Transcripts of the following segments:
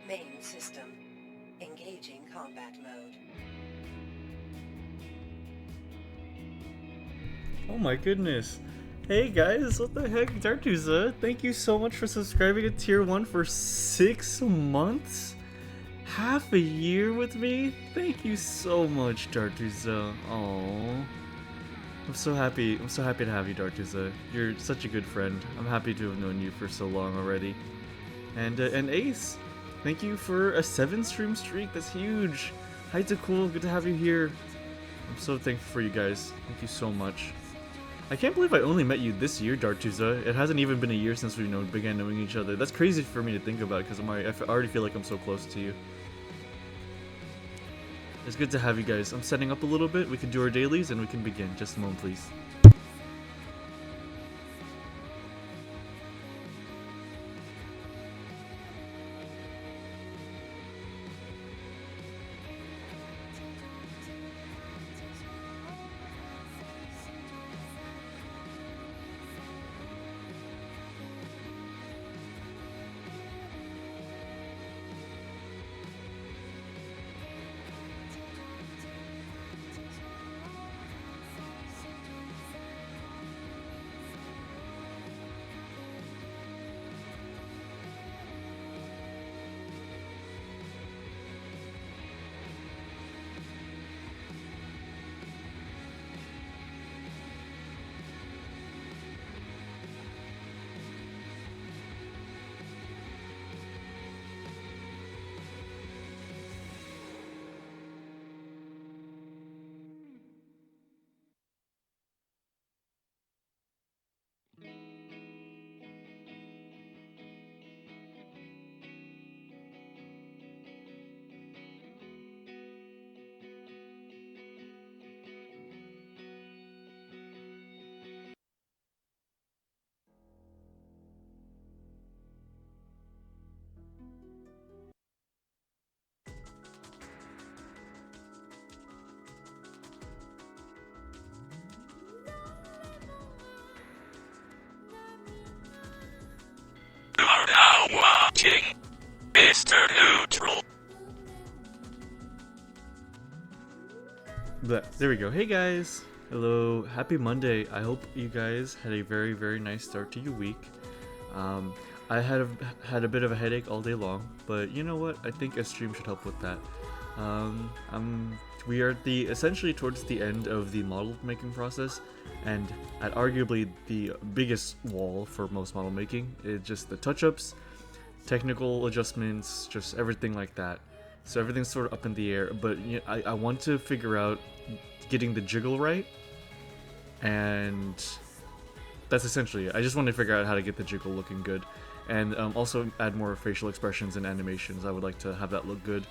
Main system. Engaging combat mode. Oh my goodness. Hey guys, what the heck? Dartuza, thank you so much for subscribing to Tier 1 for 6 months? Half a year with me? Thank you so much, Dartuza. Aww. I'm so happy to have you, Dartuza. You're such a good friend. I'm happy to have known you for so long already. And Ace, thank you for a 7-stream streak. That's huge. Hi, Cool. Good to have you here. I'm so thankful for you guys. Thank you so much. I can't believe I only met you this year, Dartuza. It hasn't even been a year since we began knowing each other. That's crazy for me to think about because I already feel like I'm so close to you. It's good to have you guys. I'm setting up a little bit. We can do our dailies and we can begin. Just a moment, please. You are now watching MrNeutral. There we go. Hey guys. Hello. Happy Monday. I hope you guys had a very, very nice start to your week. I had a bit of a headache all day long, but you know what? I think a stream should help with that. We are essentially towards the end of the model making process, and at arguably the biggest wall for most model making is just the touch-ups, technical adjustments, just everything like that. So everything's sort of up in the air, but you know, I want to figure out getting the jiggle right, and that's essentially it. I just want to figure out how to get the jiggle looking good, and also add more facial expressions and animations. I would like to have that look good.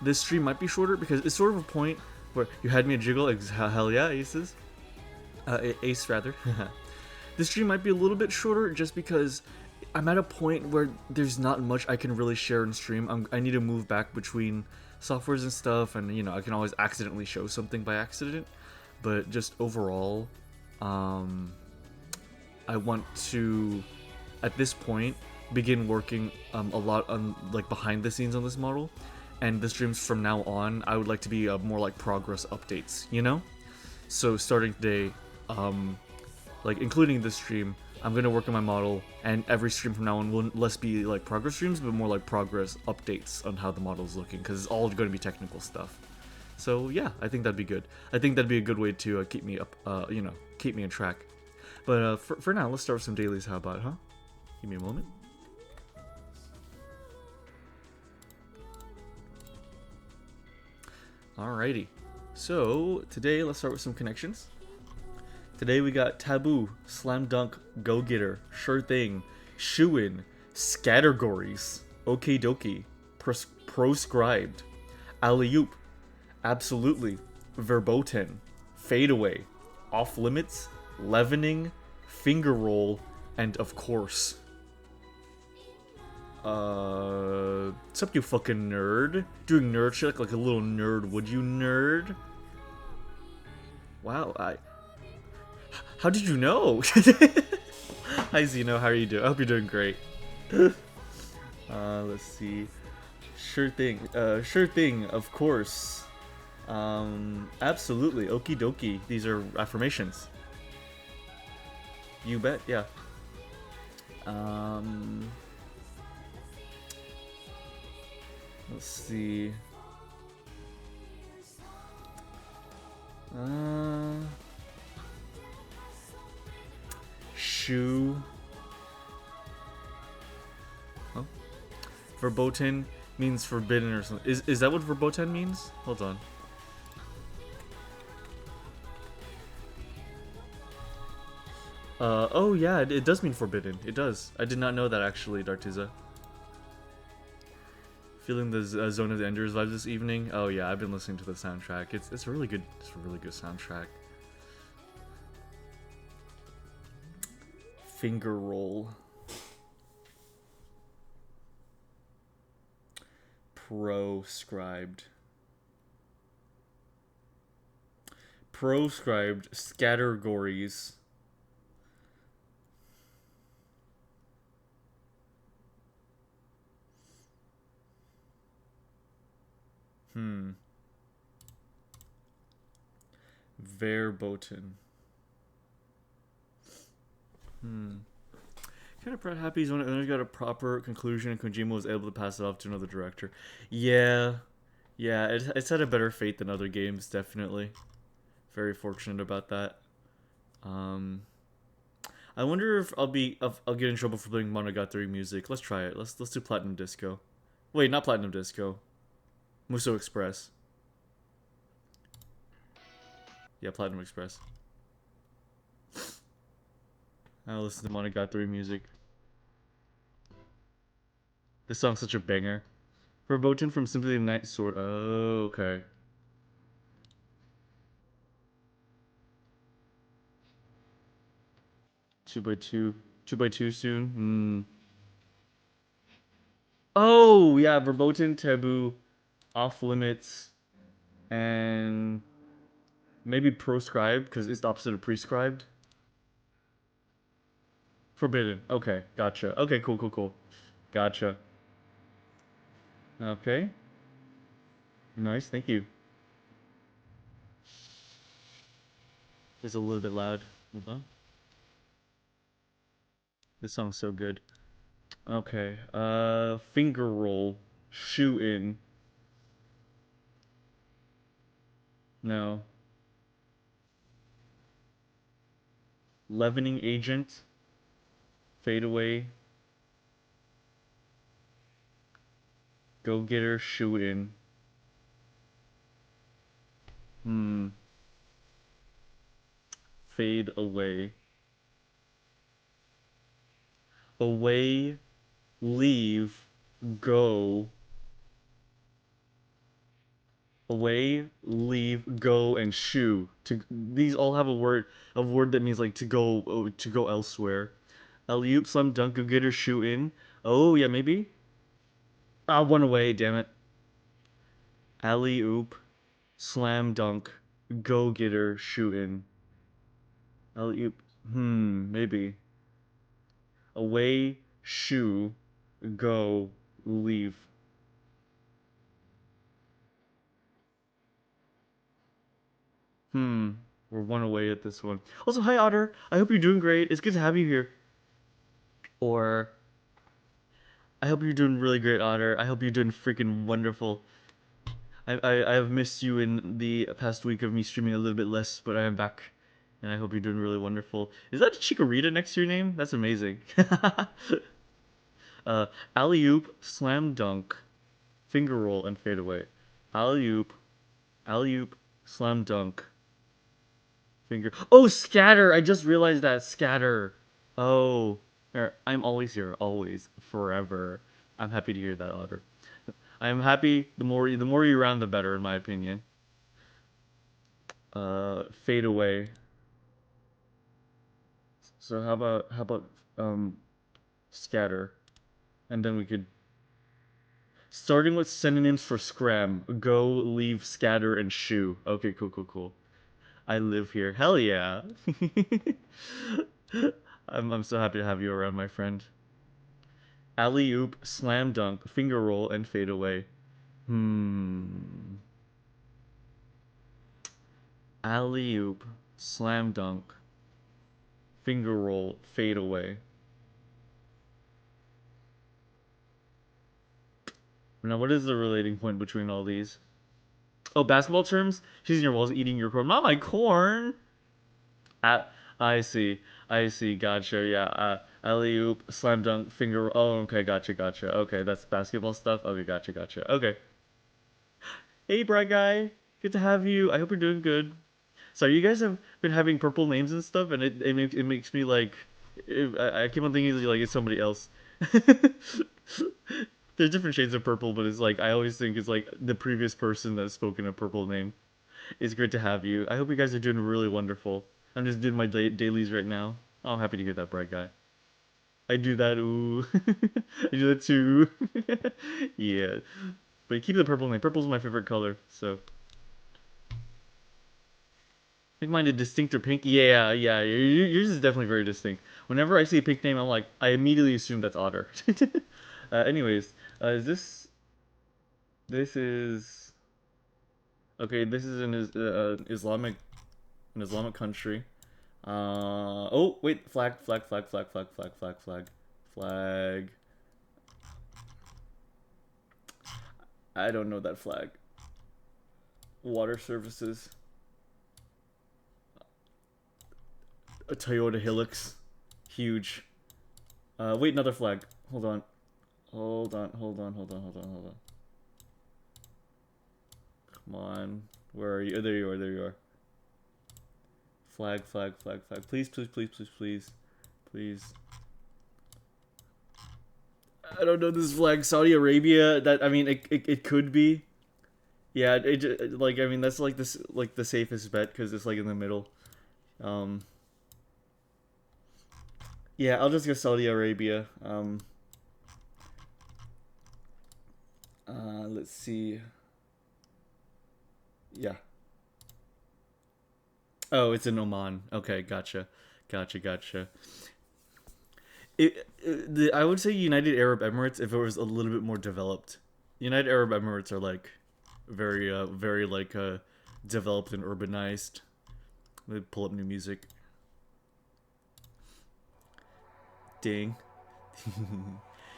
This stream might be shorter because it's sort of a point where you had me a jiggle. Hell yeah, aces. Ace rather. This stream might be a little bit shorter just because I'm at a point where there's not much I can really share in stream. I need to move back between softwares and stuff, and you know, I can always accidentally show something by accident. But just overall, I want to, at this point, begin working a lot on like behind the scenes on this model, and the streams from now on I would like to be more like progress updates, you know. So starting today, like including this stream, I'm gonna work on my model, and every stream from now on will less be like progress streams but more like progress updates on how the model's looking, because it's all going to be technical stuff. So yeah, I think that'd be good. I think that'd be a good way to keep me up, you know, keep me on track. But for now, let's start with some dailies. How about, huh? Give me a moment. Alrighty, so today let's start with some connections. Today we got Taboo, Slam Dunk, Go Getter, Sure Thing, Shoo-In, Scattergories, Okie Dokie, Proscribed, Alley Oop, Absolutely, Verboten, Fade Away, Off Limits, Leavening, Finger Roll, and of course, what's up, you fucking nerd? Doing nerd shit like a little nerd, would you, nerd? Wow, how did you know? Hi Zeno, how are you doing? I hope you're doing great. Let's see. Sure thing. Sure thing. Of course. Absolutely. Okie dokie. These are affirmations. You bet. Yeah. Um. Let's see. Shoe. Oh. Verboten means forbidden or something. Is that what verboten means? Hold on. Oh yeah, it does mean forbidden. It does. I did not know that actually, Dartiza. Feeling the Zone of the Enders vibe this evening? Oh yeah, I've been listening to the soundtrack. It's a really good soundtrack. Finger roll. Proscribed. Proscribed scattergories. Verboten. Kind of proud happy when it got a proper conclusion and Kojima was able to pass it off to another director. Yeah. Yeah, it's had a better fate than other games, definitely. Very fortunate about that. I wonder if I'll get in trouble for playing Monogatari music. Let's try it. Let's do Platinum Disco. Wait, not Platinum Disco. Muso Express. Yeah, Platinum Express. I'll listen to Monogatari music. This song's such a banger. Verboten from Simply the Night Sword. Oh, okay. 2x2. 2x2 soon? Oh, yeah, verboten, taboo, off limits, and maybe proscribed, because it's the opposite of prescribed. Forbidden. Okay, gotcha. Okay, cool. Gotcha. Okay. Nice, thank you. It's a little bit loud. Hold on. This song's so good. Okay. Finger roll. Shoe in. No. Leavening agent. Fade away. Go getter. Shoe in. Fade away. Away. Leave. Go. Away, leave, go, and shoe. These all have a word that means like to go elsewhere. Alley oop, slam dunk, go get her, shoe in. Oh yeah, maybe. Ah, one away, damn it. Alley oop, slam dunk, go get her, shoe in. Alley oop, maybe. Away, shoe, go, leave. We're one away at this one. Also, hi Otter. I hope you're doing great. It's good to have you here. Or I hope you're doing really great, Otter. I hope you're doing freaking wonderful. I have missed you in the past week of me streaming a little bit less, but I am back, and I hope you're doing really wonderful. Is that Chikorita next to your name? That's amazing. uh, alley oop, slam dunk, finger roll, and fade away. Alley oop, slam dunk, finger. Oh, scatter! I just realized that scatter. Oh, I'm always here, always, forever. I'm happy to hear that, Otter. I'm happy. The more you're around, the better, in my opinion. Fade away. So how about scatter, and then we could starting with synonyms for scram. Go, leave, scatter, and shoe. Okay, cool. I live here. Hell yeah. I'm so happy to have you around, my friend. Alley oop, slam dunk, finger roll, and fade away. Alley oop, slam dunk, finger roll, fade away. Now, what is the relating point between all these? Oh, basketball terms? She's in your walls eating your corn. Not my corn! I see. I see. Gotcha. Yeah. Alley oop, slam dunk, finger. Oh, okay. Gotcha. Gotcha. Okay, that's basketball stuff. Okay. Gotcha. Gotcha. Okay. Hey, bright guy. Good to have you. I hope you're doing good. So you guys have been having purple names and stuff, and it makes me like, I keep on thinking like it's somebody else. There's different shades of purple, but it's like I always think it's like the previous person that's spoken a purple name. It's great to have you. I hope you guys are doing really wonderful. I'm just doing my dailies right now. Oh, I'm happy to hear that, bright guy. I do that, ooh. I do that too. Yeah. But keep the purple name. Purple's my favorite color, so. Make mine a distinct or pink. Yeah, yeah. Yours is definitely very distinct. Whenever I see a pink name, I'm like, I immediately assume that's Otter. Anyways, is this? This is. Okay, this is an Islamic country. Oh wait, flag. I don't know that flag. Water services. A Toyota Hilux. Huge. Wait, another flag. Hold on. Come on. Where are you? Oh, there you are. Flag. Please. I don't know this flag. Saudi Arabia. That, I mean, it could be. Yeah, like, I mean, that's like this, like the safest bet because it's like in the middle. Yeah, I'll just go Saudi Arabia. Let's see. Yeah. Oh, it's in Oman. Okay, gotcha. I would say United Arab Emirates if it was a little bit more developed. United Arab Emirates are like very like developed and urbanized. Let me pull up new music. Dang.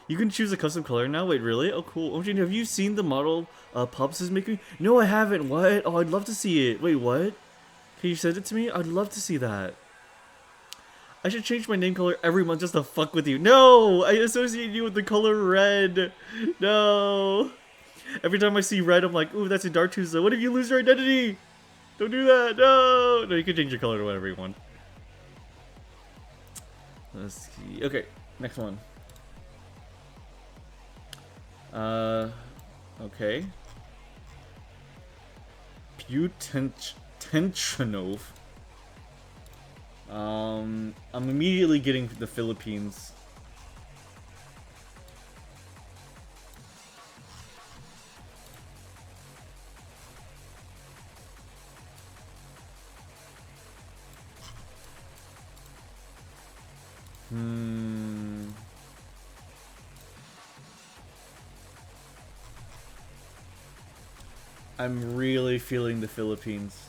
You can choose a custom color now? Wait, really? Oh, cool. Oh, Jane, have you seen the model Pups is making? No, I haven't. What? Oh, I'd love to see it. Wait, what? Can you send it to me? I'd love to see that. I should change my name color every month just to fuck with you. No! I associate you with the color red. No. Every time I see red, I'm like, ooh, that's a Dark Tuesday. What if you lose your identity? Don't do that. No. No, you can change your color to whatever you want. Let's see. Okay, next one. Okay. Putenchenov. I'm immediately getting the Philippines. I'm really feeling the Philippines.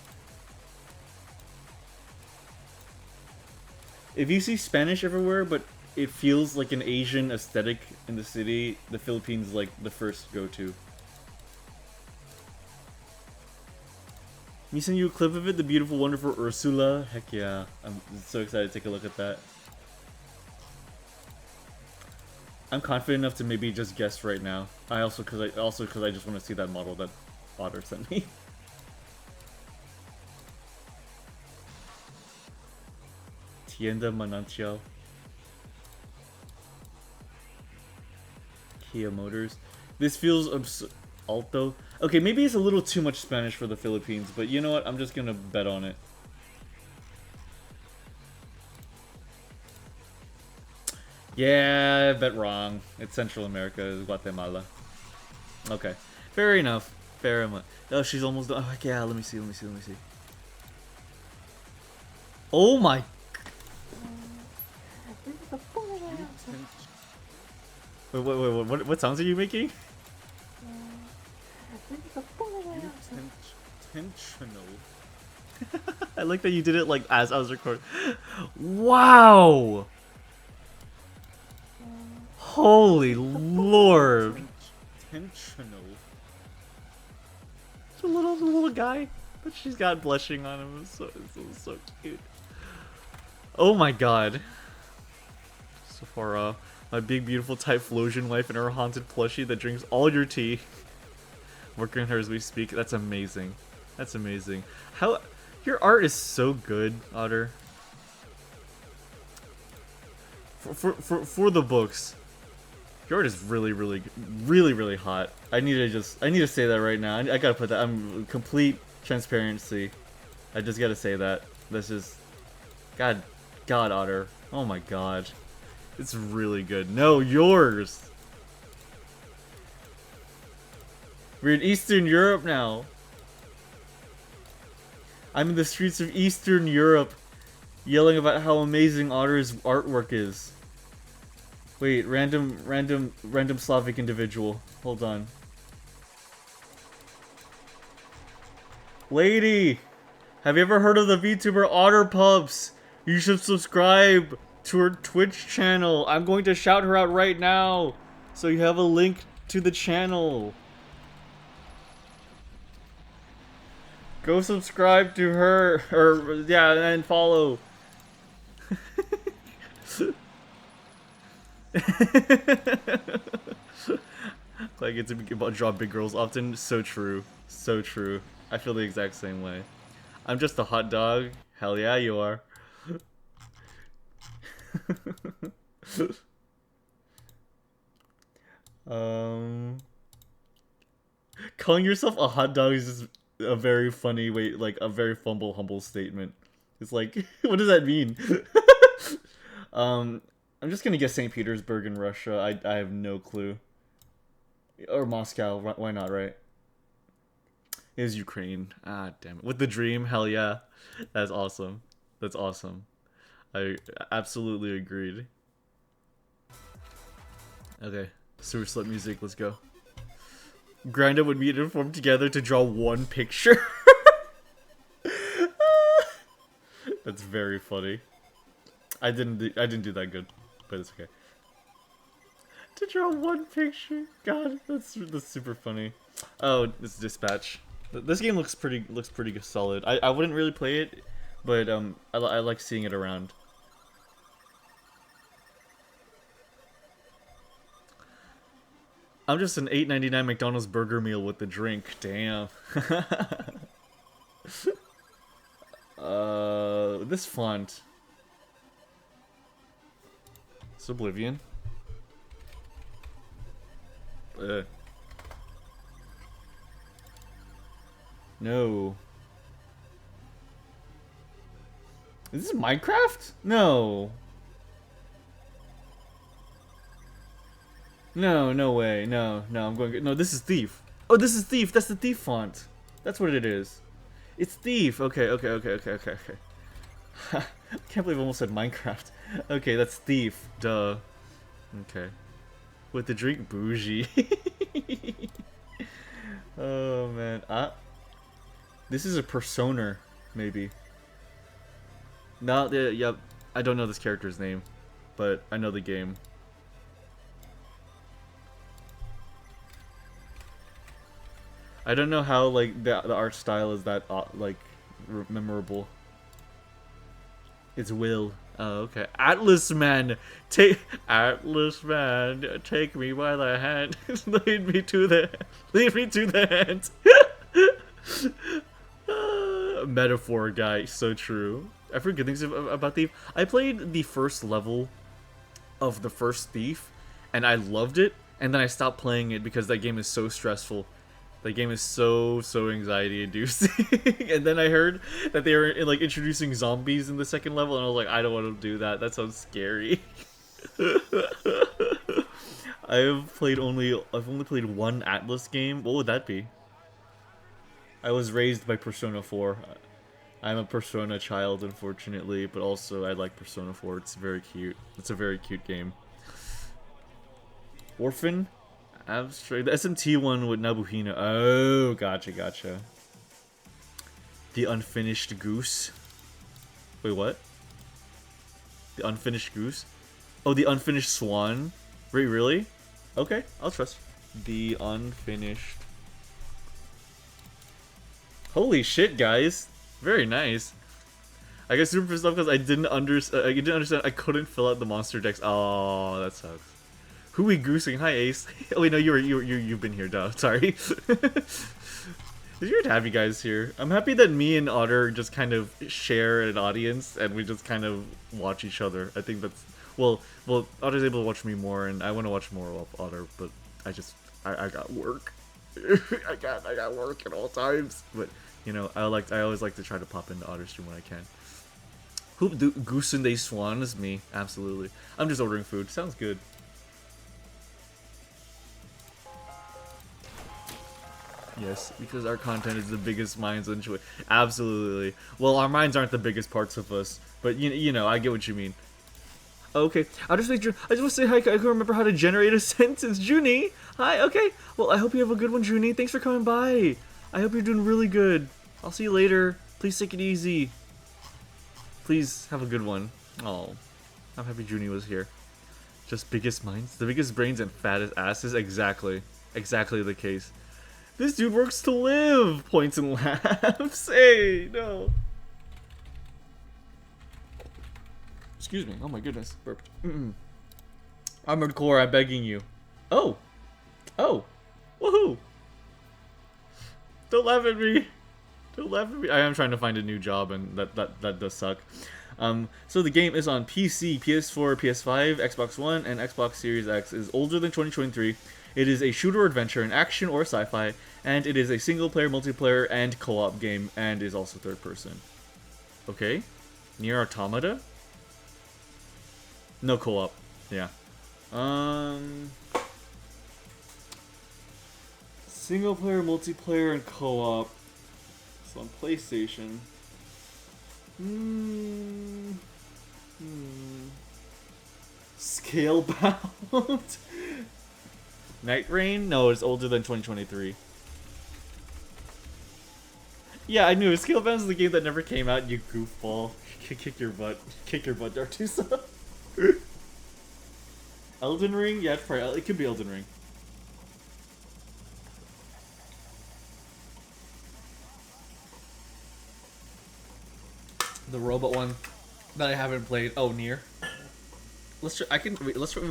If you see Spanish everywhere, but it feels like an Asian aesthetic in the city, the Philippines is like the first go-to. Can you send you a clip of it? The beautiful, wonderful Ursula? Heck yeah. I'm so excited to take a look at that. I'm confident enough to maybe just guess right now. Because I just want to see that model that Otter sent me. Tienda Manantial. Kia Motors. This feels alto. Okay, maybe it's a little too much Spanish for the Philippines, but you know what? I'm just gonna bet on it. Yeah, I bet wrong. It's Central America. It's Guatemala. Okay. Fair enough. Fair enough. Oh, she's almost done. Oh, yeah, let me see. Oh my... What sounds are you making? Intentional. I like that you did it like as I was recording. Wow! Holy lord! Intentional. The little guy that she's got blushing on him is so cute. Oh my god. Sephora, my big beautiful Typhlosion wife and her haunted plushie that drinks all your tea. Working on her as we speak. That's amazing. That's amazing. How your art is so good, Otter. For the books, your art is really hot. I need to say that right now. I gotta put that. I'm complete transparency. I just gotta say that. This is, God, Otter. Oh my God, it's really good. No, yours. We're in Eastern Europe now. I'm in the streets of Eastern Europe, yelling about how amazing Otter's artwork is. Wait, random Slavic individual. Hold on. Lady, have you ever heard of the VTuber Otter Pups? You should subscribe to her Twitch channel. I'm going to shout her out right now, so you have a link to the channel. Go subscribe to her, or yeah, and follow. Like it's about draw big girls often. So true, so true. I feel the exact same way. I'm just a hot dog. Hell yeah, you are. Calling yourself a hot dog is just a very funny way, like a very humble statement. It's like, what does that mean? I'm just gonna guess St. Petersburg in Russia. I have no clue. Or Moscow. Why not, right? It is Ukraine. Ah, damn it. With the dream, hell yeah. That's awesome. That's awesome. I absolutely agreed. Okay. Sewer slut music, let's go. Grinda would meet and form together to draw one picture. That's very funny. I didn't do that good, but it's okay. To draw one picture, God, that's super funny. Oh, it's Dispatch. This game looks pretty solid. I wouldn't really play it, but I like seeing it around. I'm just an $8.99 McDonald's burger meal with the drink. Damn. This font. It's Oblivion. No. Is this Minecraft? No. No way. No, I'm going. No, this is Thief. Oh, this is Thief. That's the Thief font. That's what it is. It's Thief. Okay. I can't believe I almost said Minecraft. Okay, that's Thief. Duh. Okay. With the drink, bougie. Oh man. This is a Persona, maybe. No, yeah. I don't know this character's name, but I know the game. I don't know how like the art style is that like memorable. It's Will. Oh, okay. Atlas Man, take me by the hand, lead me to the hand. Metaphor guy, so true. I forget good things about Thief. I played the first level of the first Thief, and I loved it. And then I stopped playing it because that game is so stressful. The game is so anxiety inducing. And then I heard that they were like introducing zombies in the second level, and I was like, I don't want to do that. That sounds scary. I've only played one Atlas game. What would that be? I was raised by Persona 4. I'm a Persona child, unfortunately, but also I like Persona 4. It's very cute. It's a very cute game. Orphan, Abstract. The SMT one with Nabuhina. Oh, gotcha. The Unfinished Goose. Wait, what? The Unfinished Goose? Oh, the Unfinished Swan. Wait, really? Okay, I'll trust. The Unfinished. Holy shit, guys! Very nice. I got super pissed off because I didn't understand. I couldn't fill out the monster decks. Oh, that sucks. Who we goosing? Hi, Ace. Oh wait, no, you've been here, duh. Sorry. It's weird to have you guys here. I'm happy that me and Otter just kind of share an audience and we just kind of watch each other. I think that's well, Otter's able to watch me more, and I want to watch more of Otter, but I got work. I got work at all times. But you know, I always like to try to pop into Otter's stream when I can. Who do Goosenday Swan is me? Absolutely. I'm just ordering food. Sounds good. Yes, because our content is the biggest minds enjoy. Absolutely. Well, our minds aren't the biggest parts of us, but you know, I get what you mean. Okay, I just want to say hi. I can remember how to generate a sentence. Junie, hi. Okay, well, I hope you have a good one, Junie. Thanks for coming by. I hope you're doing really good. I'll see you later. Please take it easy. Please have a good one. Oh, I'm happy Junie was here. Just biggest minds, the biggest brains, and fattest asses. Exactly the case. This dude works to live. Points and laughs. Hey, no. Excuse me. Oh my goodness. Burped. Armored Core, I'm begging you. Oh. Woohoo. Don't laugh at me. I am trying to find a new job, and that does suck. So the game is on PC, PS4, PS5, Xbox One, and Xbox Series X. It is older than 2023. It is a shooter adventure, an action or sci-fi, and it is a single-player, multiplayer, and co-op game, and is also third-person. Okay. Nier Automata? No co-op. Yeah. Single-player, multiplayer, and co-op. It's on PlayStation. Scalebound? Night Rain? No, it's older than 2023. Yeah, I knew. Scalebound is the game that never came out, you goofball. Kick your butt. Kick your butt, Dartusa. Elden Ring? Yeah, it's probably, it could be Elden Ring. The robot one that I haven't played. Oh, Nier. Let's try. Let's try.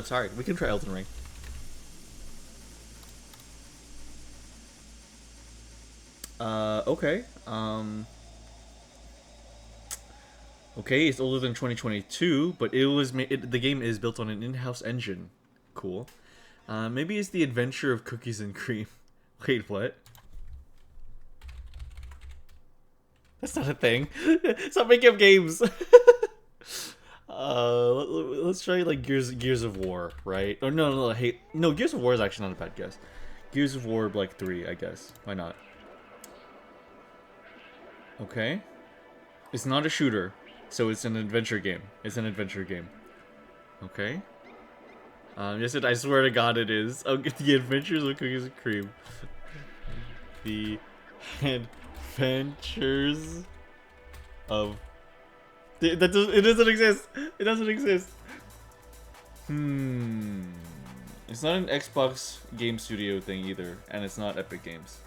Sorry, we can try Elden Ring. Okay. Okay, it's older than 2022, but it was the game is built on an in-house engine. Cool. Maybe it's the Adventure of Cookies and Cream. Wait, what? That's not a thing. Stop making up games. Let's try like Gears of War, right? Oh no, hey, no, Gears of War is actually not a bad guess. Gears of War like 3, I guess. Why not? Okay. It's not a shooter, so it's an adventure game. Okay. Yes, I swear to God it is. Oh, the Adventures of Cookies and Cream. The Adventures of... it doesn't exist. It doesn't exist. It's not an Xbox Game Studio thing either, and it's not Epic Games.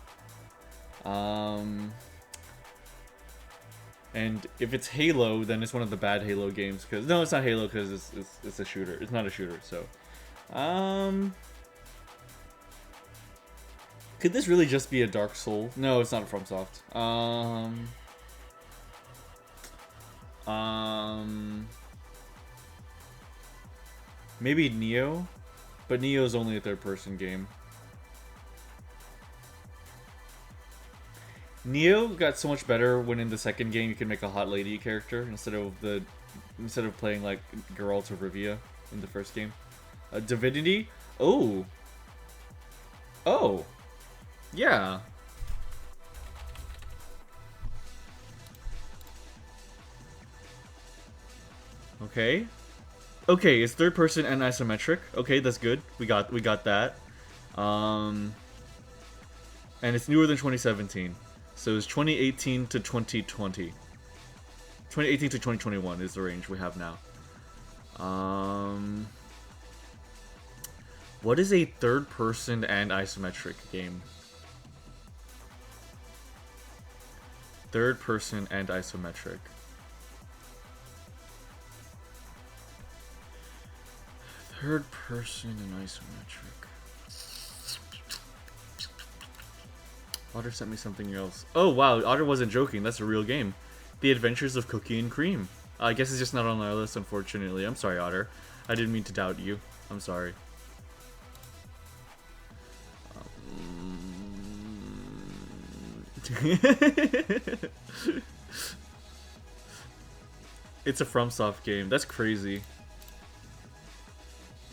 And if it's Halo, then it's one of the bad Halo games. Cause no, it's not Halo because it's a shooter. It's not a shooter. So, could this really just be a Dark Soul? No, it's not FromSoft. Maybe Neo, but Neo is only a third-person game. Neo got so much better when in the second game you can make a hot lady character instead of playing like Geralt or Rivia in the first game. Divinity? Oh, yeah. Okay. Okay, it's third person and isometric. Okay, that's good. We got that. And it's newer than 2017. So it's 2018 to 2020. 2018 to 2021 is the range we have now. What is a third person and isometric game? Third person and isometric. Third person and isometric. Otter sent me something else. Oh wow, Otter wasn't joking. That's a real game. The Adventures of Cookie and Cream. I guess it's just not on our list, unfortunately. I'm sorry, Otter. I didn't mean to doubt you. I'm sorry. It's a FromSoft game. That's crazy.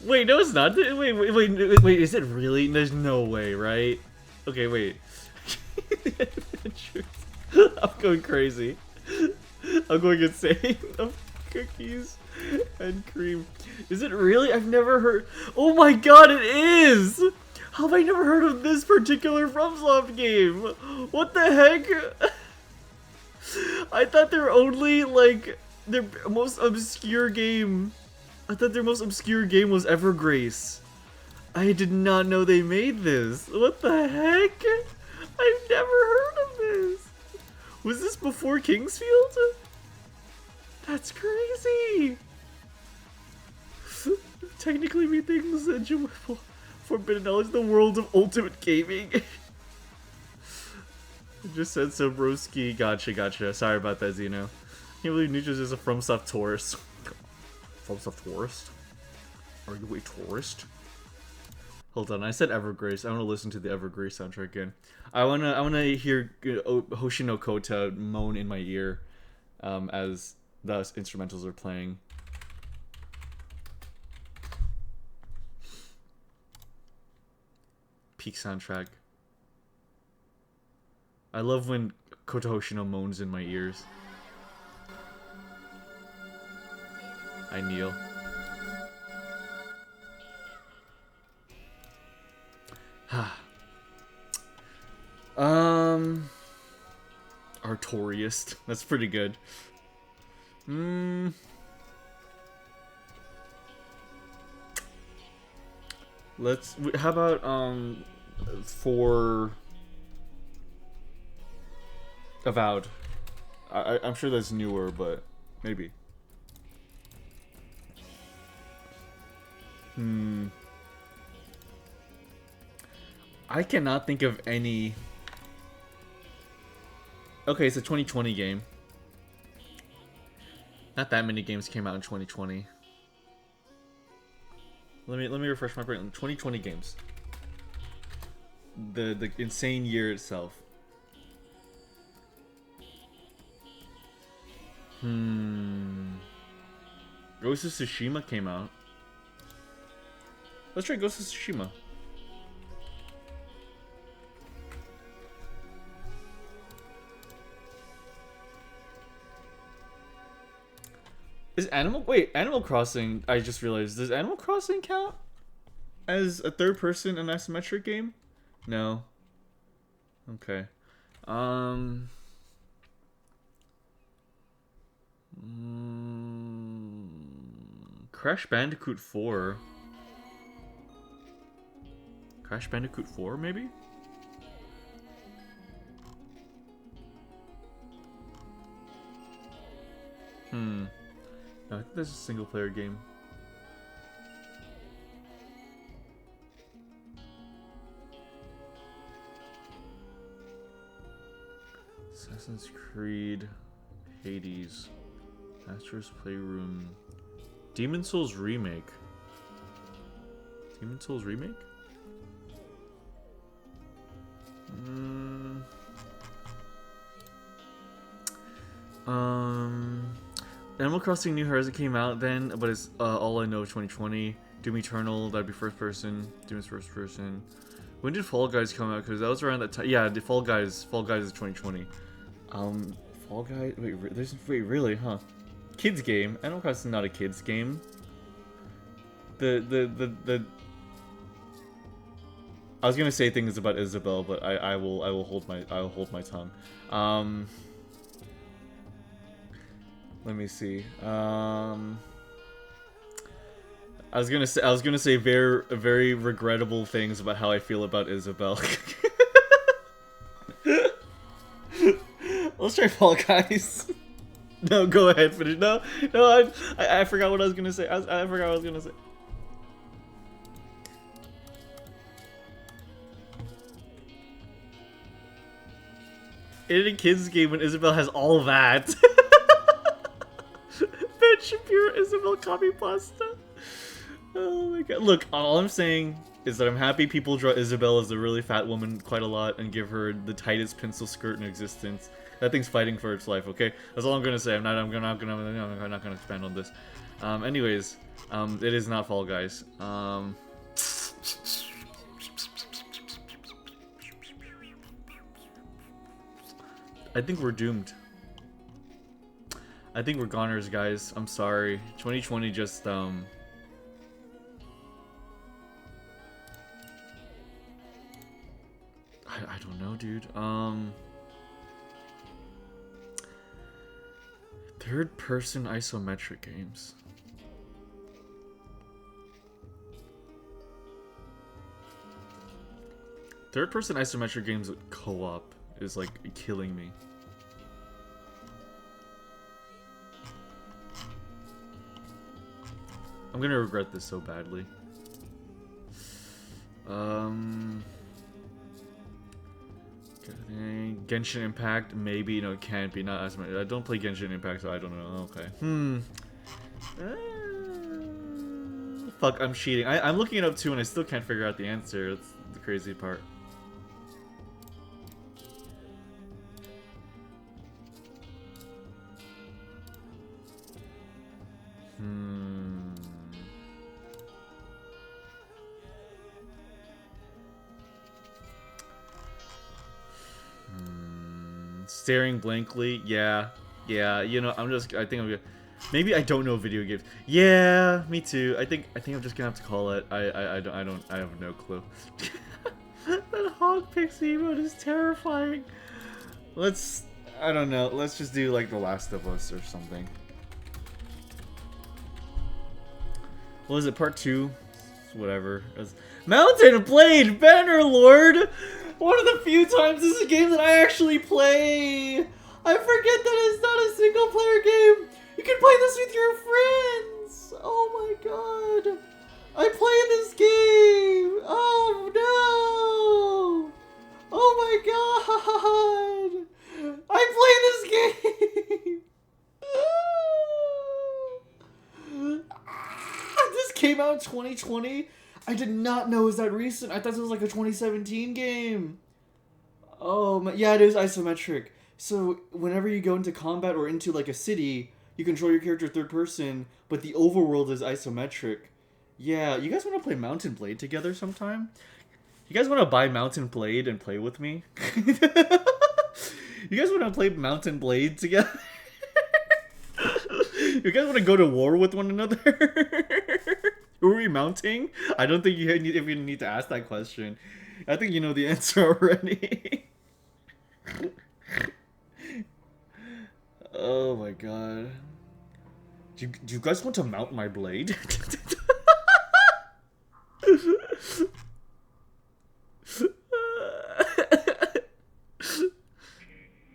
Wait, no, it's not. Wait. Is it really? There's no way, right? Okay, wait. I'm going crazy. I'm going insane of cookies and cream. Is it really? I've never heard. Oh my god, it is! How have I never heard of this particular FromSoft game? What the heck? I thought they're only like their most obscure game. I thought their most obscure game was Evergrace. I did not know they made this. What the heck? I've never heard of this. Was this before Kingsfield? That's crazy. Technically, methinks enjoyable. Forbidden knowledge, the world of ultimate gaming. I just said so, broski. Gotcha. Sorry about that, Zeno. I can't believe Neutral's is a FromSoft tourist. FromSoft tourist? Are you a tourist? Hold on, I said Evergrace. I want to listen to the Evergrace soundtrack again. I wanna hear Hoshino Kota moan in my ear as the instrumentals are playing. Peak soundtrack. I love when Kota Hoshino moans in my ears. I kneel. Artoriist. That's pretty good. How about for Avowed? I'm sure that's newer, but maybe. I cannot think of any. Okay, it's a 2020 game. Not that many games came out in 2020. Let me refresh my brain. 2020 games. The insane year itself. Ghost of Tsushima came out. Let's try Ghost of Tsushima. Is Animal Crossing, I just realized, does Animal Crossing count as a third person and isometric game? No. Okay. Crash Bandicoot 4. Crash Bandicoot 4, maybe? No, I think that's a single player game. Assassin's Creed, Hades, Astro's Playroom, Demon Souls Remake. Demon Souls Remake? Animal Crossing New Horizons came out then, but it's All I Know 2020. Doom Eternal, that'd be first person. Doom is first person. When did Fall Guys come out? Because that was around that time. Yeah, the Fall Guys is 2020. Fall Guys. Wait, really, huh? Kids game. Animal Crossing is not a kids game. the I was gonna say things about Isabel, but I will hold my tongue. Let me see. I was gonna say very regrettable things about how I feel about Isabel. Let's try Fall Guys. No, go ahead, finish. No, I forgot what I was gonna say. I forgot what I was gonna say. In a kids game when Isabel has all that. Ben Shapiro, Isabel copy pasta. Oh my god. Look, all I'm saying is that I'm happy people draw Isabel as a really fat woman quite a lot and give her the tightest pencil skirt in existence. That thing's fighting for its life, okay? That's all I'm gonna say. I'm not gonna expand on this. Anyways, it is not Fall Guys. I think we're doomed. I think we're goners, guys. I'm sorry. 2020 just, I don't know, dude. Third-person isometric games. Third-person isometric games with co-op is, like, killing me. I'm gonna regret this so badly. Genshin Impact, maybe. No, it can't be. Not as much. I don't play Genshin Impact, so I don't know. Okay. Fuck, I'm cheating. I'm looking it up too, and I still can't figure out the answer. That's the crazy part. Staring blankly, yeah, you know, I think I'm gonna, maybe I don't know video games. Yeah, me too. I think I'm just gonna have to call it. I have no clue. That hog pixie emote is terrifying. I don't know, let's just do like The Last of Us or something. What was it, part 2? Whatever. Mountain Blade Bannerlord! One of the few times this is a game that I actually play! I forget that it's not a single player game! You can play this with your friends! Oh my god! I play this game! Oh no! Oh my god! I play this game! This came out in 2020? I did not know it was that recent. I thought it was like a 2017 game. Oh, yeah, it is isometric. So whenever you go into combat or into like a city, you control your character third person, but the overworld is isometric. Yeah, you guys want to play Mountain Blade together sometime? You guys want to buy Mountain Blade and play with me? You guys want to play Mountain Blade together? You guys want to go to war with one another? Who are we mounting? I don't think you even need to ask that question. I think you know the answer already. Oh my god. Do you guys want to mount my blade?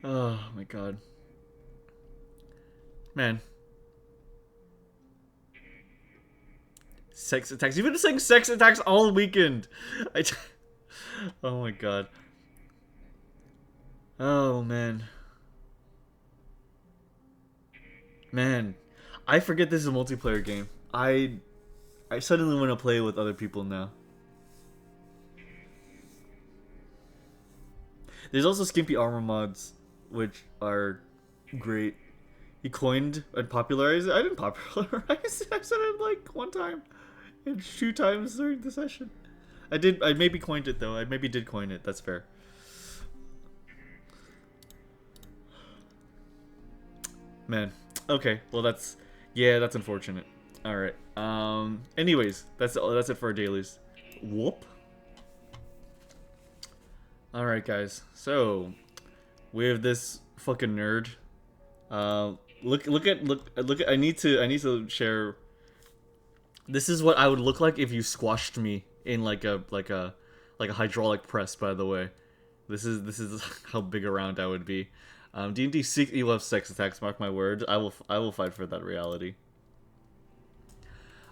Oh my god. Man. Sex attacks. You've been saying sex attacks all weekend. Oh my god. Oh man. Man. I forget this is a multiplayer game. I suddenly want to play with other people now. There's also skimpy armor mods, which are great. He coined and popularized it. I didn't popularize it. I said it like one time. And 2 times during the session. I maybe coined it though. I maybe did coin it. That's fair. Man. Okay. Well, that's unfortunate. All right. Anyways, that's it for our dailies. Whoop. All right, guys. So we have this fucking nerd. Look at. I need to share. This is what I would look like if you squashed me in like a hydraulic press. By the way, this is how big around I would be. D&D 6 you love sex attacks. Mark my words. I will fight for that reality.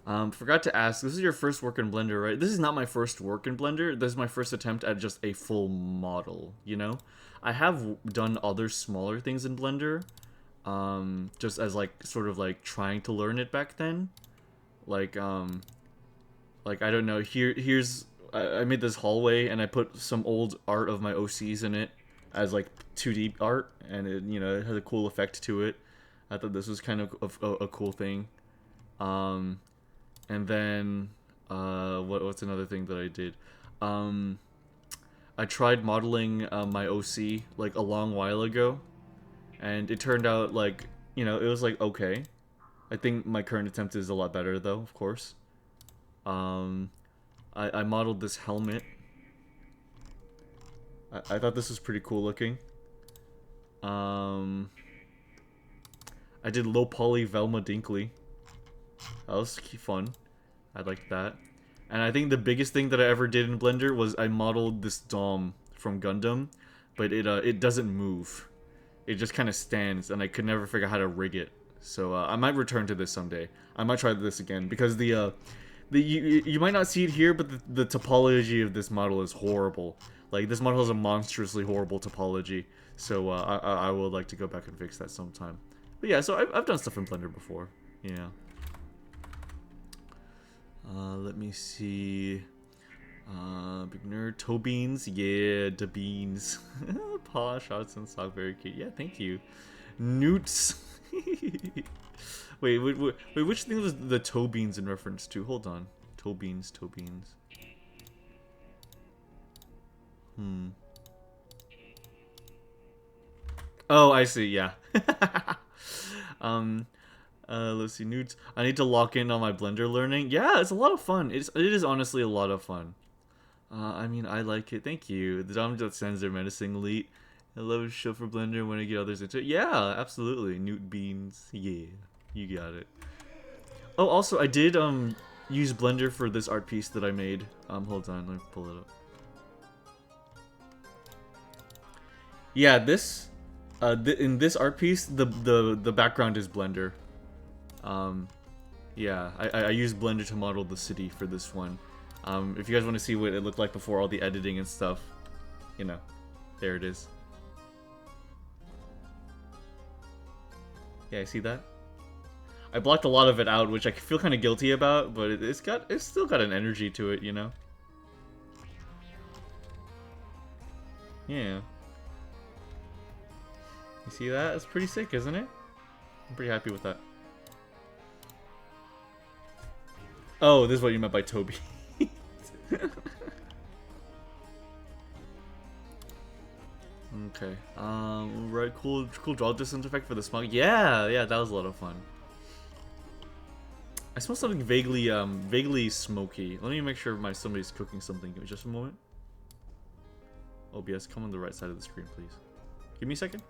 Forgot to ask, this is your first work in Blender, right? This is not my first work in Blender. This is my first attempt at just a full model, you know? I have done other smaller things in Blender, just as like, sort of like trying to learn it back then. Like I don't know, I made this hallway and I put some old art of my OCs in it as like 2D art, and it, you know, it has a cool effect to it. I thought this was kind of a cool thing. And then, what's another thing that I did? I tried modeling my OC like a long while ago, and it turned out like, you know, it was like okay. I think my current attempt is a lot better though, of course. I modeled this helmet. I thought this was pretty cool looking. I did low poly Velma Dinkley. That was fun. I liked that. And I think the biggest thing that I ever did in Blender was I modeled this Dom from Gundam, but it doesn't move. It just kind of stands, and I could never figure out how to rig it. So I might return to this someday. I might try this again because you might not see it here, but the topology of this model is horrible. Like, this model has a monstrously horrible topology. So I would like to go back and fix that sometime. But yeah, so I've done stuff in Blender before. Yeah. Let me see. Big nerd. Toe beans. Yeah, da beans. Paw shots and sock. Very cute. Yeah, thank you. Newts. wait, which thing was the toe beans in reference to? Hold on. Toe beans, toe beans. Oh, I see, yeah. Let's see, nudes. I need to lock in on my Blender learning. Yeah, it's a lot of fun. It is honestly a lot of fun. I mean, I like it. Thank you. The Dom that sends their menacing elite. I love a show for Blender when I get others into it. Yeah, absolutely. Newt beans. Yeah, you got it. Oh, also, I did use Blender for this art piece that I made. Hold on, let me pull it up. Yeah, this in this art piece, the background is Blender. Yeah, I used Blender to model the city for this one. If you guys want to see what it looked like before all the editing and stuff, you know, there it is. Yeah, see that? I blocked a lot of it out, which I feel kind of guilty about, but it's still got an energy to it, you know? Yeah. You see that? It's pretty sick, isn't it? I'm pretty happy with that. Oh, this is what you meant by Toby. Okay. Right, cool draw distance effect for the smog. Yeah, that was a lot of fun. I smell something vaguely smoky. Let me make sure somebody's cooking something. Give me just a moment. OBS, come on the right side of the screen, please. Give me a second.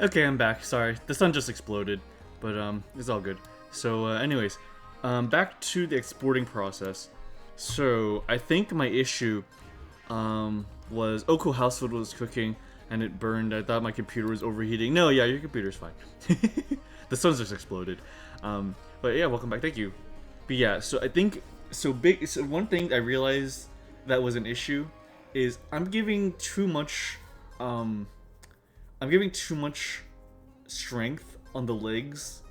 Okay, I'm back. Sorry, the sun just exploded, but it's all good. So, anyways, back to the exporting process. So, I think my issue was cool, house food was cooking and it burned. I thought my computer was overheating. No, yeah, your computer's fine. The sun's just exploded. But yeah, welcome back. Thank you. But yeah, so I think so one thing I realized that was an issue is I'm giving too much strength on the legs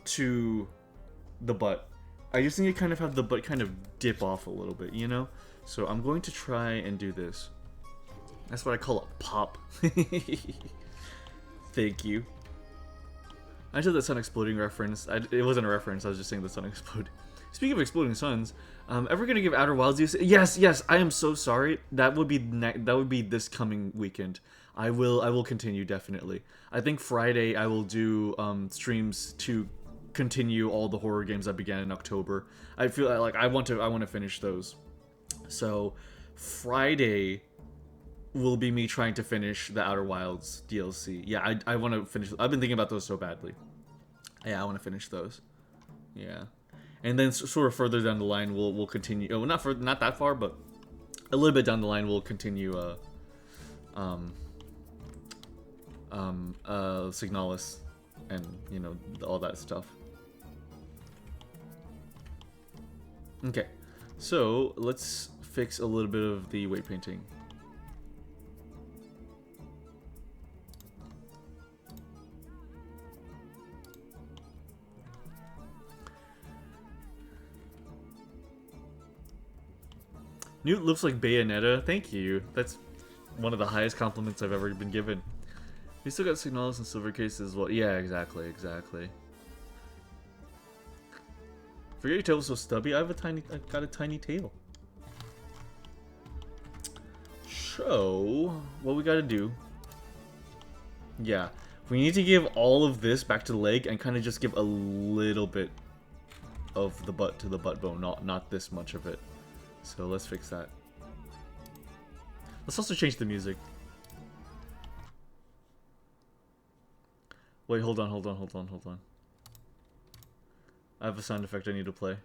to the butt. I just need to kind of have the butt kind of dip off a little bit, you know? So I'm going to try and do this. That's what I call a pop. Thank you. I did the sun exploding reference. It wasn't a reference, I was just saying the sun exploded. Speaking of exploding suns, ever gonna give Outer Wilds use? Yes, I am so sorry. That would be this coming weekend. I will continue, definitely. I think Friday I will do streams to continue all the horror games I began in October. I feel like I want to finish those. So Friday will be me trying to finish the Outer Wilds DLC. Yeah, I want to finish. I've been thinking about those so badly. Yeah, I want to finish those. Yeah, and then sort of further down the line we'll continue. Oh, not that far, but a little bit down the line we'll continue. Signalis, and you know, all that stuff. Okay, so let's fix a little bit of the weight painting. Newt looks like Bayonetta. Thank you. That's one of the highest compliments I've ever been given. We still got Signalis and Silver Case as well. Yeah, exactly. Forget your tail was so stubby. I've got a tiny tail. So, what we gotta do? Yeah, we need to give all of this back to the leg and kind of just give a little bit of the butt to the butt bone, not this much of it. So let's fix that. Let's also change the music. Wait, hold on. I have a sound effect I need to play.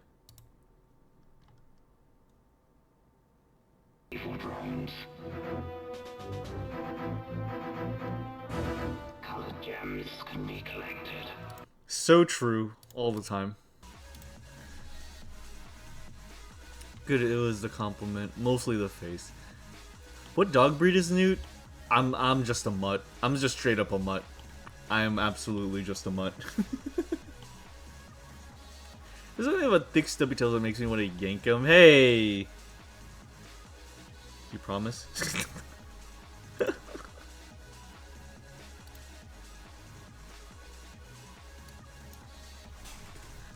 Evil drones. Colored gems can be collected. So true, all the time. Good, it was the compliment, mostly the face. What dog breed is Newt? I'm just a mutt. I'm just straight up a mutt. I am absolutely just a mutt. There's something about thick stubby tails that makes me want to yank him. Hey! You promise?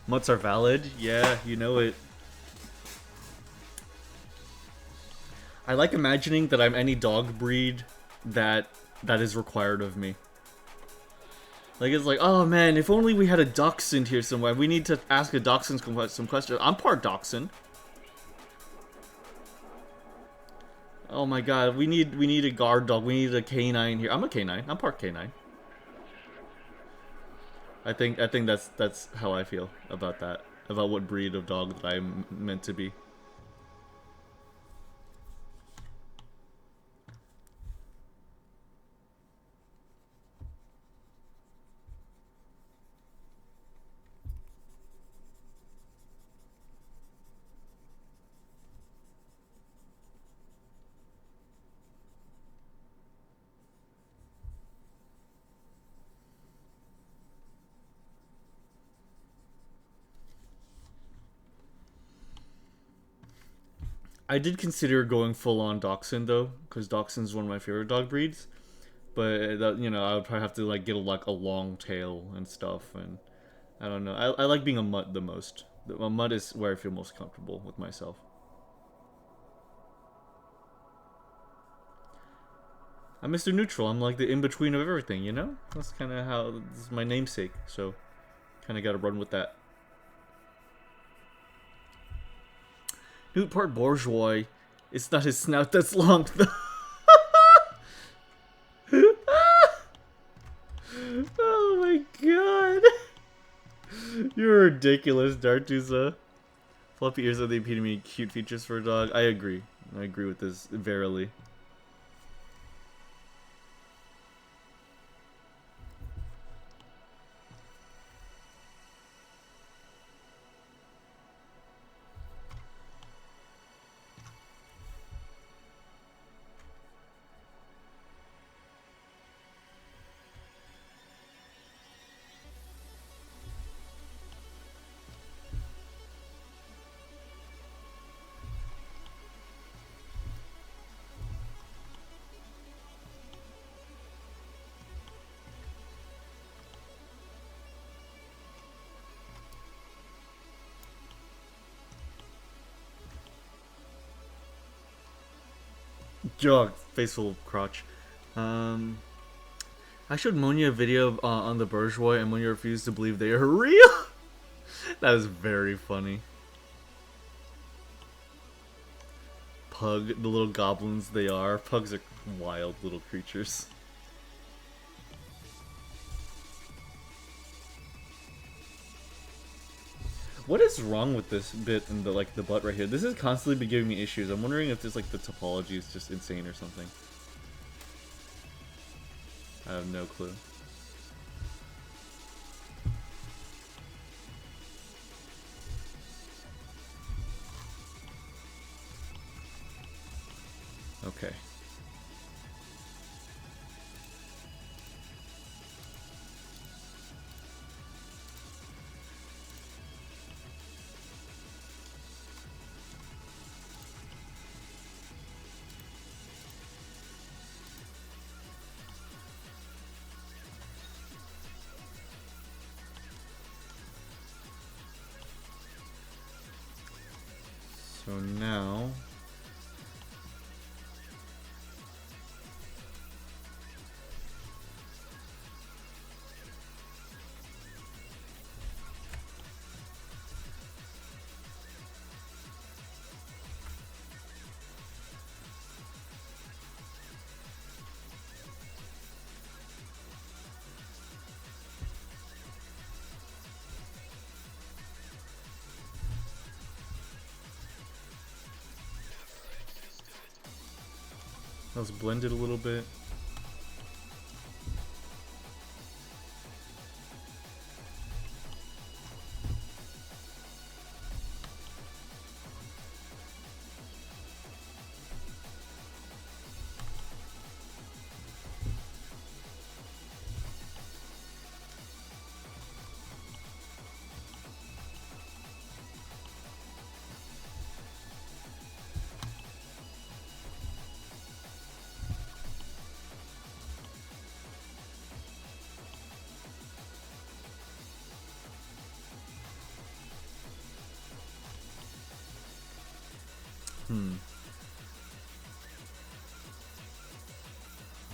Mutts are valid? Yeah, you know it. I like imagining that I'm any dog breed that is required of me. Like, it's like, oh man, if only we had a dachshund here somewhere. We need to ask a dachshund some questions. I'm part dachshund. Oh my god, we need a guard dog. We need a canine here. I'm a canine. I'm part canine. I think that's how I feel about that. About what breed of dog that I'm meant to be. I did consider going full-on Dachshund though, because Dachshund's one of my favorite dog breeds. But that, you know, I would probably have to like get a long tail and stuff, and I don't know. I like being a mutt the most. A mutt is where I feel most comfortable with myself. I'm MrNeutral. I'm like the in-between of everything, you know? That's kind of how, this is my namesake, so kind of got to run with that. Newt part bourgeois. It's not his snout that's long. Oh my god. You're ridiculous, Dartusa. Floppy ears are the epitome of cute features for a dog. I agree. I agree with this, verily. Jog, face full of crotch. I showed Monia a video on the bourgeois, and Monia refused to believe they are real. That is very funny. Pug, the little goblins they are. Pugs are wild little creatures. What is wrong with this bit in the the butt right here? This has constantly been giving me issues. I'm wondering if this the topology is just insane or something. I have no clue. Okay. So now... Let's blend it a little bit.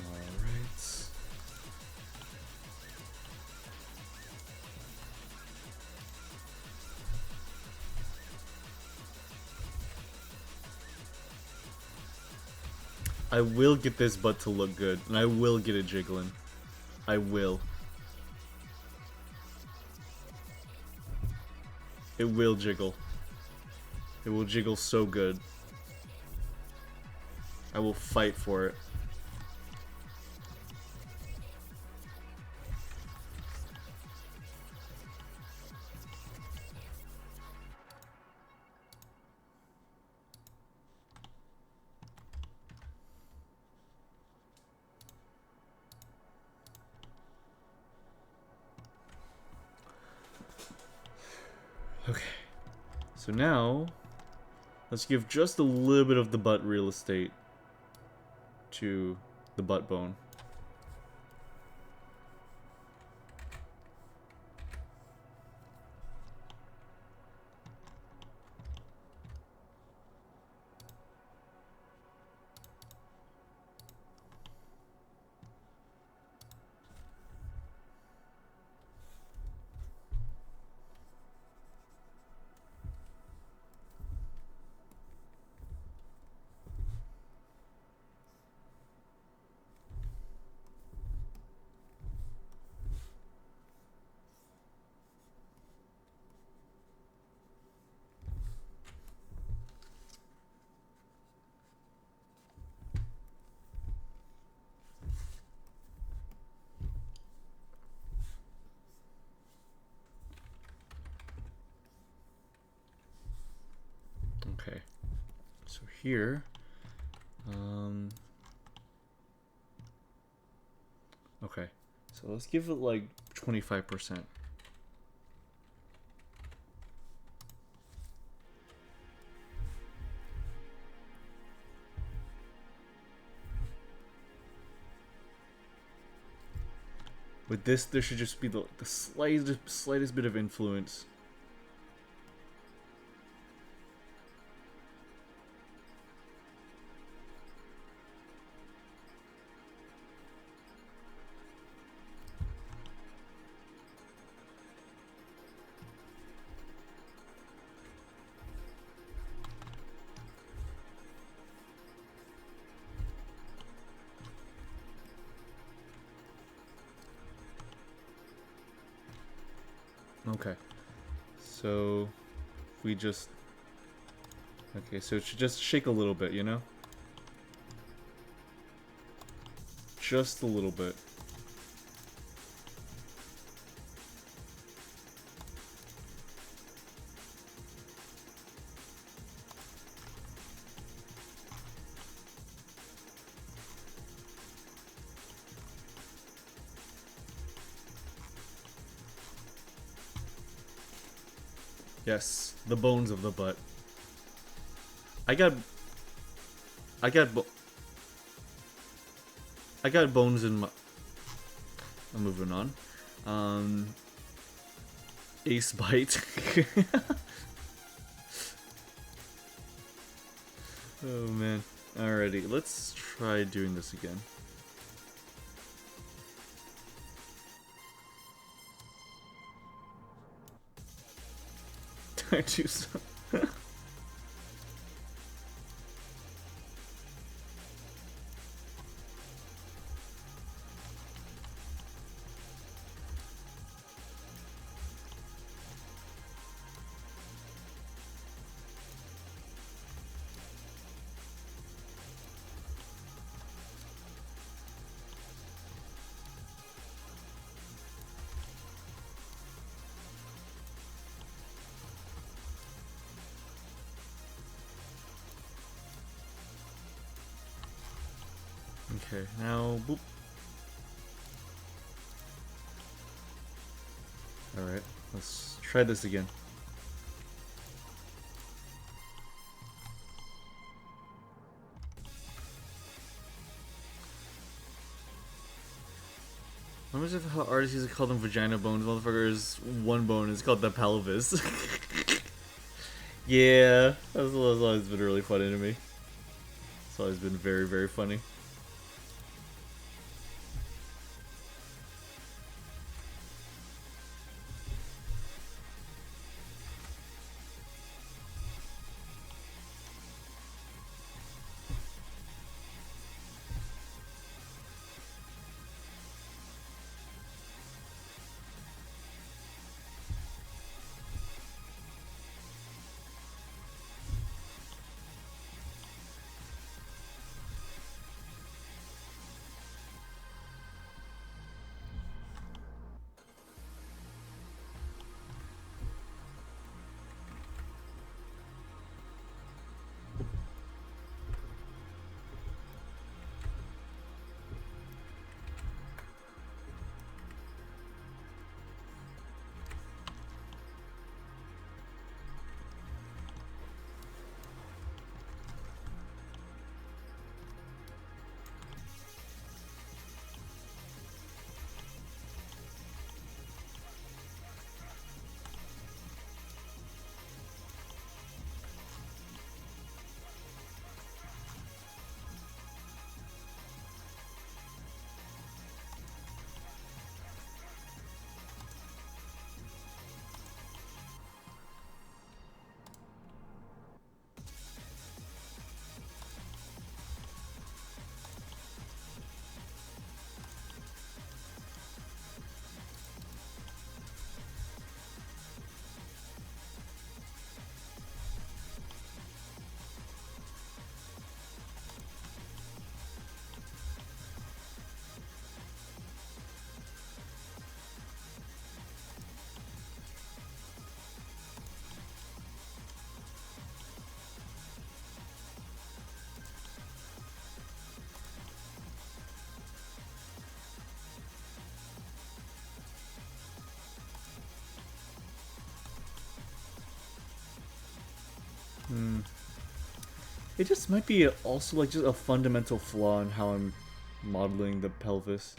Alright. I will get this butt to look good, and I will get it jiggling. I will. It will jiggle. It will jiggle so good. I will fight for it. Okay. So now, let's give just a little bit of the butt real estate to the butt bone. Okay, so here, okay, so let's give it like 25%. With this, there should just be the slightest bit of influence. Okay, so we just, okay, so it should just shake a little bit, you know? Just a little bit. Yes, the bones of the butt. I got bones in my. I'm moving on. Ace bite. Oh man. Alrighty, let's try doing this again. I do so. Okay, now boop. Alright, let's try this again. What was it how artists used to call them vagina bones? Motherfuckers, one bone is called the pelvis. Yeah, that's always been really funny to me. It's always been very, very funny. It just might be also like just a fundamental flaw in how I'm modeling the pelvis.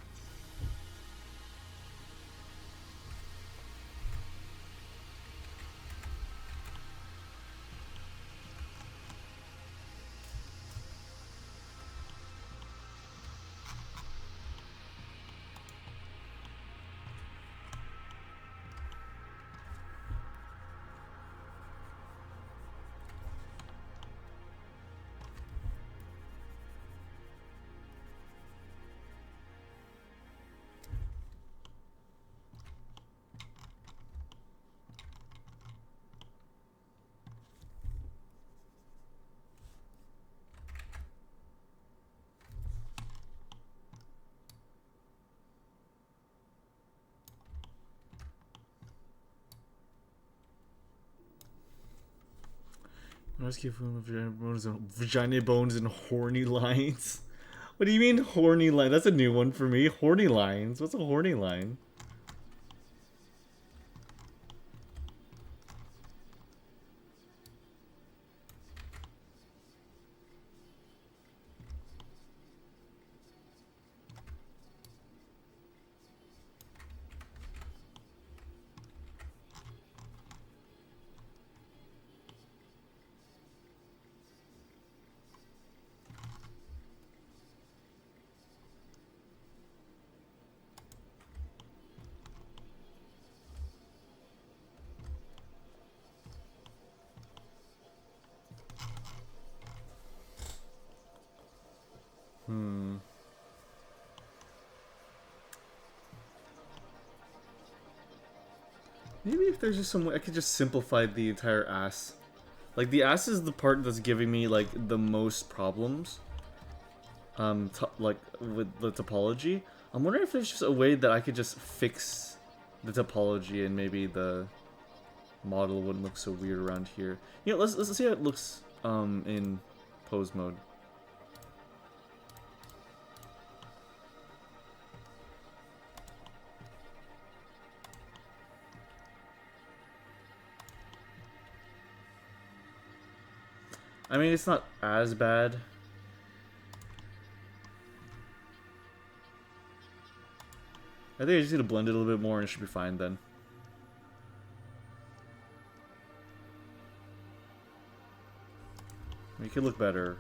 Vagina bones and horny lines. What do you mean horny line? That's a new one for me. Horny lines. What's a horny line? Maybe if there's just some way I could just simplify the entire ass. Like, the ass is the part that's giving me, like, the most problems. Like, with the topology. I'm wondering if there's just a way that I could just fix the topology and maybe the model wouldn't look so weird around here. You know, let's see how it looks, in pose mode. I mean, it's not as bad. I think I just need to blend it a little bit more and it should be fine then. Make it look better.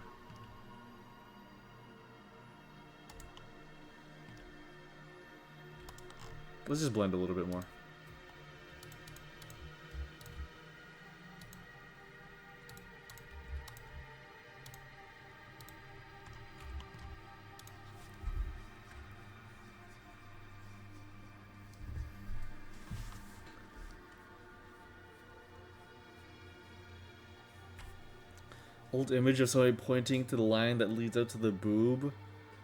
Let's just blend a little bit more. Old image of somebody pointing to the line that leads up to the boob.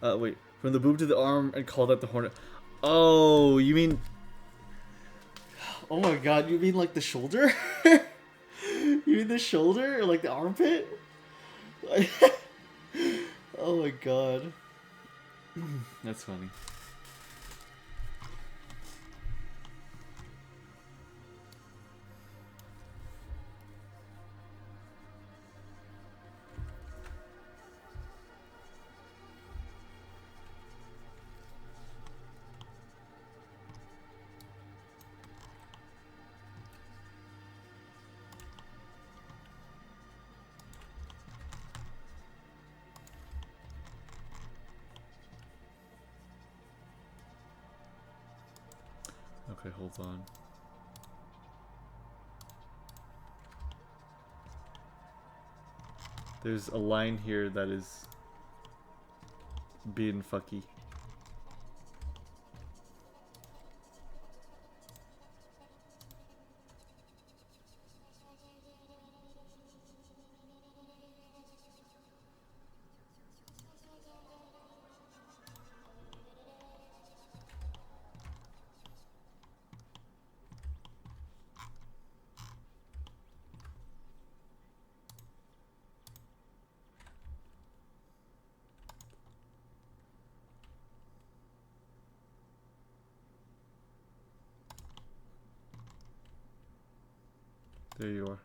Wait. From the boob to the arm and call that the hornet. Oh, you mean... Oh my god, you mean like the shoulder? You mean the shoulder? Or like the armpit? Oh my god. That's funny. Okay, hold on. There's a line here that is being fucky. There you are.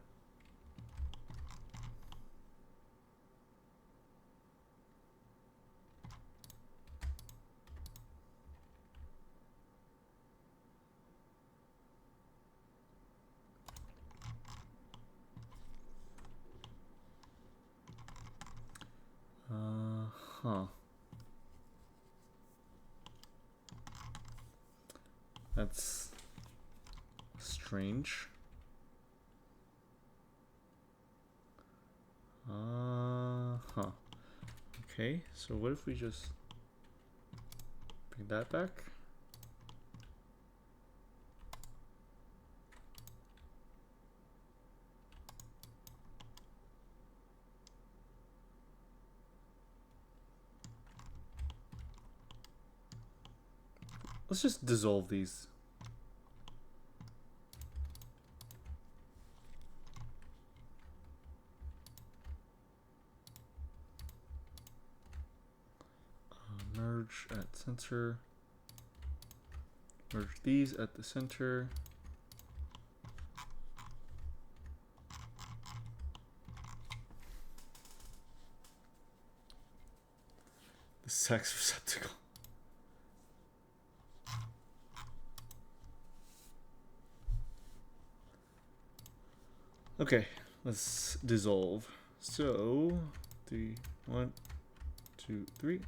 That's strange. Huh. Okay, so what if we just bring that back? Let's just dissolve these. Merge at center. Merge these at the center. The sex receptacle. Okay, let's dissolve. So, 3, 1, 2, 3.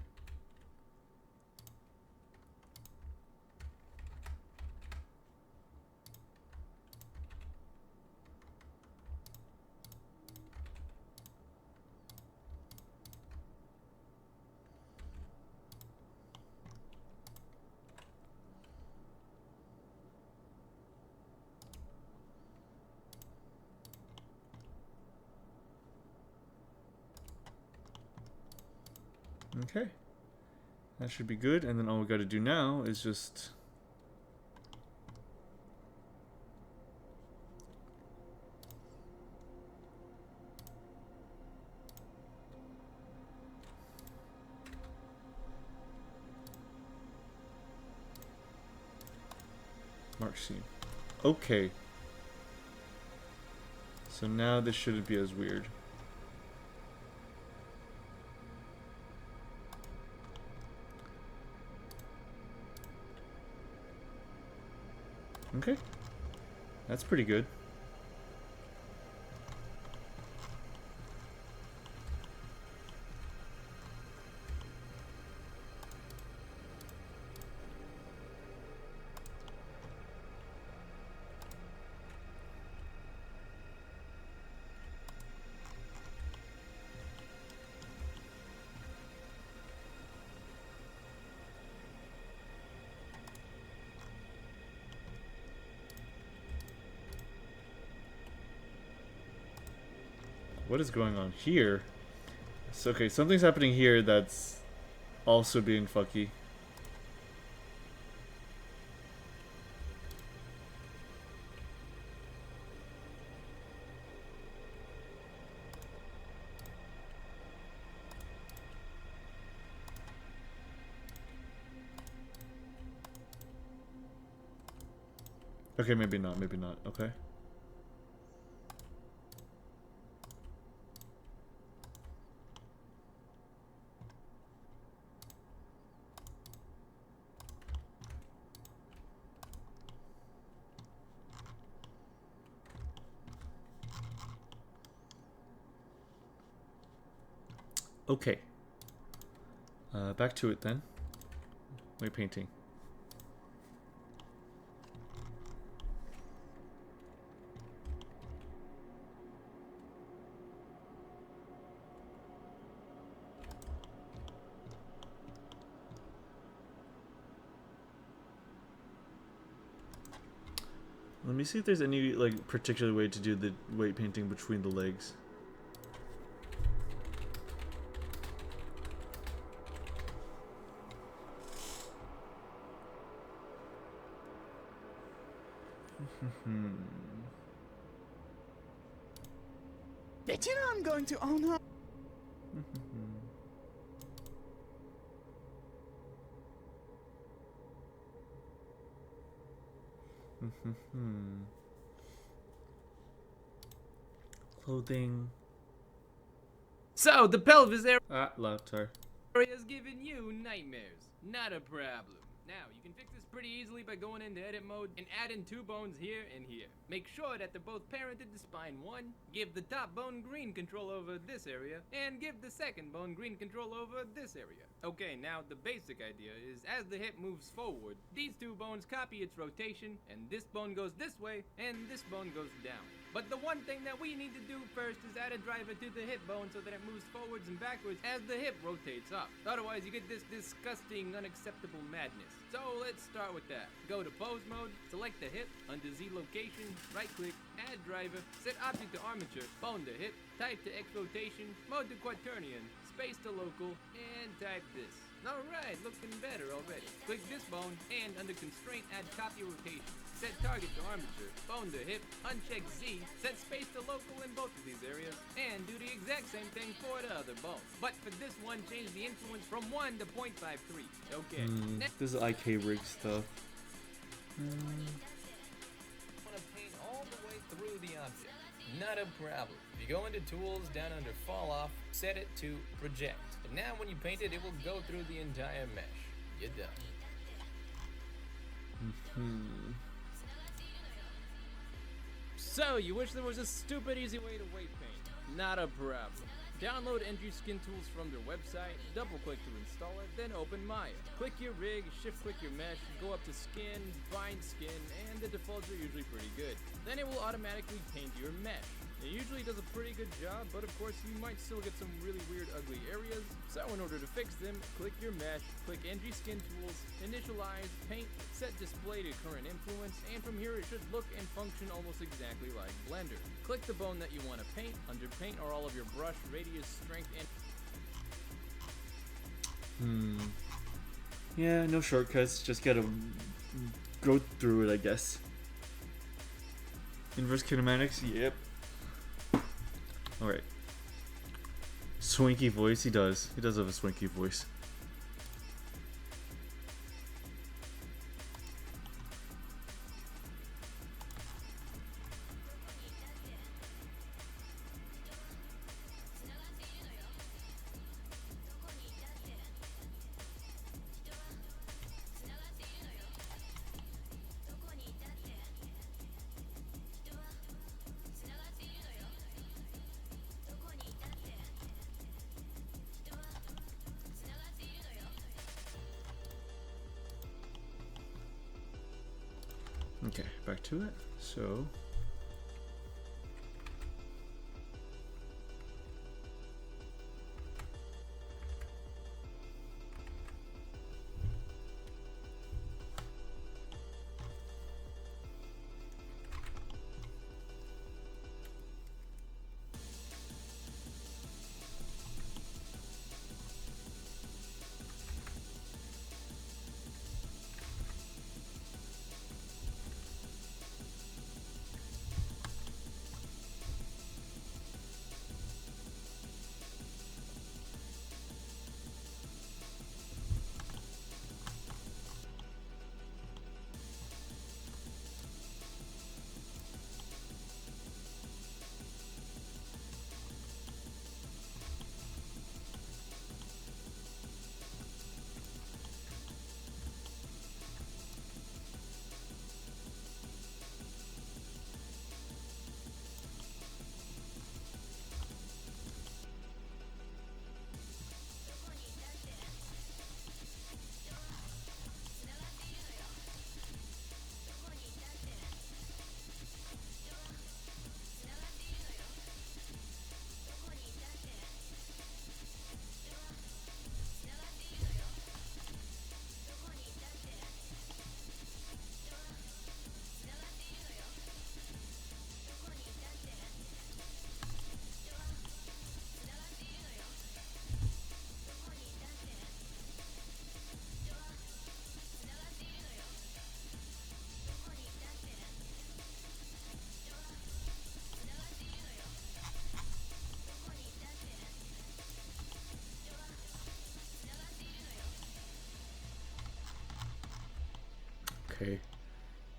Okay, that should be good, and then all we got to do now is just mark scene. Okay, so now this shouldn't be as weird. Okay, that's pretty good. What is going on here? So, okay, something's happening here that's also being fucky. Okay, maybe not, maybe not. Okay. Okay. Back to it then. Weight painting. Let me see if there's any like particular way to do the weight painting between the legs. Bet you know I'm going to own her. Clothing. So, the pelvis Ah, left, sorry. area is giving you nightmares. Not a problem. Now, you can fix this pretty easily by going into edit mode and adding 2 bones here and here. Make sure that they're both parented to spine 1, give the top bone green control over this area, and give the second bone green control over this area. Okay, now the basic idea is as the hip moves forward, these 2 bones copy its rotation, and this bone goes this way, and this bone goes down. But the one thing that we need to do first is add a driver to the hip bone so that it moves forwards and backwards as the hip rotates up. Otherwise, you get this disgusting, unacceptable madness. So let's start with that. Go to pose mode, select the hip, under Z location, right click, add driver, set object to armature, bone to hip, type to X rotation, mode to quaternion, space to local, and type this. Alright, looking better already. Click this bone, and under constraint, add copy rotation. Set target to armature, bone to hip, uncheck Z, set space to local in both of these areas, and do the exact same thing for the other bone. But for this one, change the influence from 1 to 0.53. Okay. Next, This is IK rig stuff. want to paint all the way through the object. Not a problem. If you go into tools, down under fall off, set it to project. And now when you paint it, it will go through the entire mesh. You're done. So, you wish there was a stupid easy way to weight paint. Not a problem. Download Entry Skin Tools from their website, double click to install it, then open Maya. Click your rig, shift click your mesh, go up to skin, bind skin, and the defaults are usually pretty good. Then it will automatically paint your mesh. It usually does a pretty good job, but of course you might still get some really weird ugly areas, so in order to fix them, click your mesh, click Entry Skin Tools, initialize, paint, set display to current influence, and from here it should look and function almost exactly like Blender. Click the bone that you want to paint, under paint are all of your brush, radius, strength, and Yeah, no shortcuts, just gotta go through it, I guess. Inverse kinematics, yep. Alright. Swanky voice, he does. He does have a swanky voice. Okay, back to it. So okay.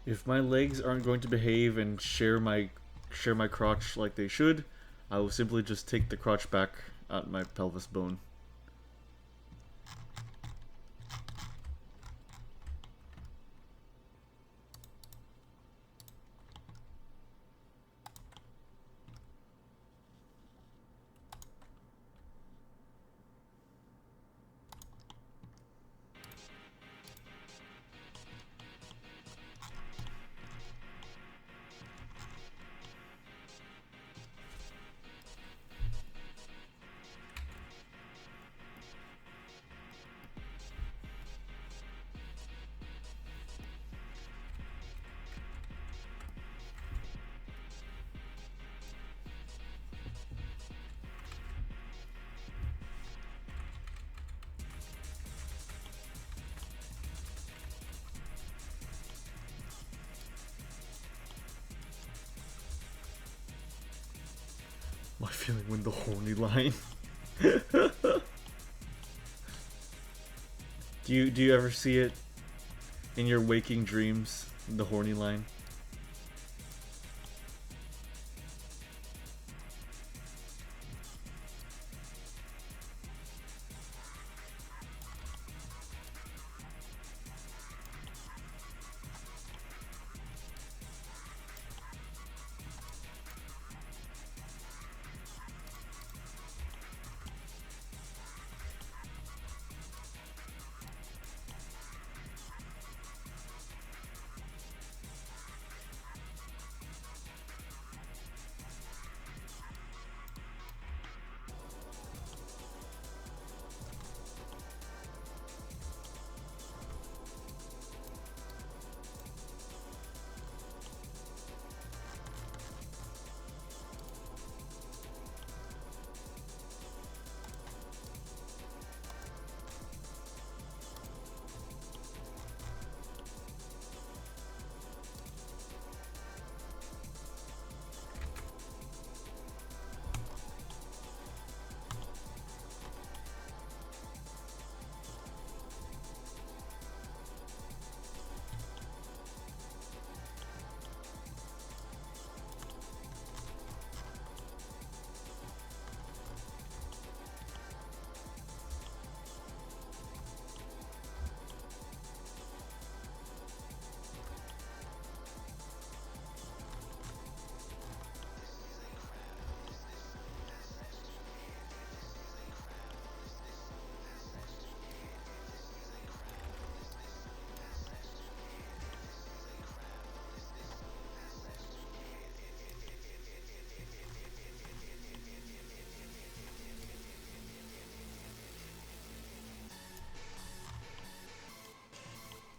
If my legs aren't going to behave and share my crotch like they should, I will simply just take the crotch back at my pelvis bone. My feeling when the horny line. Do you ever see it in your waking dreams? The horny line.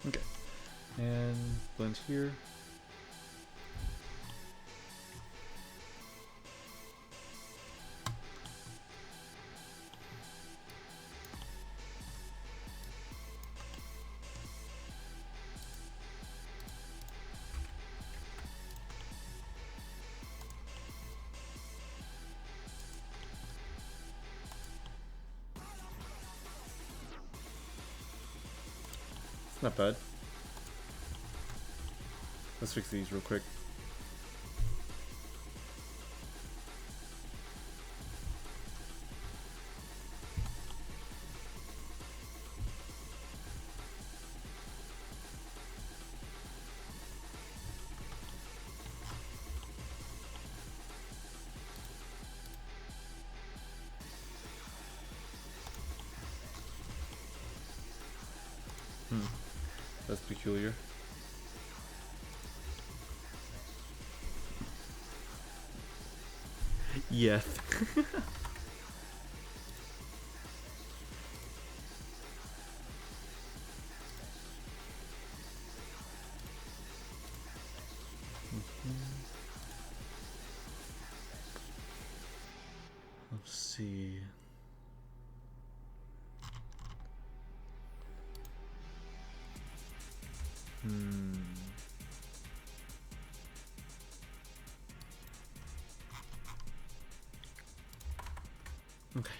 Okay, and blend here. It's not bad. Let's fix these real quick. That's peculiar. Yes. Let's see. Okay.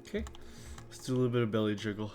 Okay, let's do a little bit of belly jiggle.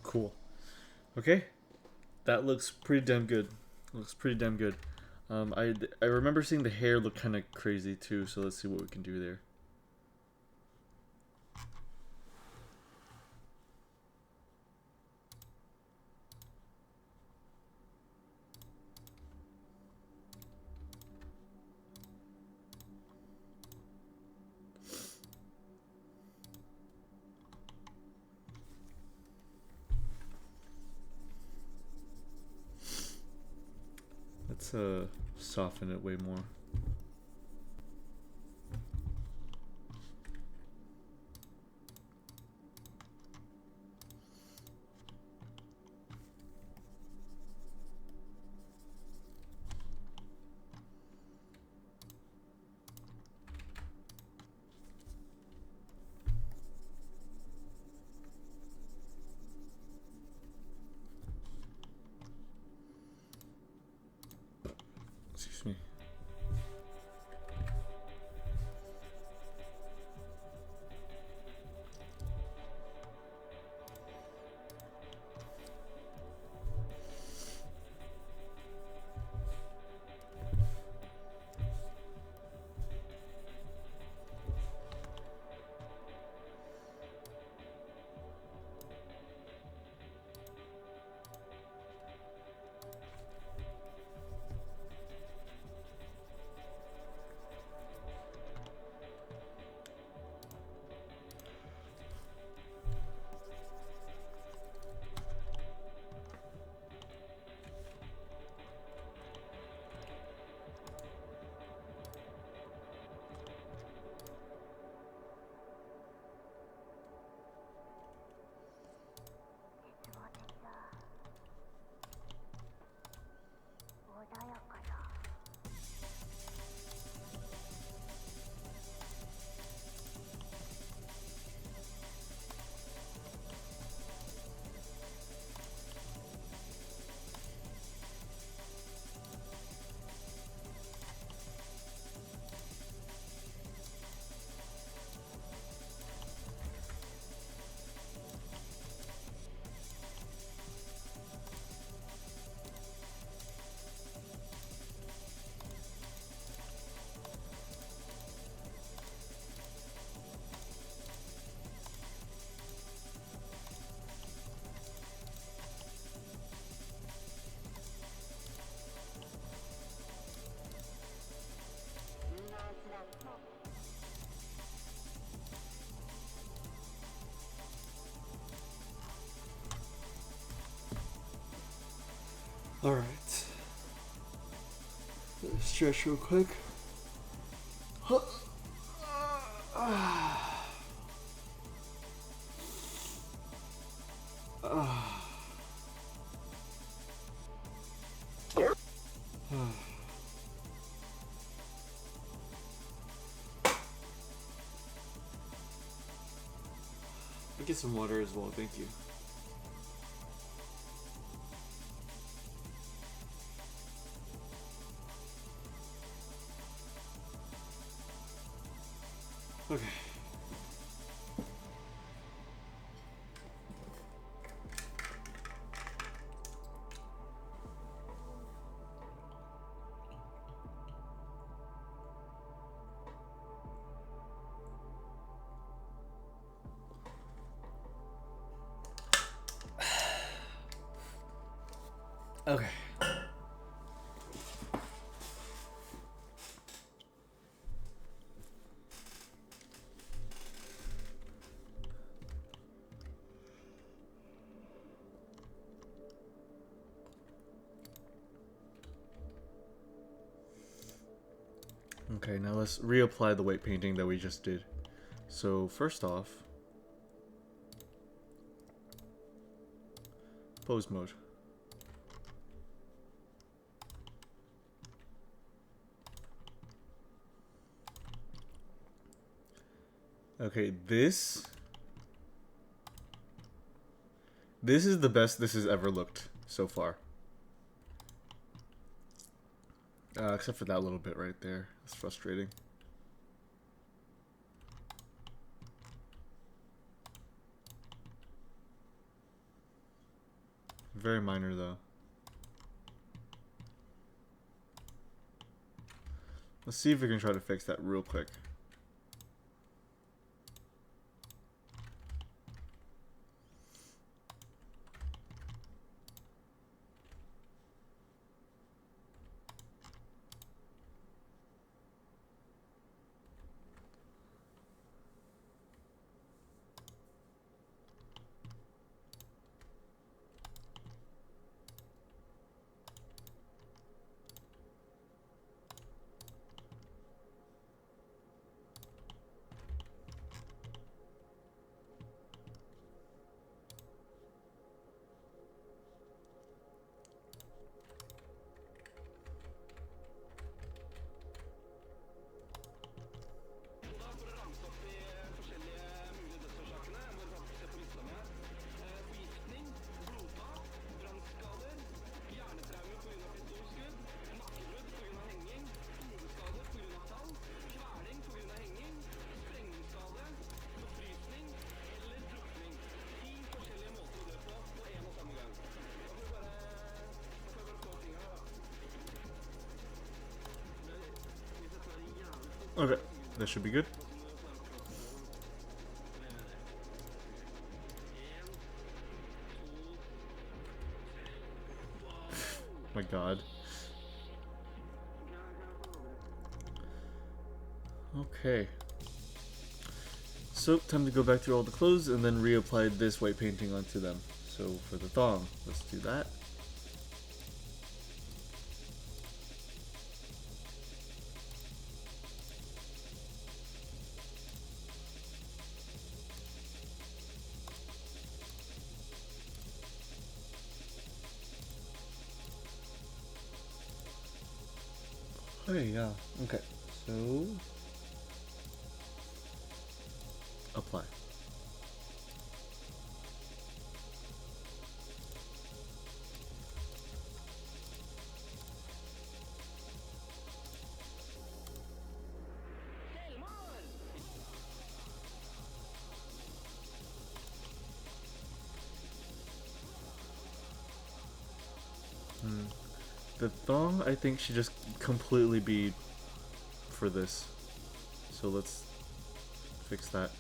Cool. Okay, that looks pretty damn good. Looks pretty damn good. I remember seeing the hair look kind of crazy too, so let's see what we can do there. Let's soften it way more. Excuse me. Alright. Stretch real quick. I'll get some water as well, thank you. Okay. Okay. Okay, now let's reapply the weight painting that we just did. So first off, pose mode. Okay, this is the best this has ever looked so far. Except for that little bit right there. It's frustrating. Very minor though. Let's see if we can try to fix that real quick. Okay, that should be good. My god. Okay. So, time to go back through all the clothes and then reapply this white painting onto them. So, for the thong, let's do that. Okay, yeah. Okay, so apply. The thong, I think, should just completely be for this. So let's fix that.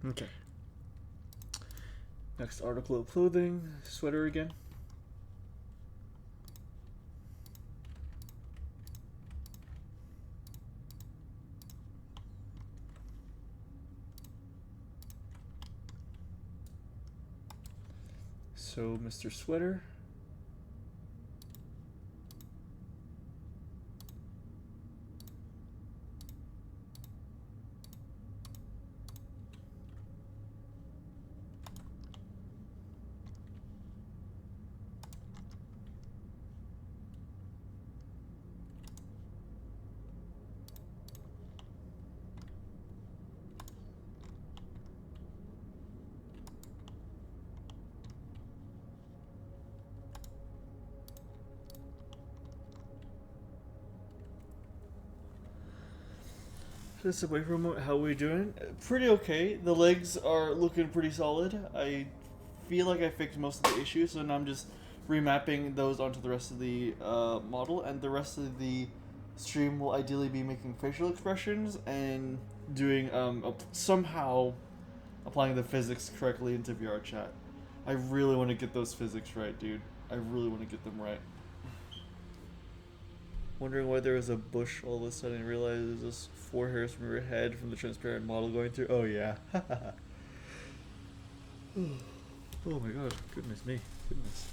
Okay. Next article of clothing, sweater again. So, Mr. Sweater. Just away from how we doing? Pretty okay. The legs are looking pretty solid. I feel like I fixed most of the issues, so now I'm just remapping those onto the rest of the model, and the rest of the stream will ideally be making facial expressions and doing somehow applying the physics correctly into VR chat. I really want to get those physics right, dude. I really want to get them right. Wondering why there was a bush all of a sudden and realized it was just 4 hairs from your head from the transparent model going through. Oh yeah. Oh my god, goodness me. Goodness.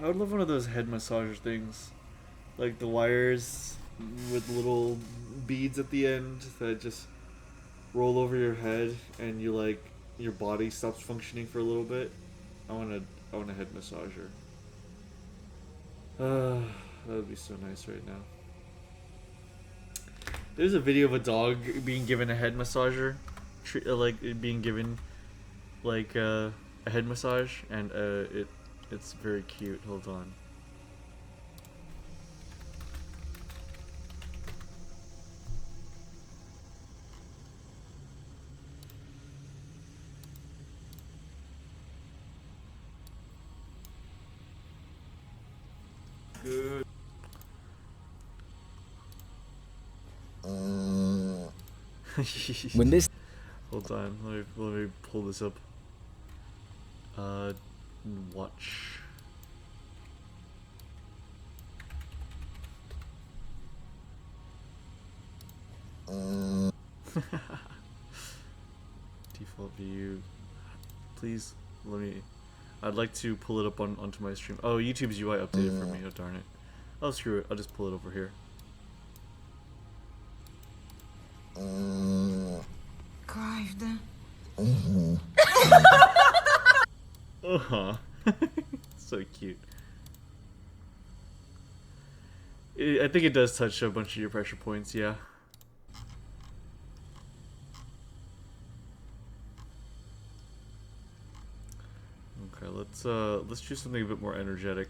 I would love one of those head massager things. Like the wires with little beads at the end that just roll over your head and you like your body stops functioning for a little bit. I want a head massager. That would be so nice right now. There's a video of a dog being given a head massager, like being given like a head massage, and it's very cute. Hold on. Good. When this Hold on, let me pull this up. Watch. Default view. Please let me. I'd like to pull it up onto my stream. Oh, YouTube's UI updated for me. Oh darn it. Oh screw it. I'll just pull it over here. So cute. I think it does touch a bunch of your pressure points, yeah. Okay, let's choose something a bit more energetic.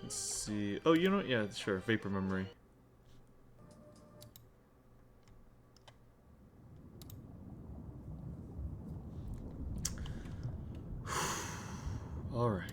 Let's see. Oh, you know what? Yeah, sure. Vapor memory. All right.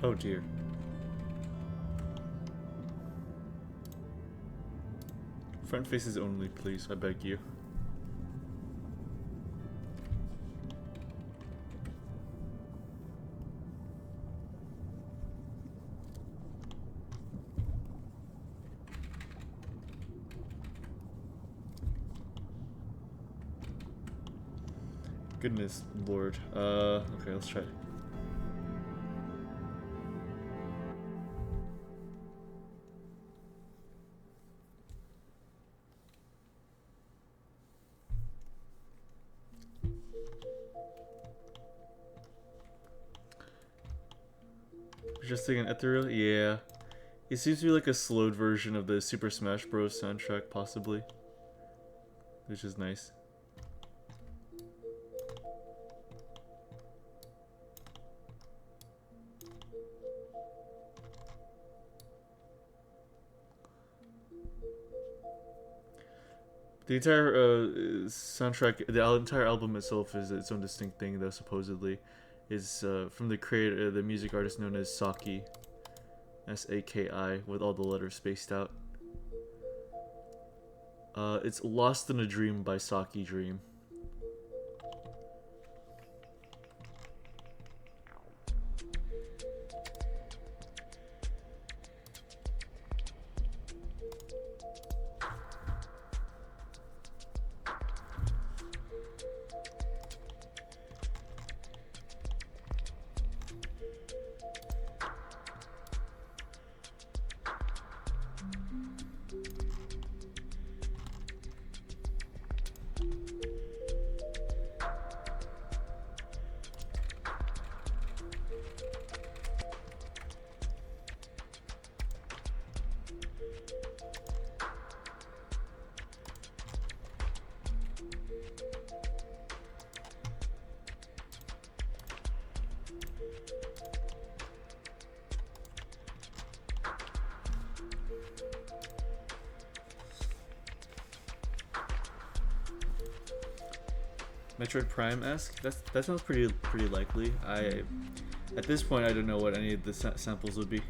Oh dear. Front faces only, please, I beg you. Goodness lord. Okay, let's try. Just an ethereal? Yeah. It seems to be like a slowed version of the Super Smash Bros. Soundtrack, possibly. Which is nice. The entire soundtrack, the entire album itself is its own distinct thing, though, supposedly. Is from the creator, the music artist known as Saki. S-A-K-I, with all the letters spaced out. It's Lost in a Dream by Saki Dream. Metroid Prime-esque? That sounds pretty likely. At this point, I don't know what any of the samples would be.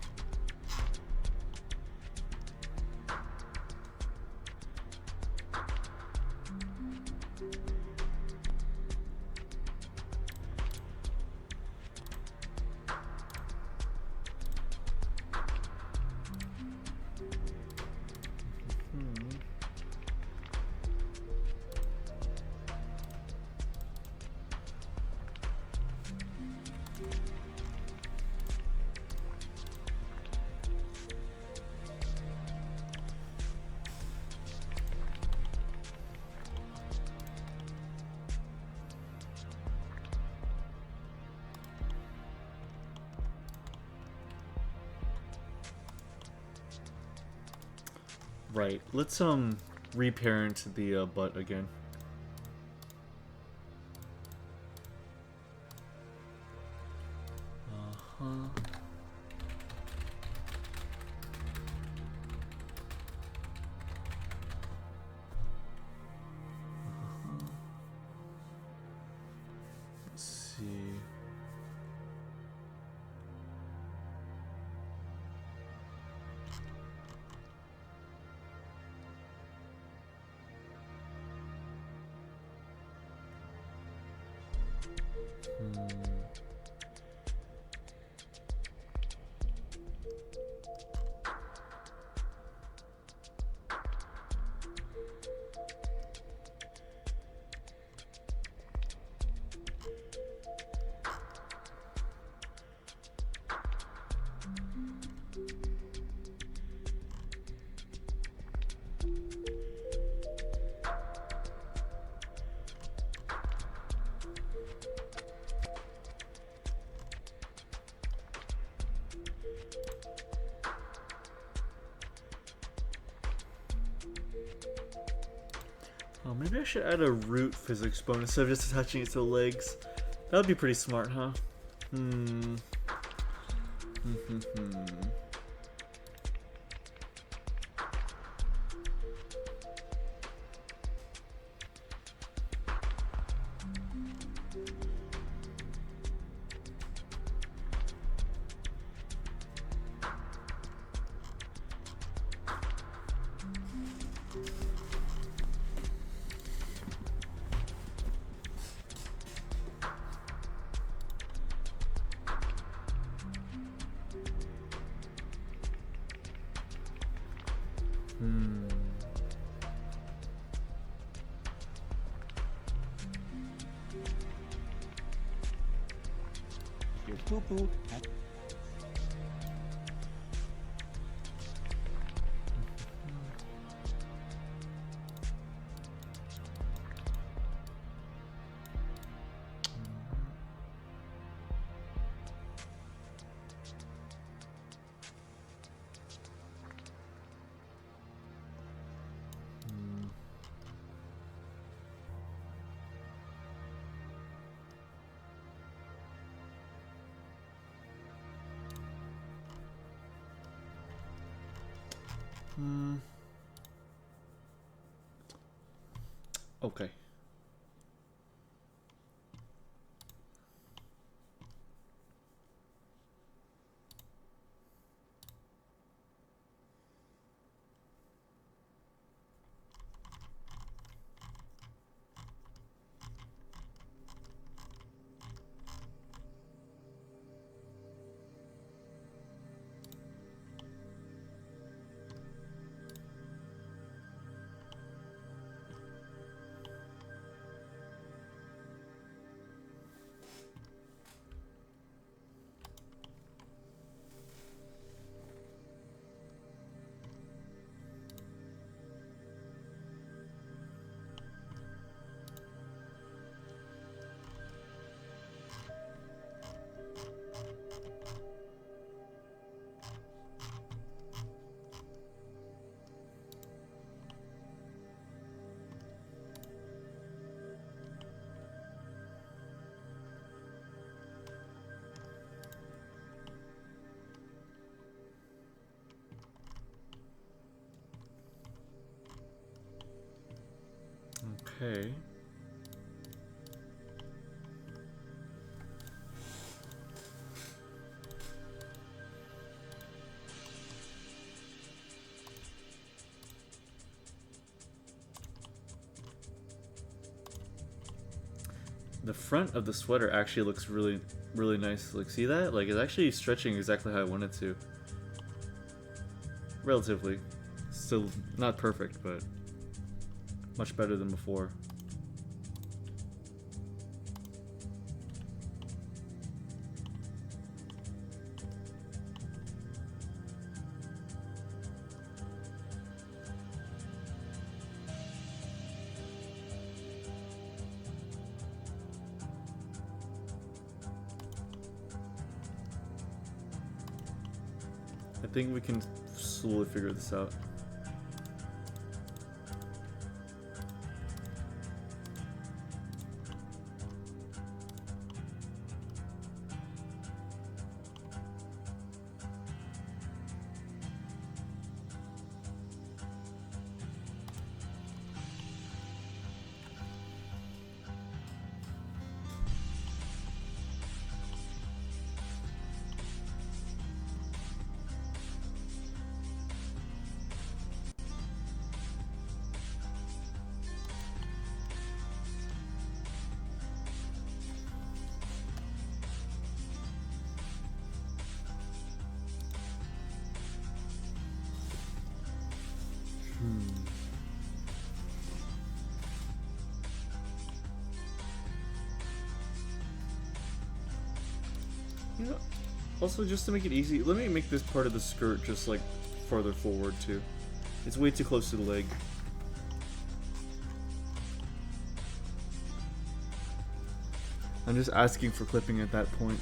Right. Let's reparent the butt again. Let's see. Oh, maybe I should add a root physics bonus instead of just attaching it to the legs. That would be pretty smart, huh? Dr. Poo-Poo has Okay. Okay. The front of the sweater actually looks really, really nice. Like, see that? Like, it's actually stretching exactly how I want it to. Relatively. Still not perfect, but much better than before. I think we can slowly figure this out. You know, also, just to make it easy, let me make this part of the skirt just like farther forward too. It's way too close to the leg. I'm just asking for clipping at that point.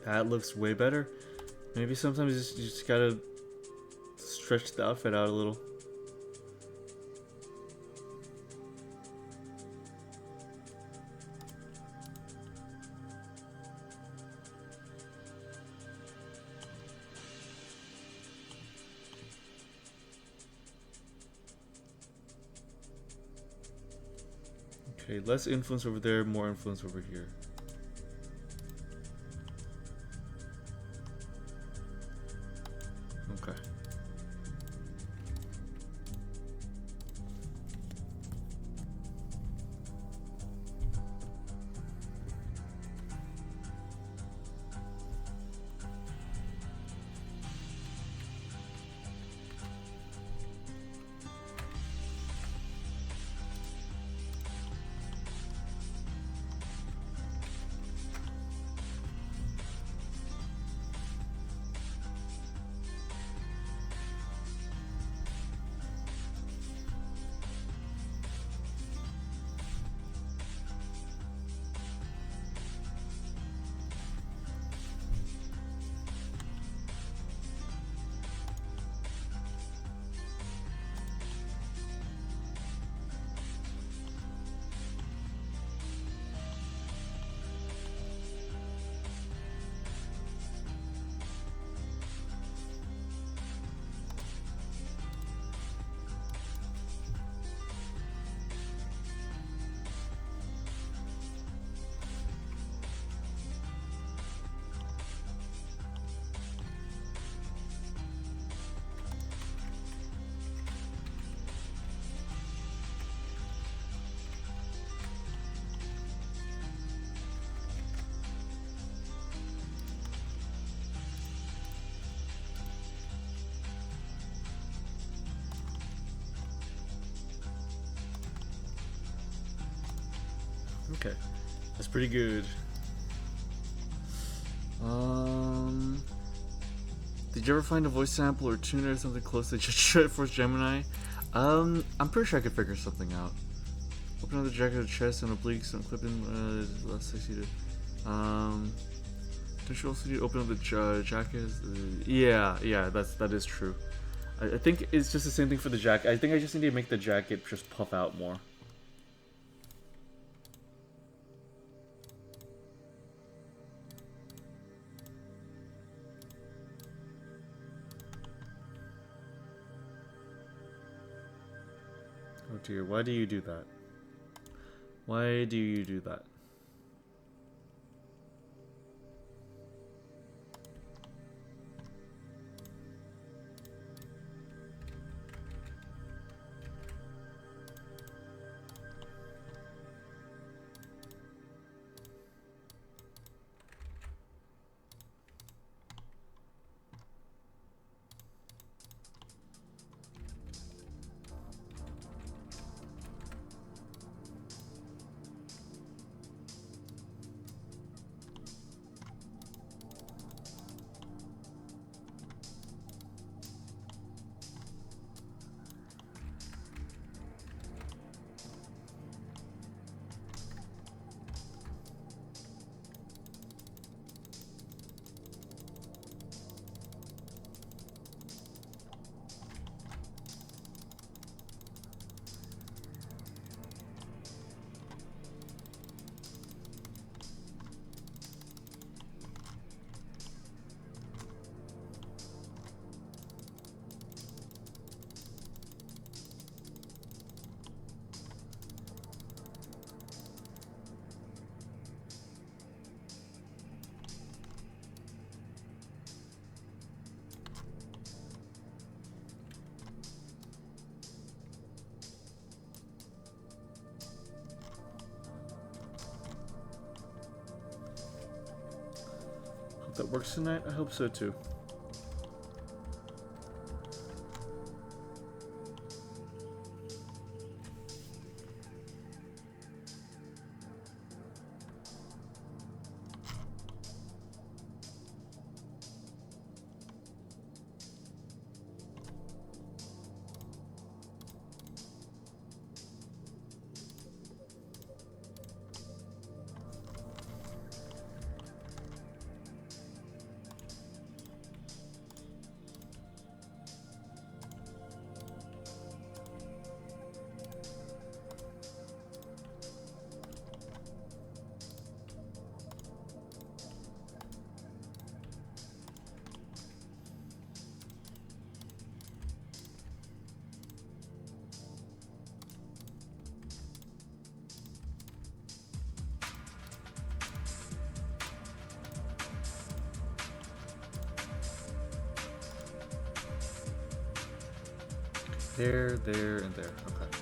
That looks way better. Maybe sometimes you just gotta stretch the outfit out a little. Okay, less influence over there, more influence over here. Okay. Okay, that's pretty good. Did you ever find a voice sample or tuner or something close to Jet Force Gemini? I'm pretty sure I could figure something out. Open up the jacket of the chest and obliques and clip in last succeeded. Don't you also need to open up the jacket? Yeah, that is true. I think it's just the same thing for the jacket. I think I just need to make the jacket just puff out more. Oh dear, why do you do that? Why do you do that? Hope that works tonight. I hope so too. There, and there. Okay.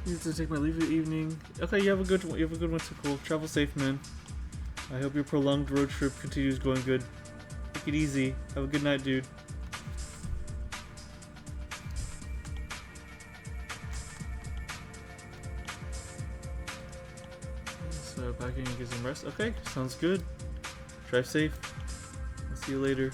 Need to take my leave of the evening. Okay, you have a good one. You have a good winter cool. Travel safe, man. I hope your prolonged road trip continues going good. Take it easy. Have a good night, dude. So packing and get some rest. Okay, sounds good. Drive safe. I'll see you later.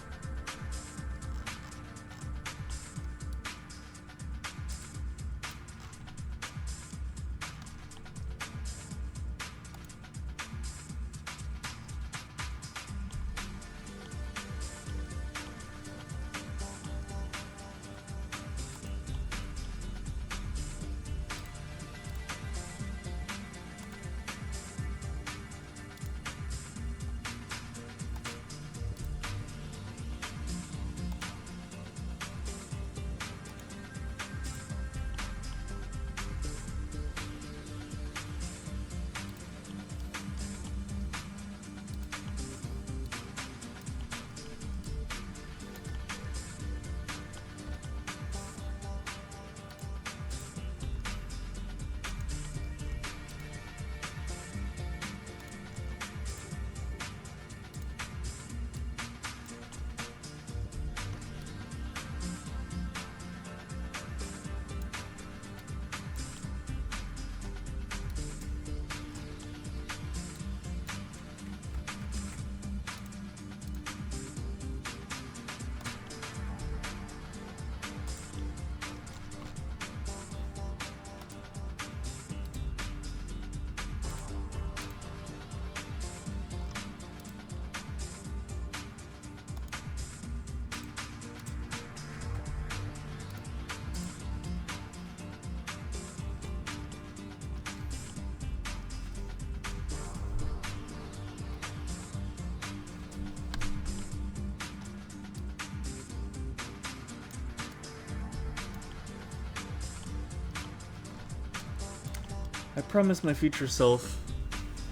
I promised my future self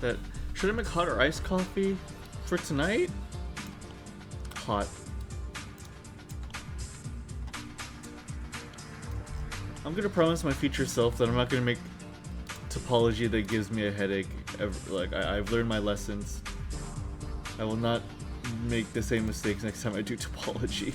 that should I make hot or iced coffee for tonight? Hot. I'm gonna promise my future self that I'm not gonna make topology that gives me a headache. Like I've learned my lessons. I will not make the same mistakes next time I do topology.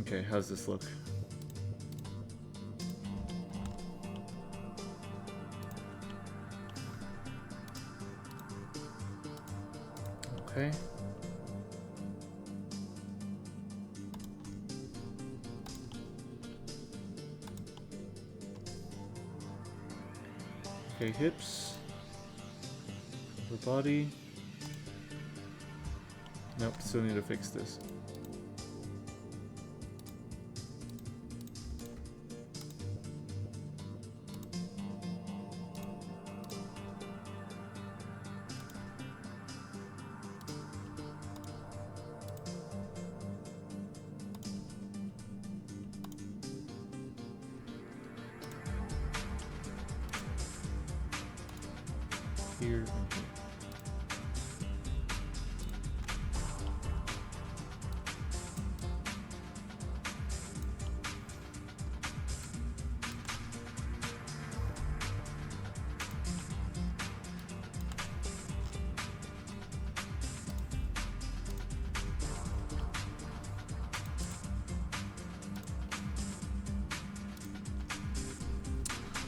Okay, how's this look? Okay. Okay, hips. Upper body. Nope, still need to fix this. here and here.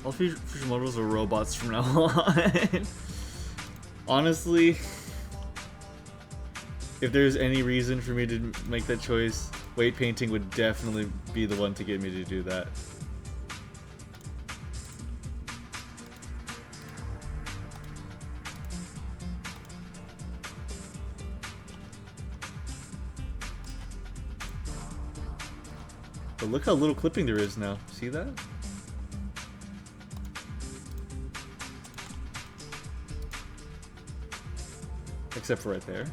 All future models are robots from now on. Honestly, if there's any reason for me to make that choice, weight painting would definitely be the one to get me to do that. But look how little clipping there is now. See that? Except for right there.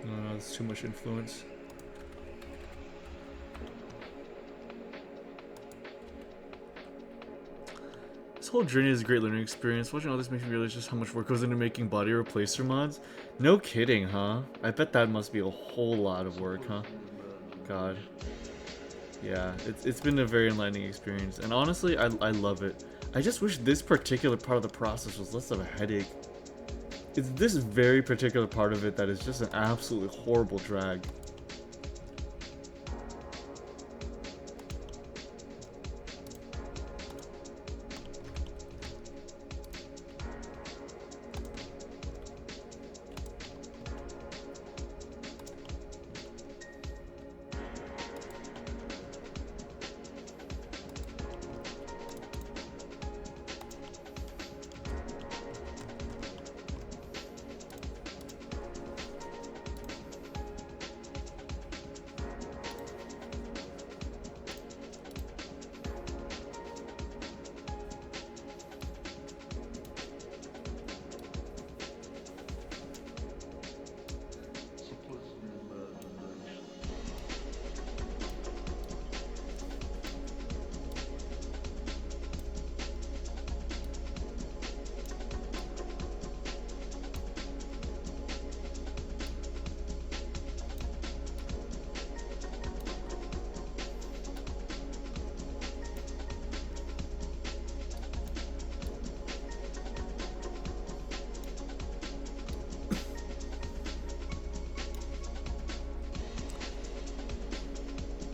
No, it's too much influence. This whole journey is a great learning experience. Watching all this makes me realize just how much work goes into making body replacer mods. No kidding, huh? I bet that must be a whole lot of work, huh? God. Yeah, it's been a very enlightening experience. And honestly, I love it. I just wish this particular part of the process was less of a headache. It's this very particular part of it that is just an absolutely horrible drag.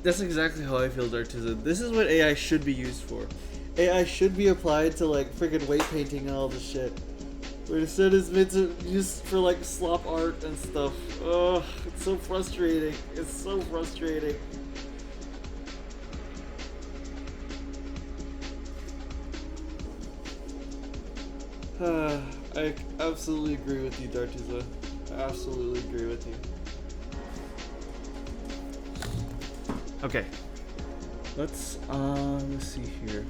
That's exactly how I feel, Dartiza. This is what AI should be used for. AI should be applied to like freaking weight painting and all this shit. But instead it's meant to just for like slop art and stuff. Ugh, it's so frustrating. It's so frustrating. I absolutely agree with you, Dartiza. I absolutely agree with you. Okay, let's see here.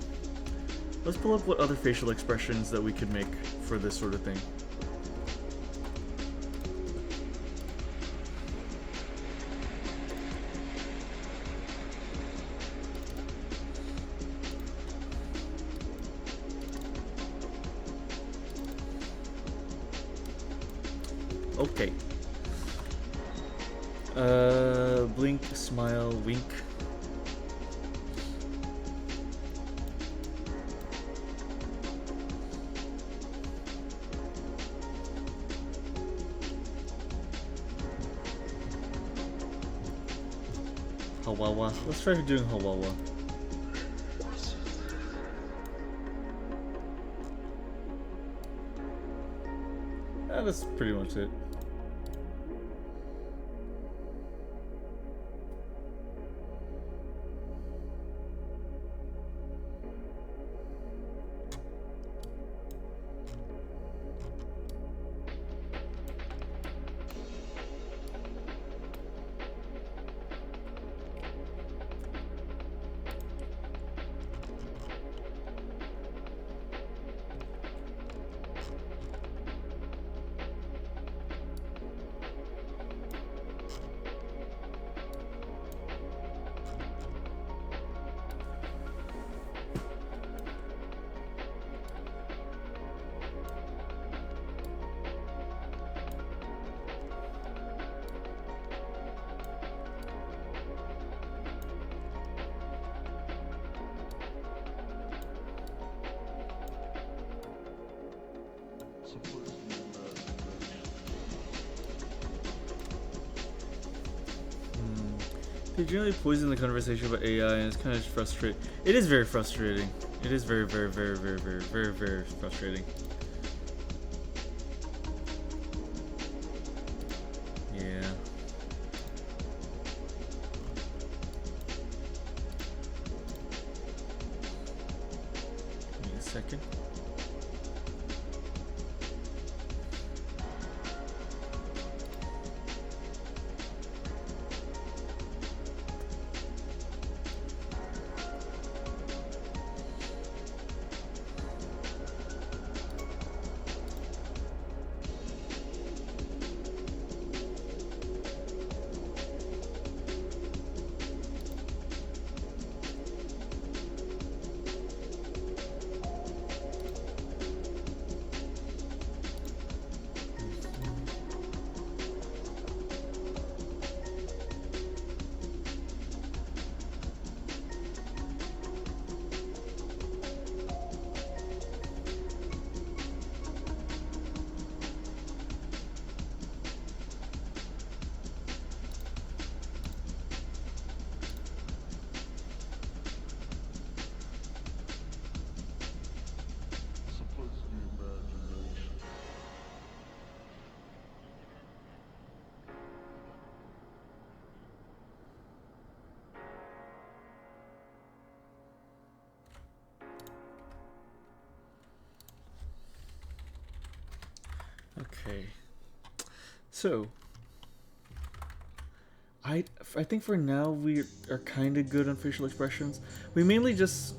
Let's pull up what other facial expressions that we could make for this sort of thing. Okay. Blink, smile, wink. Hawawa. Let's try doing Hawawa. That's pretty much it. They generally poison the conversation about AI, and it's kind of frustrating. It is very frustrating. It is very, very, very, very, very, very, very frustrating. Yeah. Give me a second. Okay, so I think for now we are kind of good on facial expressions. We mainly just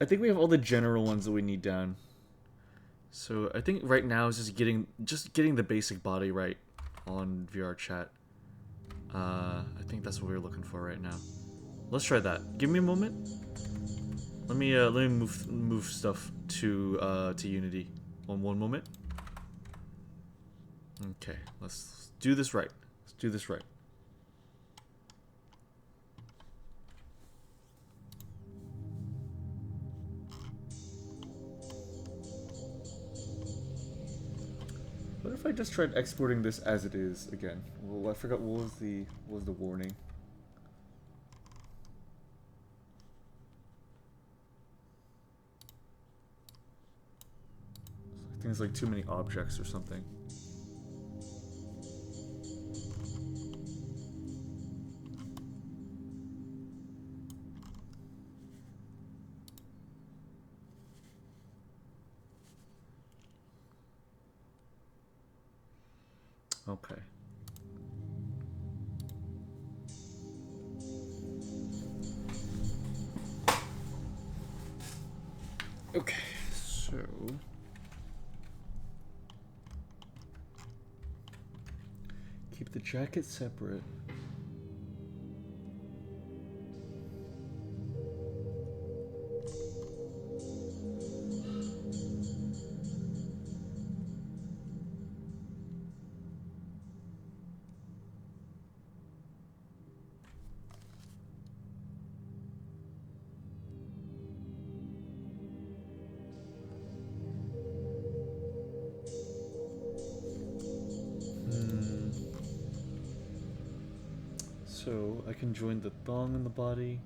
I think we have all the general ones that we need down. So I think right now is just getting the basic body right on VR chat. I think that's what we're looking for right now. Let's try that. Give me a moment. Let me move stuff to Unity. One moment. Okay, let's do this right. Let's do this right. What if I just tried exporting this as it is again? Well, I forgot what was the warning. I think it's like too many objects or something. Okay. Okay, so keep the jacket separate. So I can join the thong in the body.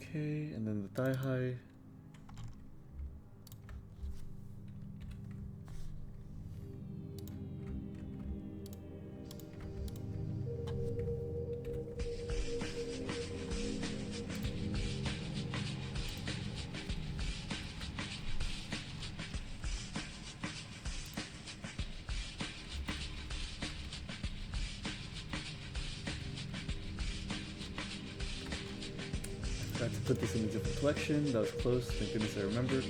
Okay, and then the thigh high. I have to put this in a different collection. That was close. Thank goodness I remembered.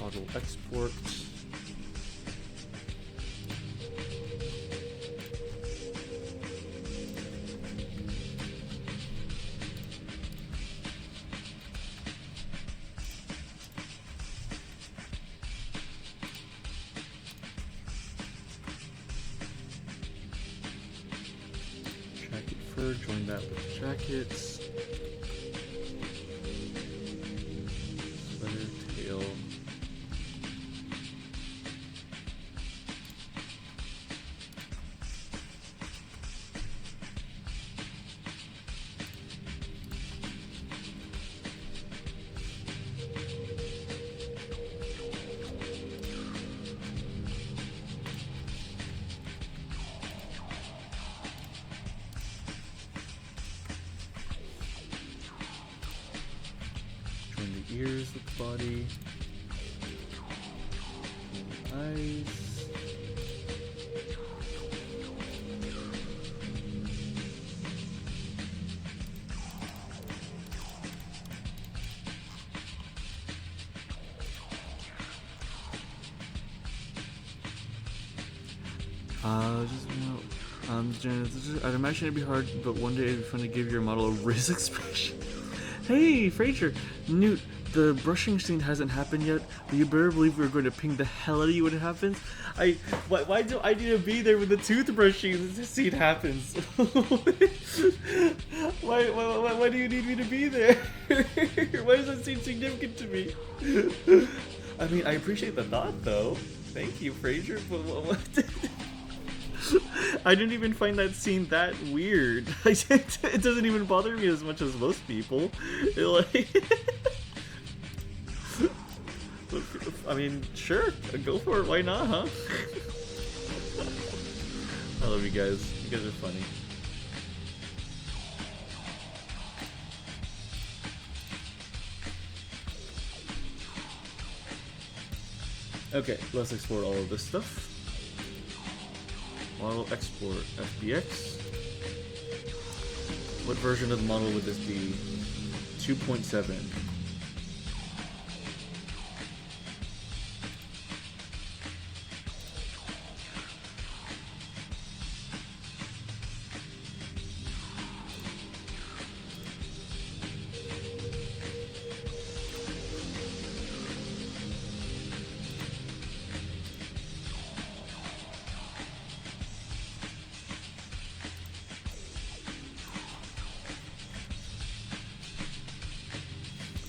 Model export. Jacket fur, join that with the jackets. Sweater, tail. Join the ears with the body. Eyes. I'd imagine it'd be hard, but one day it'd be fun to give your model a Riz expression. Hey, Fraser! Newt, the brushing scene hasn't happened yet, but you better believe we're going to ping the hell out of you when it happens. Why do I need to be there when the toothbrushing scene happens? Why do you need me to be there? Why does that seem significant to me? I mean, I appreciate the thought, though. Thank you, Fraser, but what? I didn't even find that scene that weird. It doesn't even bother me as much as most people. I mean, sure, go for it. Why not, huh? I love you guys. You guys are funny. Okay, let's explore all of this stuff. Model export FBX. What version of the model would this be? 2.7.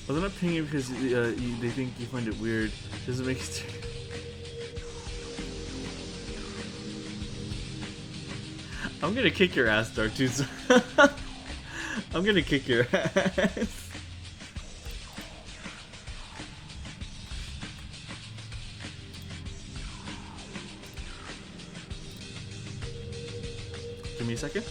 Well, they're not paying you because they think you find it weird. Doesn't make it. I'm gonna kick your ass, Dark Tooth. I'm gonna kick your ass. Give me a second.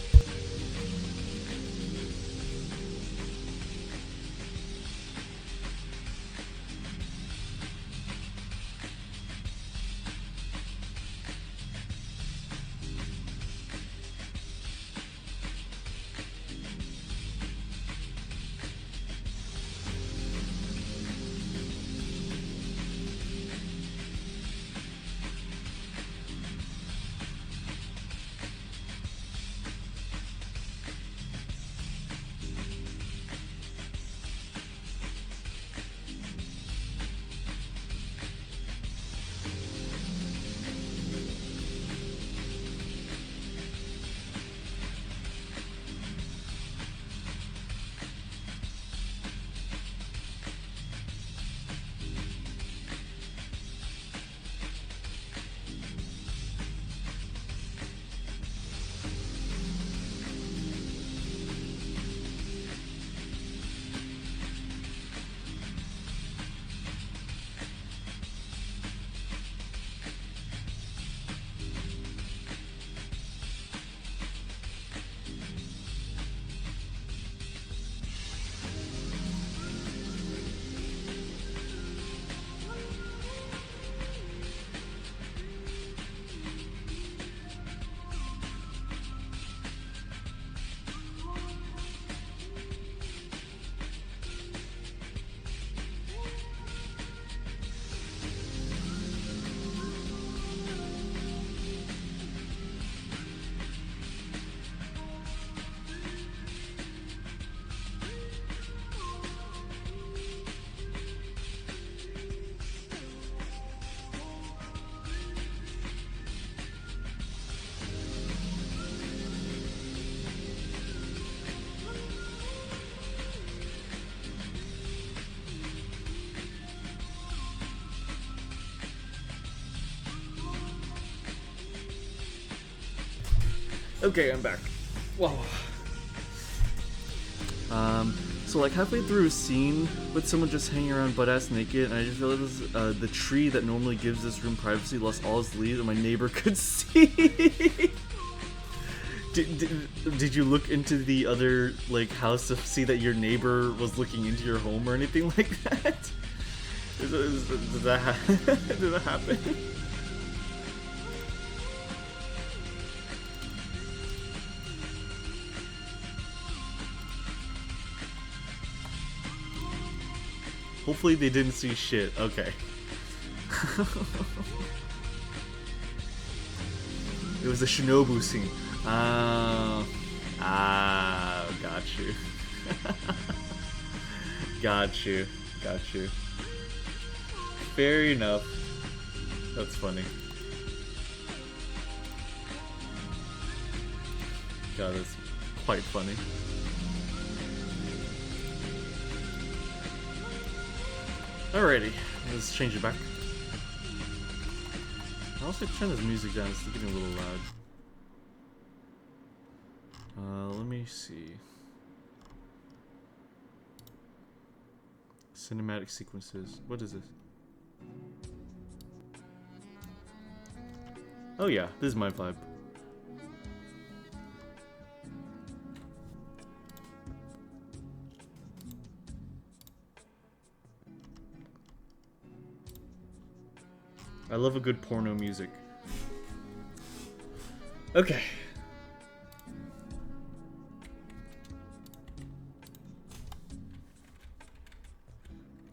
Okay, I'm back. Whoa. So like halfway through a scene with someone just hanging around butt-ass naked, and I just realized the tree that normally gives this room privacy lost all its leaves, and my neighbor could see. Did you look into the other like house to see that your neighbor was looking into your home or anything like that? Did that happen? Hopefully they didn't see shit. Okay. It was a Shinobu scene. Got you. Got you. Fair enough. That's funny. God, that's quite funny. Alrighty, let's change it back. I'll also turn this music down, it's getting a little loud. Let me see. Cinematic sequences. What is this? Oh yeah, this is my vibe. I love a good porno music. Okay.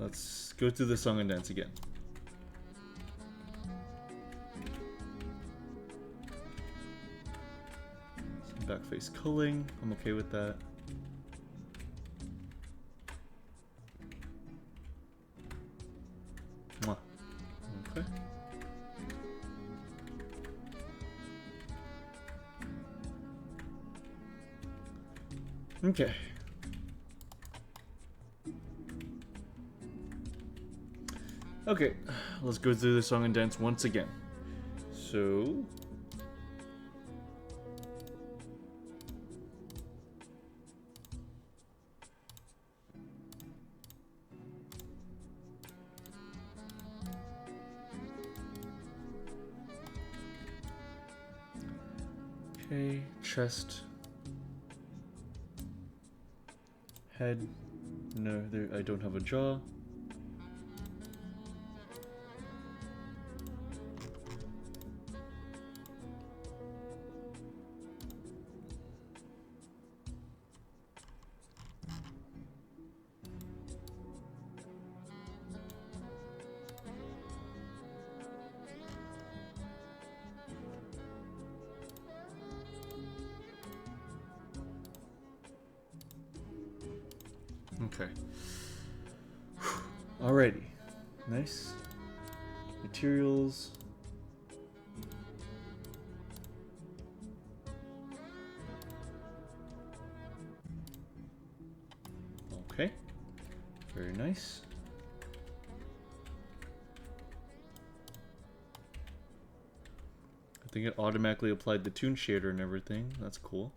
Let's go through the song and dance again. Some back face culling. I'm okay with that. Mwah. Okay. Okay. Okay, let's go through the song and dance once again. So... Okay, chest. Head. No, there, I don't have a jaw. Okay. Alrighty. Nice. Materials. Okay. Very nice. I think it automatically applied the tune shader and everything. That's cool.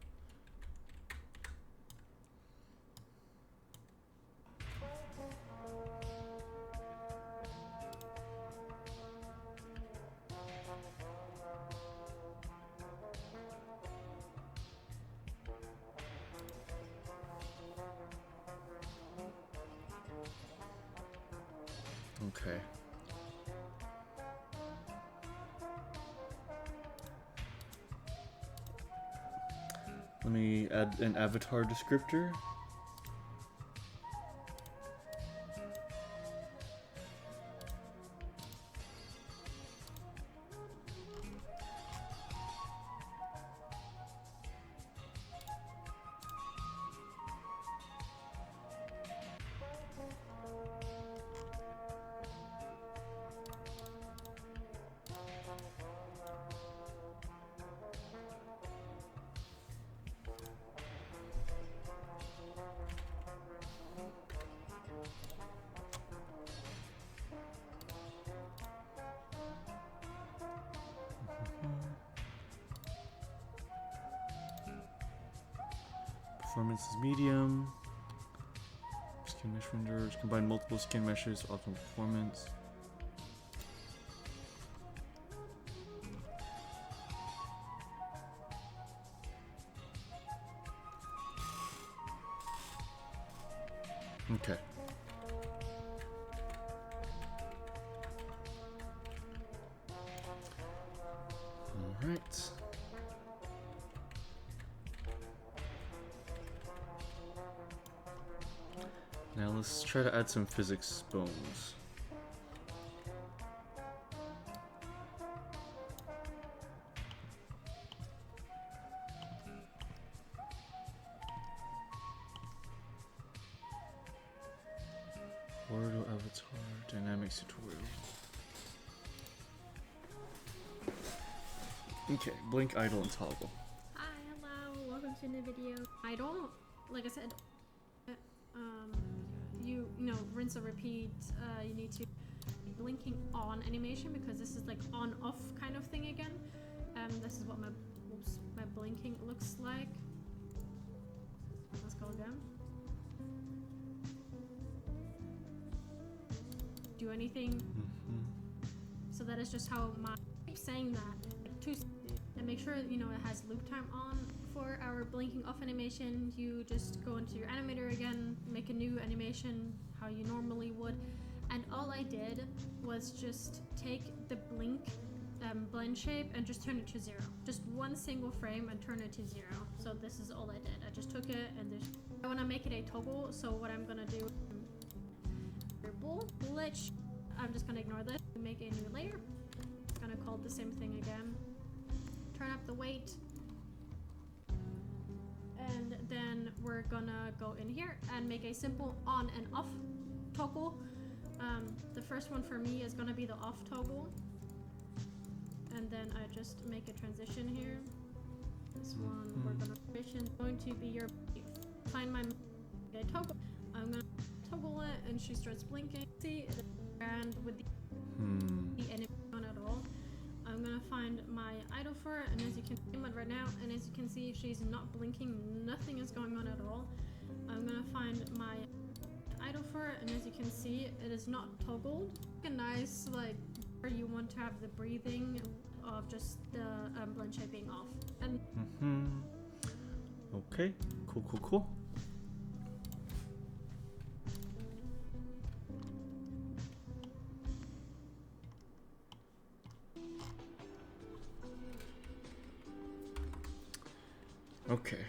Okay. Let me add an avatar descriptor. Performance is medium. Skin mesh renders. Combine multiple skin meshes for optimal performance. Okay. All right. Now let's try to add some physics bones. Wordle avatar dynamics tutorial. Okay, blink, idle, and toggle. Hi, hello, welcome to a new video. I don't, like I said, you know, rinse and repeat. You need to blinking on animation because this is like on off kind of thing again. This is what my blinking looks like. Let's go again. Do anything. So that is just how my, I keep saying that. And make sure, you know, it has loop time on. For our blinking off animation, you just go into your animator again, make a new animation how you normally would. And all I did was just take the blink blend shape and just turn it to 0. Just one single frame and turn it to 0. So this is all I did. I just took it and I want to make it a toggle. So what I'm gonna do, glitch. I'm just gonna ignore this. Make a new layer. Gonna call it the same thing again. Turn up the weight. And then we're gonna go in here and make a simple on and off toggle. The first one for me is gonna be the off toggle. And then I just make a transition here. This one we're gonna transition going to be your find my toggle. I'm gonna toggle it and she starts blinking. See, and with the enemy on at all. I'm gonna find my idle for it, and as you can see right now, and as you can see, she's not blinking, nothing is going on at all. I'm gonna find my idle for it, and as you can see, it is not toggled. A nice, like, where you want to have the breathing of just the blend shape being off. And Okay, cool. Okay.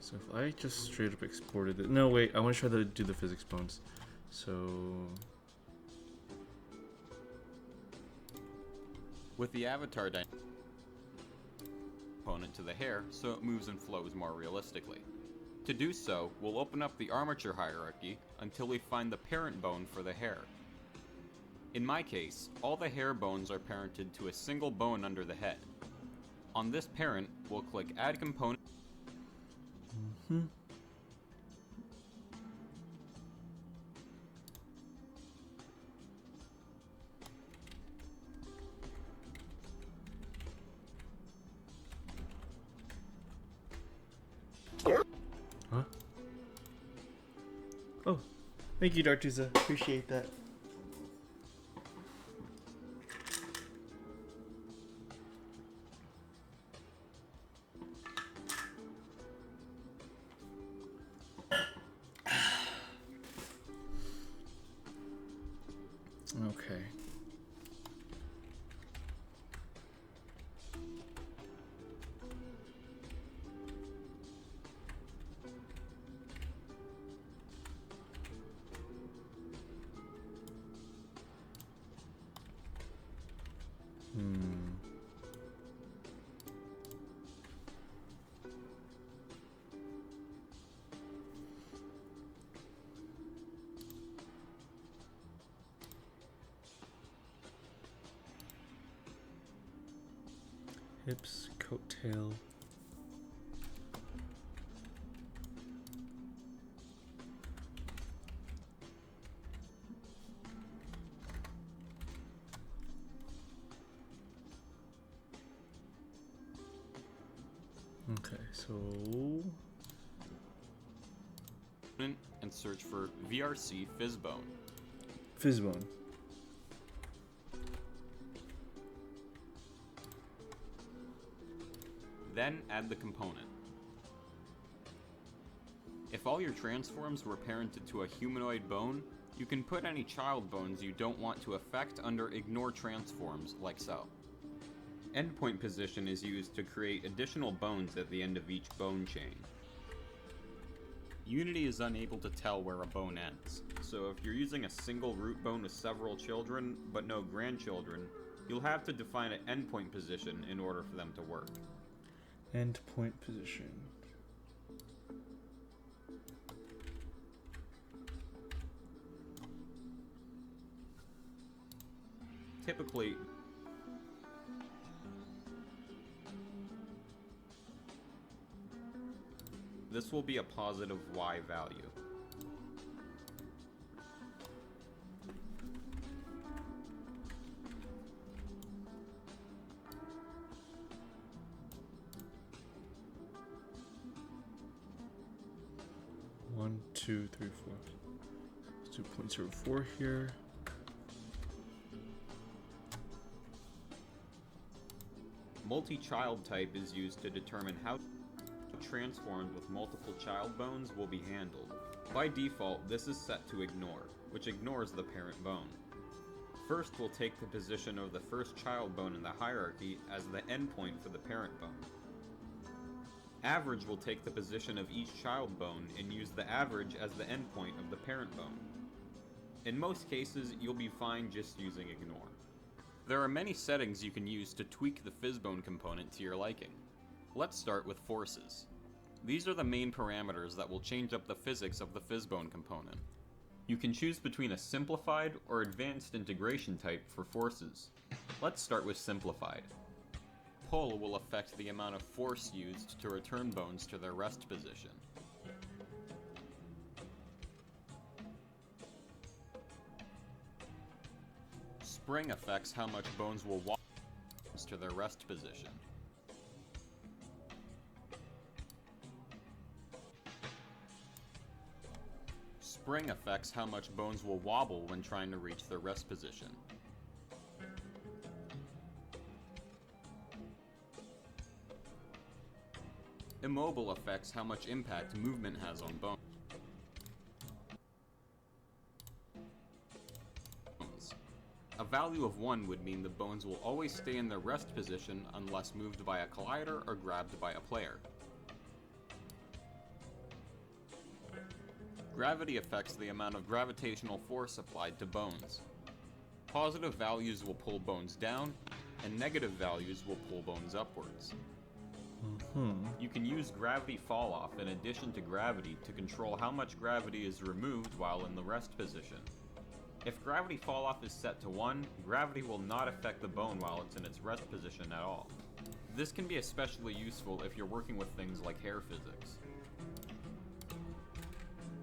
So if I just straight up exported it. No, wait, I want to try to do the physics bones. So. With the avatar component to the hair so it moves and flows more realistically. To do so, we'll open up the armature hierarchy until we find the parent bone for the hair. In my case, all the hair bones are parented to a single bone under the head. On this parent, we'll click Add Component. Huh? Oh, thank you, Dartuza. Appreciate that. Okay. Hips, coattail. Okay. so and search for VRC Fizzbone. Fizzbone. Then add the component. If all your transforms were parented to a humanoid bone, you can put any child bones you don't want to affect under Ignore Transforms, like so. Endpoint position is used to create additional bones at the end of each bone chain. Unity is unable to tell where a bone ends, so if you're using a single root bone with several children, but no grandchildren, you'll have to define an endpoint position in order for them to work. Endpoint position. Typically, this will be a positive Y value. One, 2, 3, 4. 2.04 here. Multi-child type is used to determine how transformed with multiple child bones will be handled. By default, this is set to ignore, which ignores the parent bone. First, we'll take the position of the first child bone in the hierarchy as the endpoint for the parent bone. Average will take the position of each child bone and use the average as the endpoint of the parent bone. In most cases, you'll be fine just using ignore. There are many settings you can use to tweak the Fizzbone component to your liking. Let's start with forces. These are the main parameters that will change up the physics of the Fizzbone component. You can choose between a simplified or advanced integration type for forces. Let's start with simplified. Pull will affect the amount of force used to return bones to their rest position. Spring affects how much bones will walk to their rest position. Spring affects how much bones will wobble when trying to reach their rest position. Immobile affects how much impact movement has on bones. A value of 1 would mean the bones will always stay in their rest position unless moved by a collider or grabbed by a player. Gravity affects the amount of gravitational force applied to bones. Positive values will pull bones down, and negative values will pull bones upwards. You can use gravity falloff in addition to gravity to control how much gravity is removed while in the rest position. If gravity falloff is set to 1, gravity will not affect the bone while it's in its rest position at all. This can be especially useful if you're working with things like hair physics.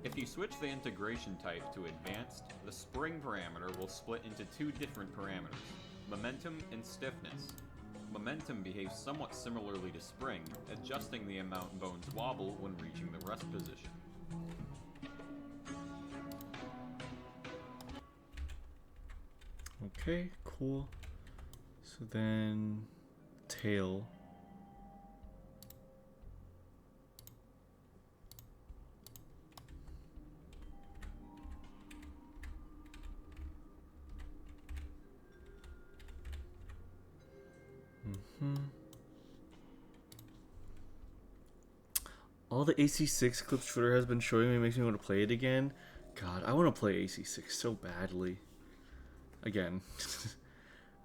If you switch the integration type to advanced, the spring parameter will split into 2 different parameters, momentum and stiffness. Momentum behaves somewhat similarly to spring, adjusting the amount bones wobble when reaching the rest position. Okay, cool. So then, tail. All the AC6 clips Twitter has been showing me makes me want to play it again. God, I want to play AC6 so badly. Again.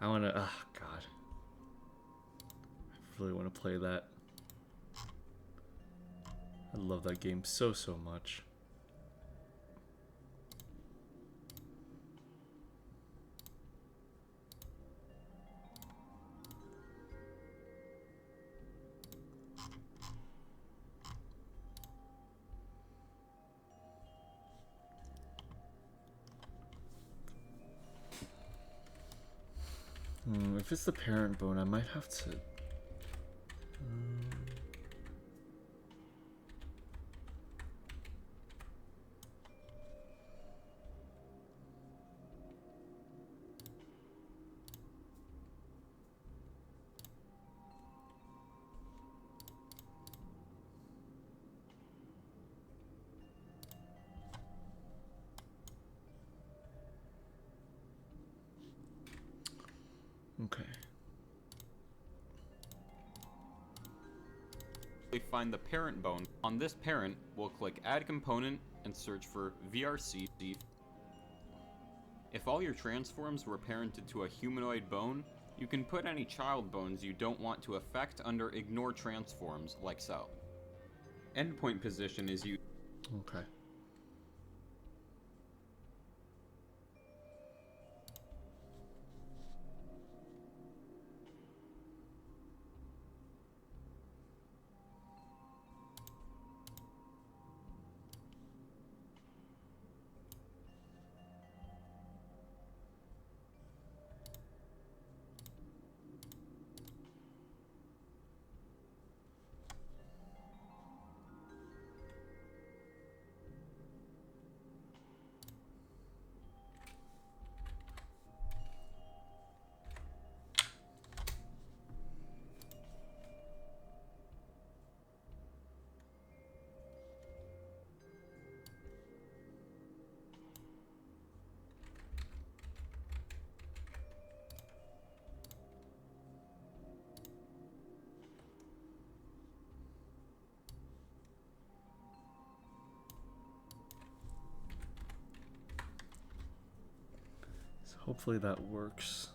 I want to... Oh, God. I really want to play that. I love that game so much. If it's the parent bone, I might have to... Okay. We find the parent bone. On this parent, we'll click Add Component and search for VRC. If all your transforms were parented to a humanoid bone, you can put any child bones you don't want to affect under Ignore Transforms, like so. Endpoint position is used. Okay. So hopefully that works.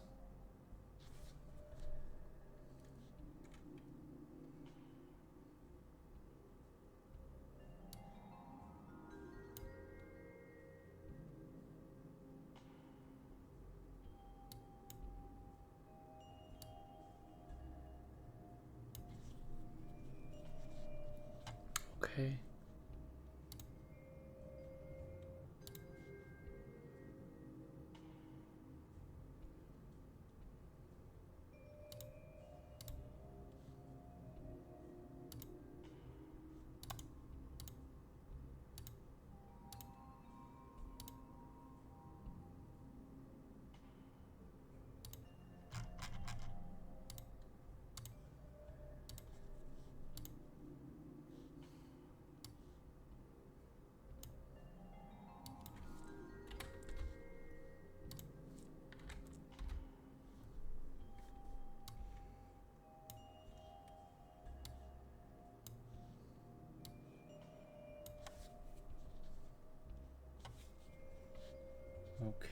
Okay.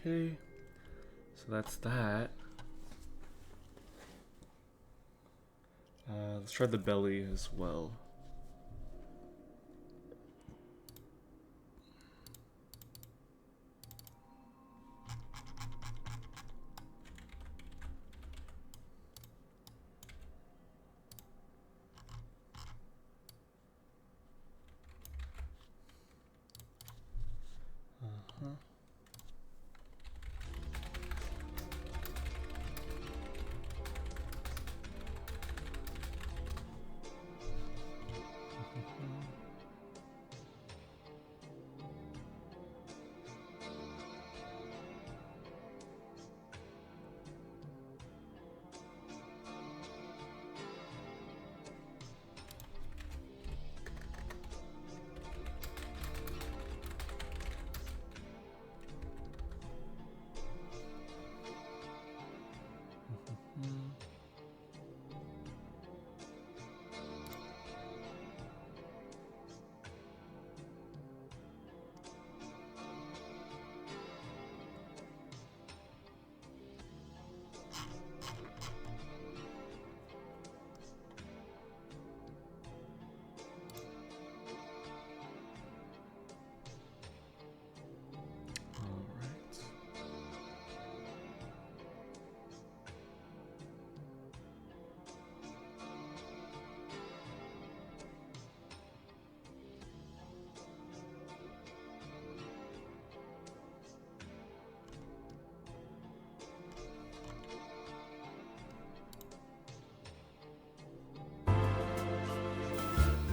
Okay, so that's that. Let's try the belly as well. Uh-huh.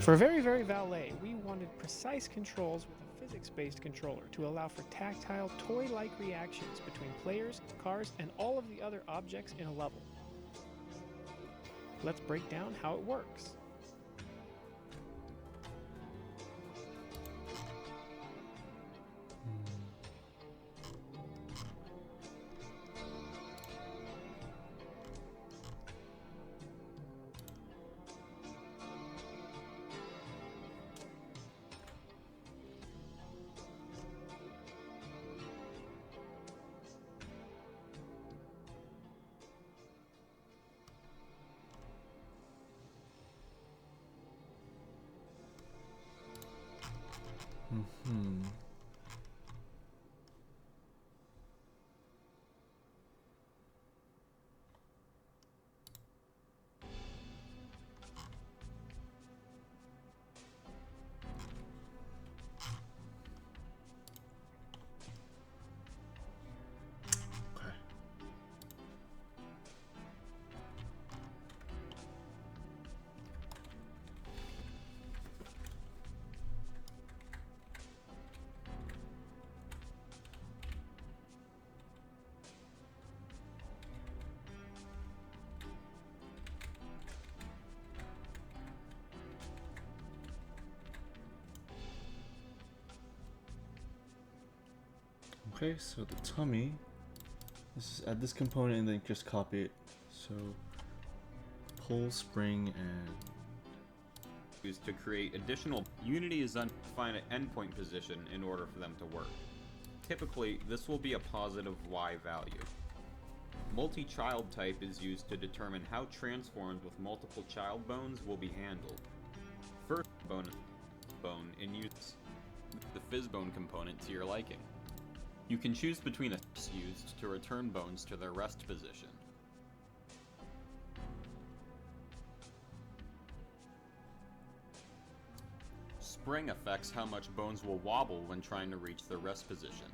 For Very Very Valet, we wanted precise controls with a physics-based controller to allow for tactile, toy-like reactions between players, cars, and all of the other objects in a level. Let's break down how it works. Hmm. Okay. Okay, so the tummy. Let's just add this component and then just copy it. So pull, spring, and Used to create additional Unity is undefined at endpoint position in order for them to work. Typically, this will be a positive Y value. Multi-child type is used to determine how transforms with multiple child bones will be handled. First bone and use the fizzbone component to your liking. You can choose between used to return bones to their rest position. Spring affects how much bones will wobble when trying to reach their rest position.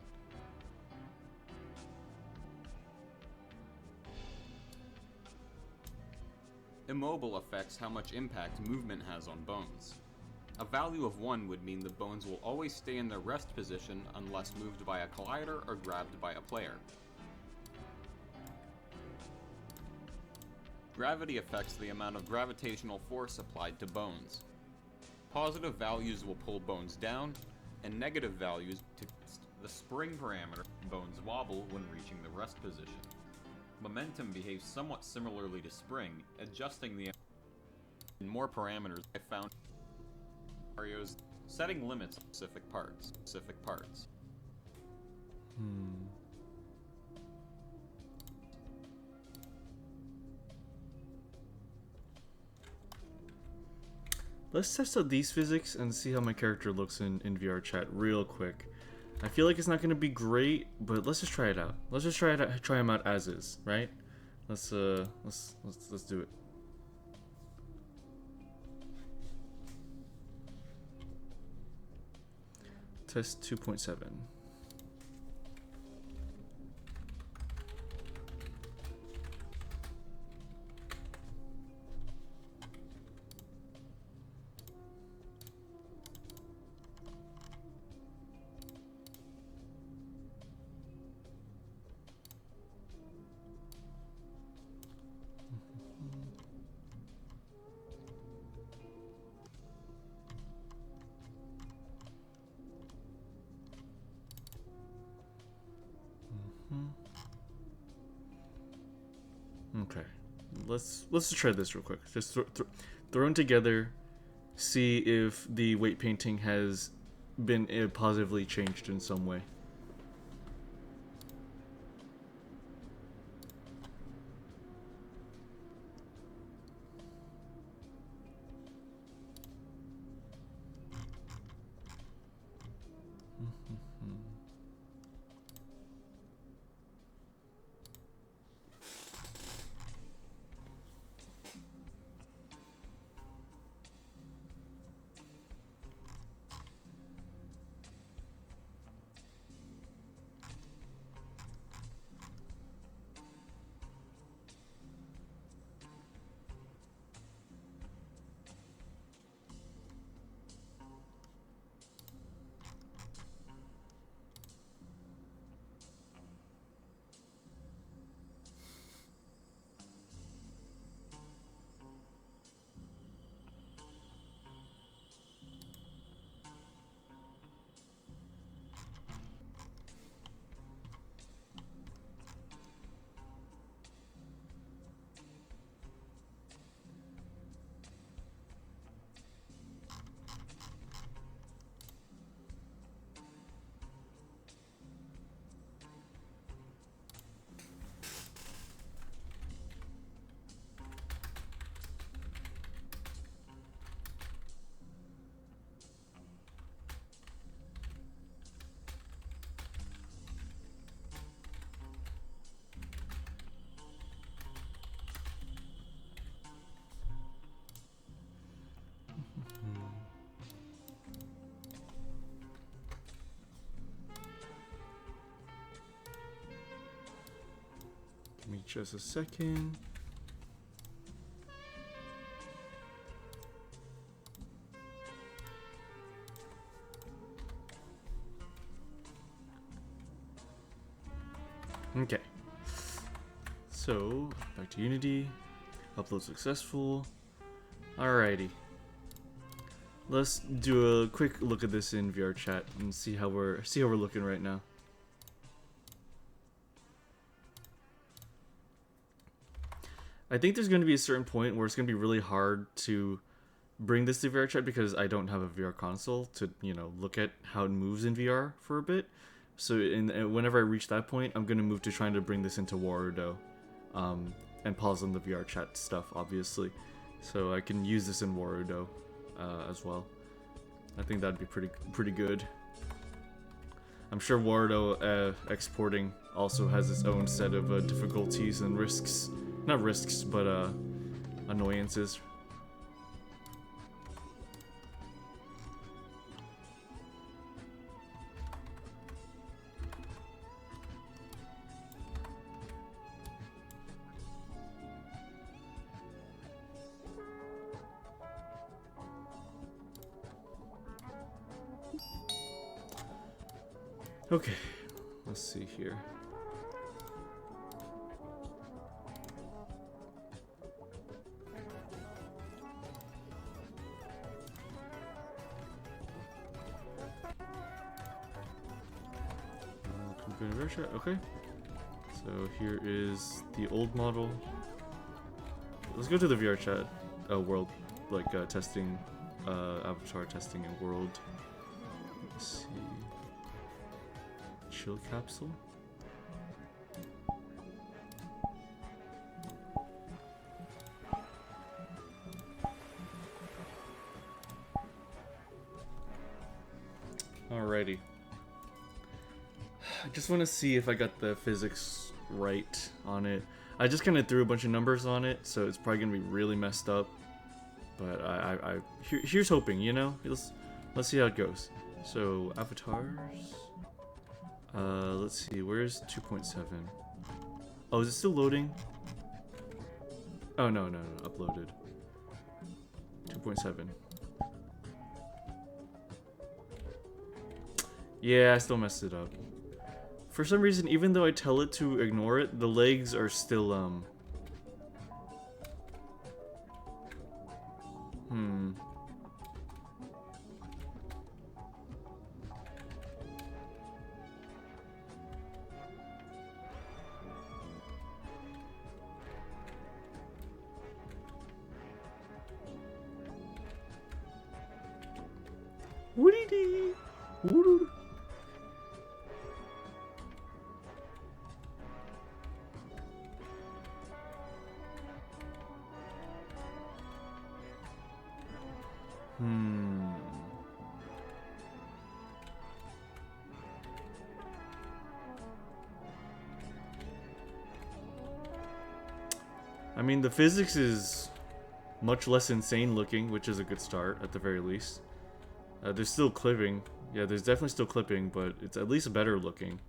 Immobile affects how much impact movement has on bones. A value of 1 would mean the bones will always stay in their rest position unless moved by a collider or grabbed by a player. Gravity affects the amount of gravitational force applied to bones. Positive values will pull bones down, and negative values to the spring parameter. Bones wobble when reaching the rest position. Momentum behaves somewhat similarly to spring, adjusting the more parameters. I found scenarios setting limits on specific parts. Let's test out these physics and see how my character looks in VR chat real quick. I feel like it's not gonna be great, but let's just try it out. Let's just try him out as is, right? Let's do it. Test 2.7. Okay, let's just try this real quick. Just throw them together, see if the weight painting has been positively changed in some way. just a second. Okay. So, back to Unity. Upload successful. Alrighty. Let's do a quick look at this in VR chat and see how we're looking right now. I think there's going to be a certain point where it's going to be really hard to bring this to VR chat because I don't have a VR console to, you know, look at how it moves in VR for a bit. So whenever I reach that point, I'm going to move to trying to bring this into Warudo, and pause on the VR chat stuff, obviously. So I can use this in Warudo as well. I think that'd be pretty good. I'm sure Warudo exporting also has its own set of difficulties and risks. Not risks, but annoyances. Okay, let's see here. Okay, so here is the old model. Let's go to the VR chat world, like testing, avatar testing and world. Let's see. Chill capsule. Alrighty. I just want to see if I got the physics right on it. I just kind of threw a bunch of numbers on it, so it's probably gonna be really messed up. But here's hoping, you know. Let's see how it goes. So avatars. Let's see. Where's 2.7? Oh, is it still loading? Oh no, uploaded. 2.7. Yeah, I still messed it up. For some reason, even though I tell it to ignore it, the legs are still, Woody-dee! Woodoo! I mean, the physics is much less insane looking, which is a good start, at the very least. There's still clipping. Yeah, there's definitely still clipping, but it's at least better looking.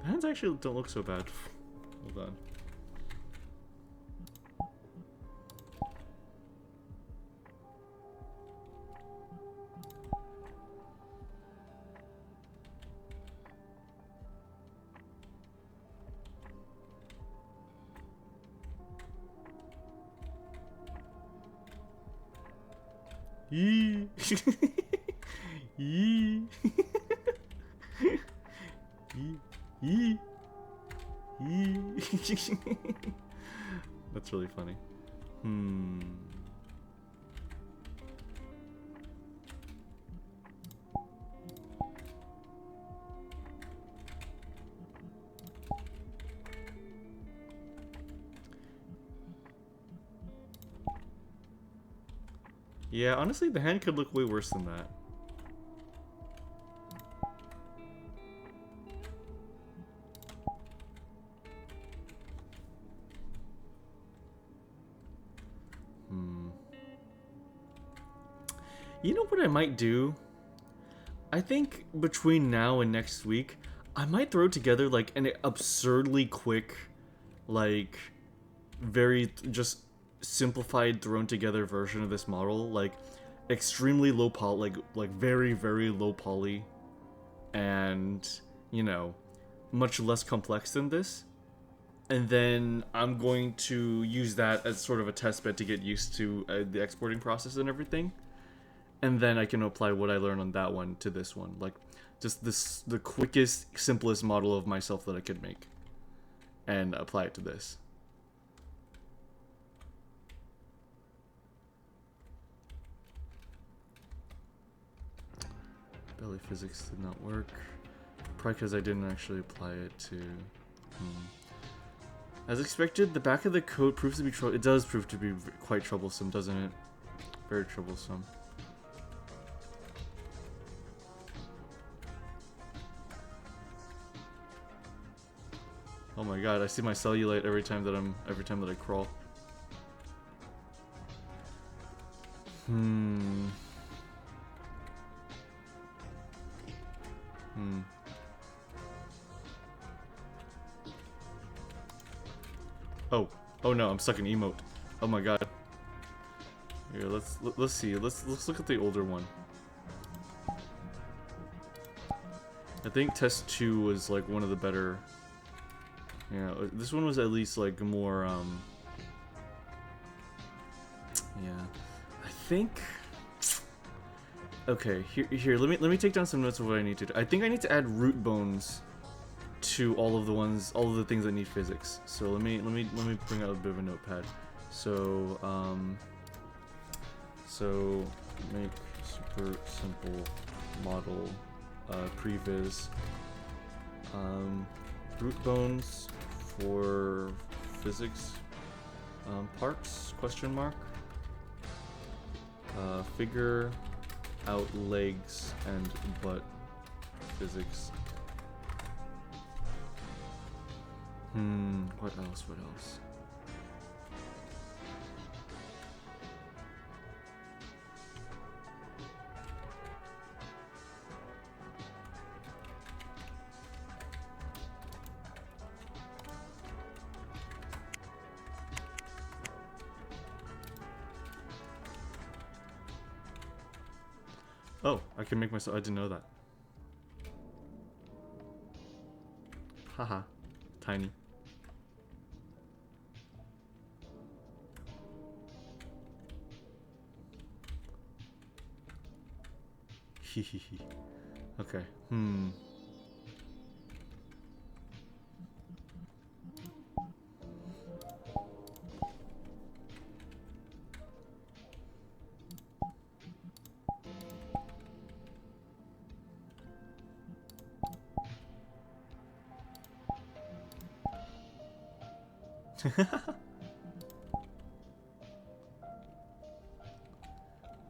Hands actually don't look so bad. Hold on. Yee. Yee. Yee. Yee. That's really funny. Yeah, honestly, the hand could look way worse than that. You know what I might do? I think between now and next week, I might throw together like an absurdly quick, like, very just simplified thrown together version of this model, like extremely low poly, like very low poly, and you know, much less complex than this. And then I'm going to use that as sort of a test bed to get used to the exporting process and everything. And then I can apply what I learned on that one to this one. Like, just the quickest, simplest model of myself that I could make. And apply it to this. Belly physics did not work. Probably because I didn't actually apply it to... As expected, the back of the coat proves to be it does prove to be quite troublesome, doesn't it? Very troublesome. Oh my god, I see my cellulite every time that I crawl. Oh no, I'm stuck in emote. Oh my god. Here, let's see. Let's look at the older one. I think test 2 was like one of the better. Yeah, this one was at least like more yeah. I think okay, here let me take down some notes of what I need to do. I think I need to add root bones to all of the things that need physics. So let me bring out a bit of a notepad. So so make super simple model previs root bones for physics parts question mark figure out legs and butt physics. What else? Oh, I can make myself. I didn't know that. Haha, tiny. Hehehe. Okay.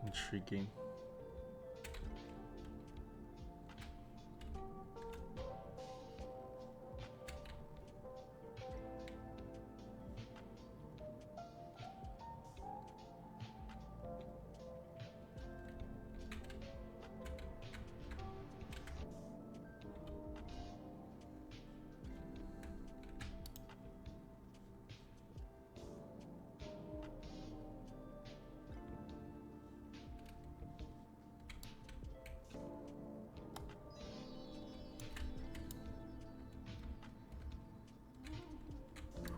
Intriguing.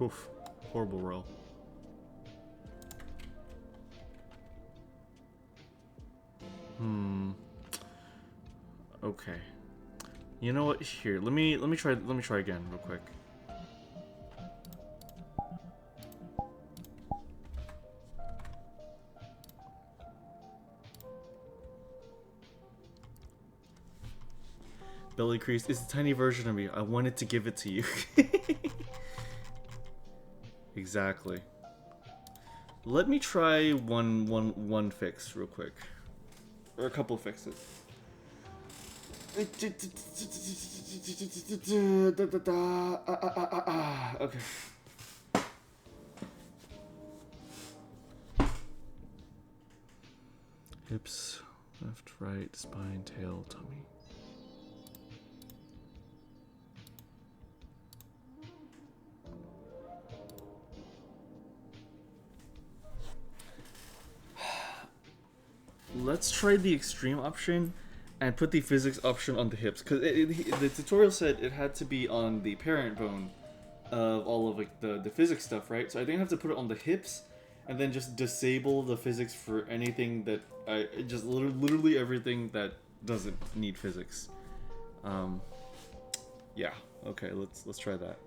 Oof. Horrible roll. Okay. You know what? Here, let me try again real quick. Belly crease is a tiny version of me. I wanted to give it to you. Exactly. Let me try one fix real quick. Or a couple fixes. Okay. Hips, left, right, spine, tail, tummy. Let's try the extreme option and put the physics option on the hips, because the tutorial said it had to be on the parent bone of all of like the physics stuff, right? So I think I have to put it on the hips and then just disable the physics for anything that just literally everything that doesn't need physics. Yeah. Okay, let's try that.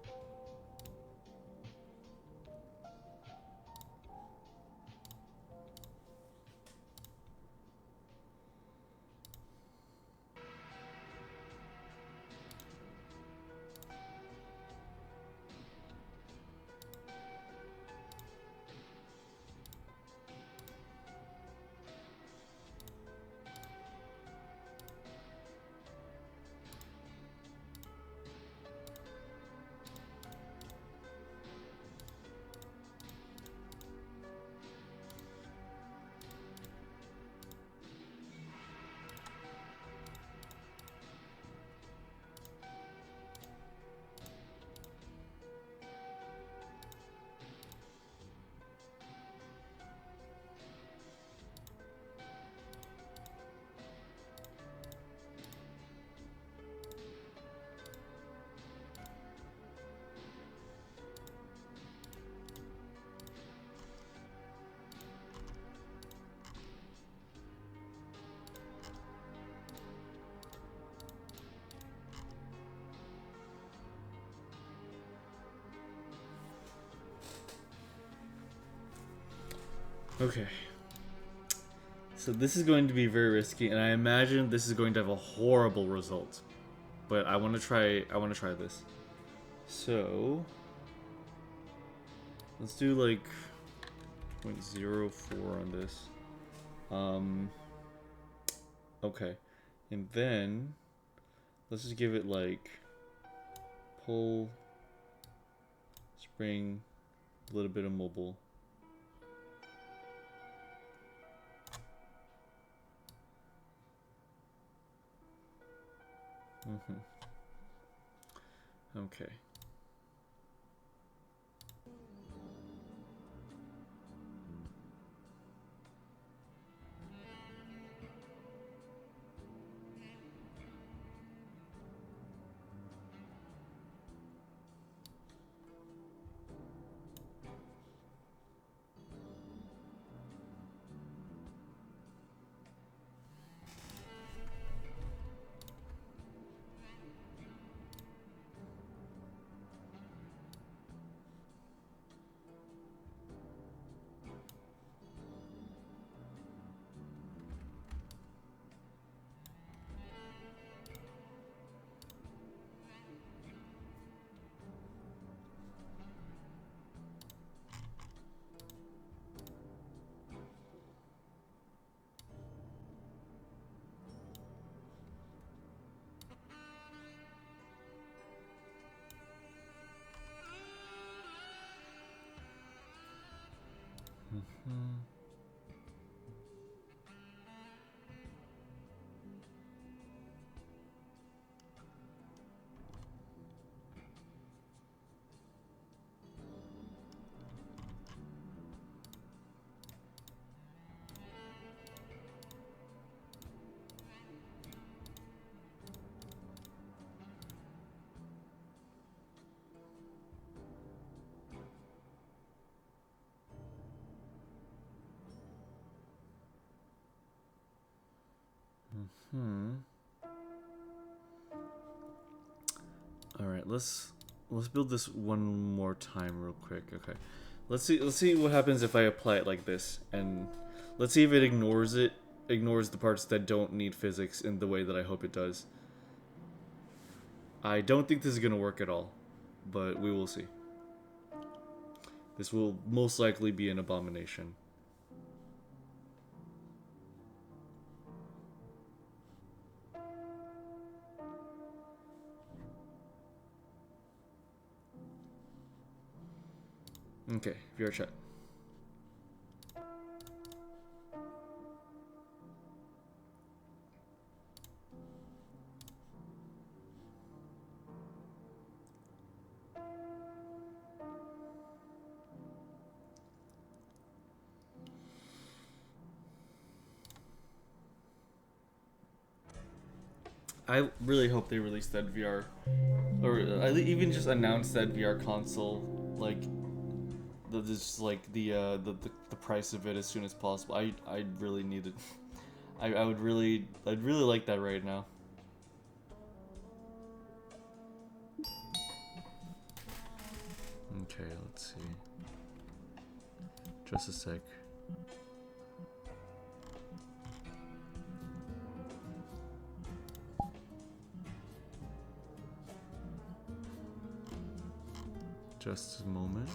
Okay. So this is going to be very risky, and I imagine this is going to have a horrible result. But I want to try this. So let's do like 0.04 on this. Okay. And then let's just give it like pull, spring, a little bit of mobile. Okay. All right, let's build this one more time real quick. Okay. Let's see what happens if I apply it like this, and let's see if it ignores the parts that don't need physics in the way that I hope it does. I don't think this is going to work at all, but we will see. This will most likely be an abomination. Okay, VR chat. I really hope they release that VR, or even just announce that VR console, like the price of it as soon as possible. I really need it. I'd really like that right now. Okay, let's see. Just a sec. Just a moment.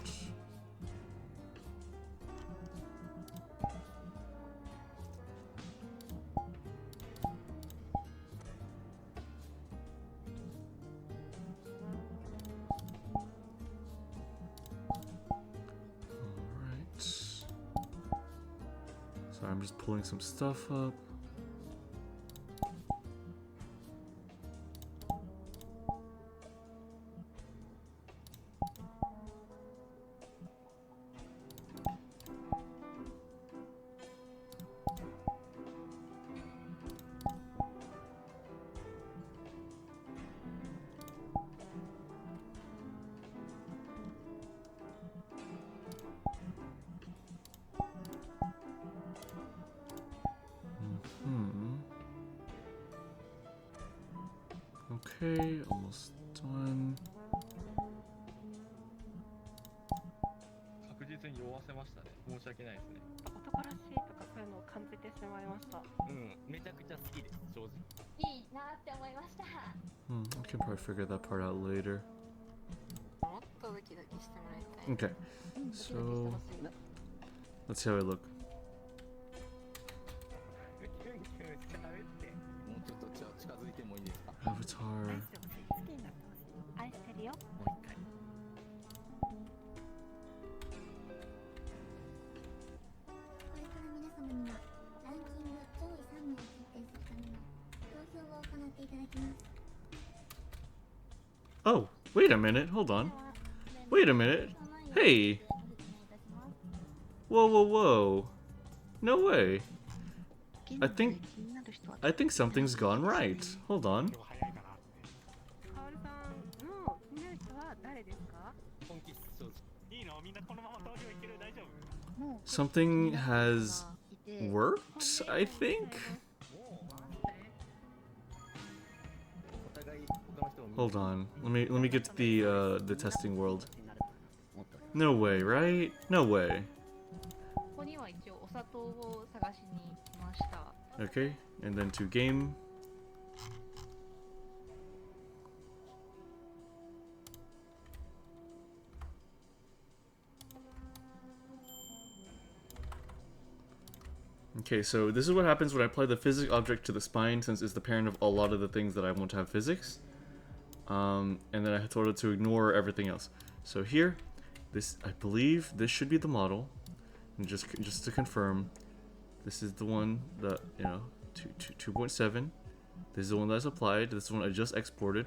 Alright. So I'm just pulling some stuff up. Okay, almost done. 確実に酔わせましたね。申し訳ないですね。男らしいとかそういうのを感じてしまいました。うん、めちゃくちゃ好きです、正直。いいなって思いました。I can probably figure that part out later. もっとドキドキしてもらいたい。 Okay, so let's see how I look. もうちょっと近づいてもいいですか？ Avatar. 好きになってほしい。愛してるよ。もう一回。これから皆様にはランキング上位3名を決定するための投票を行っていただきます。 Oh, wait a minute. Hold on. Wait a minute. Hey. Whoa, whoa, whoa. No way. I think something's gone right. Hold on. Something has worked, I think? Hold on. Let me get to the testing world. No way, right? No way. Okay, and then to game. Okay, so this is what happens when I apply the physics object to the spine, since it's the parent of a lot of the things that I want to have physics. And then I told it to ignore everything else. So here, this, I believe this should be the model. And just to confirm, this is the one that, 2.7. This is the one that's applied. This is the one I just exported.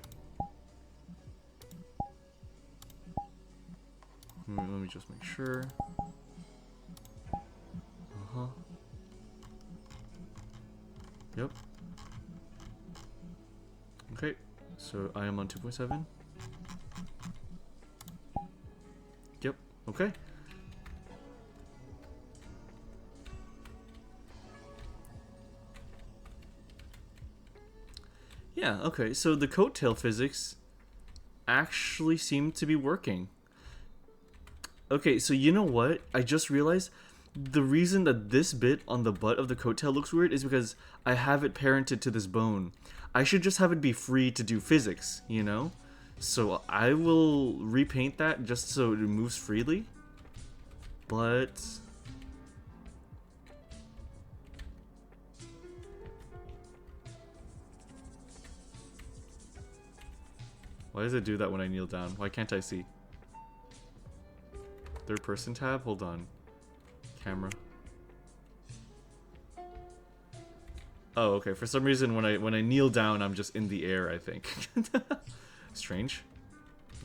Let me just make sure. Yep. Okay, so I am on 2.7. Yep, okay. Yeah, okay, so the coattail physics actually seem to be working. Okay, so you know what? I just realized the reason that this bit on the butt of the coattail looks weird is because I have it parented to this bone. I should just have it be free to do physics, you know? So I will repaint that just so it moves freely. but why does it do that when I kneel down? Why can't I see? Third person tab? Hold on. Camera. Oh, okay. For some reason when I kneel down I'm just in the air, I think. Strange.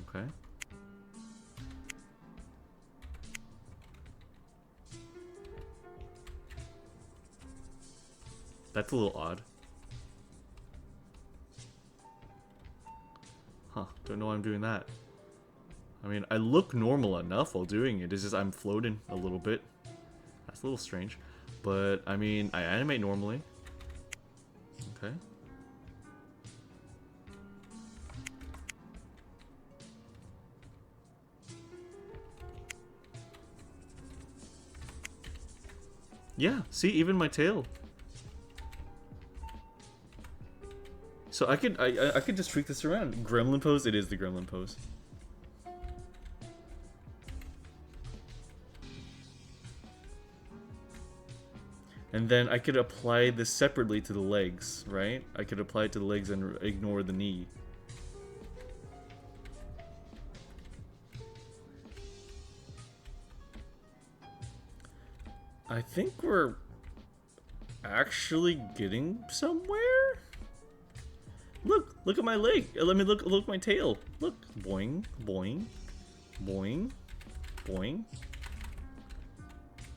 Okay. That's a little odd. Huh, don't know why I'm doing that. I mean, I look normal enough while doing it. It's just I'm floating a little bit. That's a little strange. But, I mean, I animate normally. Okay. Yeah, see, even my tail. So I could just freak this around. Gremlin pose, it is the gremlin pose. And then I could apply this separately to the legs, right? I could apply it to the legs and ignore the knee. I think we're actually getting somewhere. Look at my leg. Let me look at my tail. Look, boing, boing, boing, boing.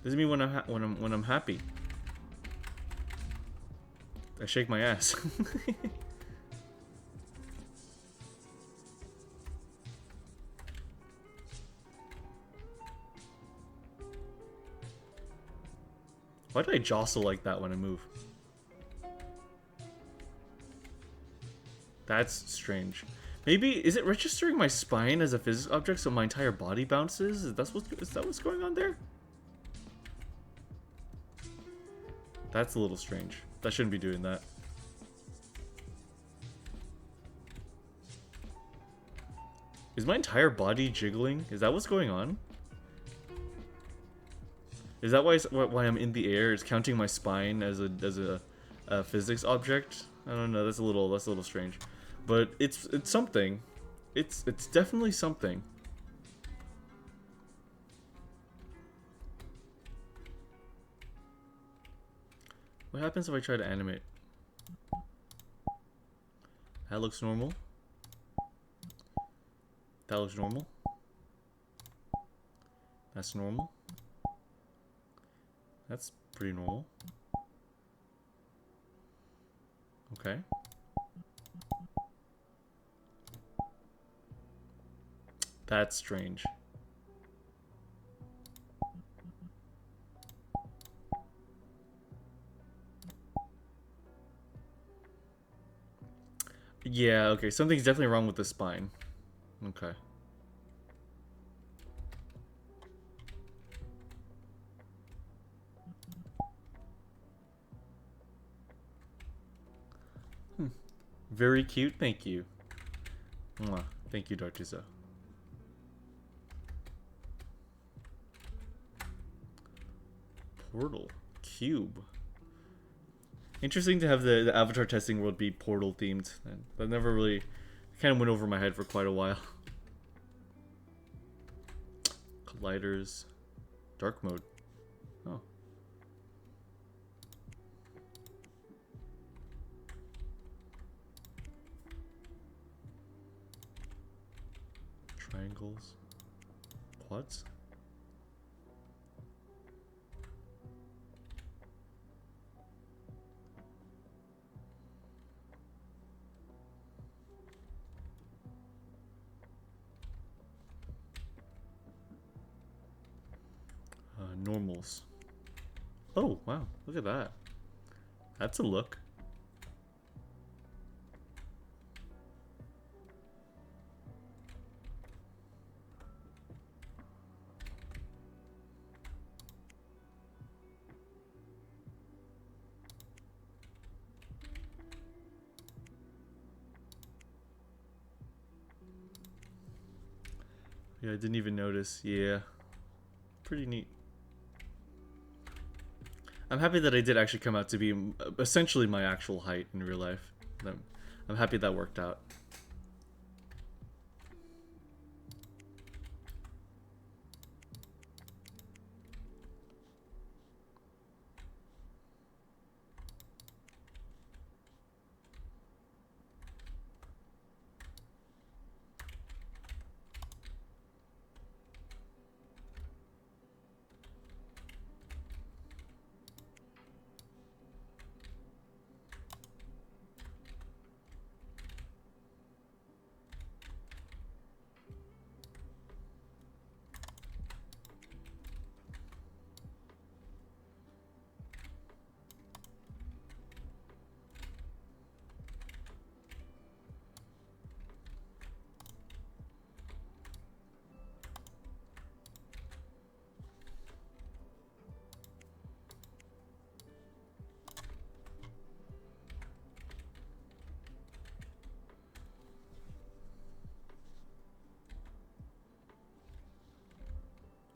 This is me when I'm happy. I shake my ass. Why do I jostle like that when I move? That's strange. Maybe, is it registering my spine as a physics object so my entire body bounces? Is that what's going on there? That's a little strange. That shouldn't be doing that. Is my entire body jiggling? Is that what's going on? Is that why I'm in the air? It's counting my spine as a physics object? I don't know. That's a little strange, but it's something. It's definitely something. What happens if I try to animate? That looks normal. That looks normal. That's normal. That's pretty normal. Okay. That's strange. Yeah, okay. Something's definitely wrong with the spine. Okay. Very cute, thank you. Mwah. Thank you, Dartiza. Portal. Cube. Interesting to have the avatar testing world be Portal themed. That never really kind of went over my head for quite a while. Colliders. Dark mode. Oh. Triangles. Quads. Normals. Oh, wow. Look at that. That's a look. Yeah, I didn't even notice. Yeah. Pretty neat. I'm happy that I did actually come out to be essentially my actual height in real life. I'm happy that worked out.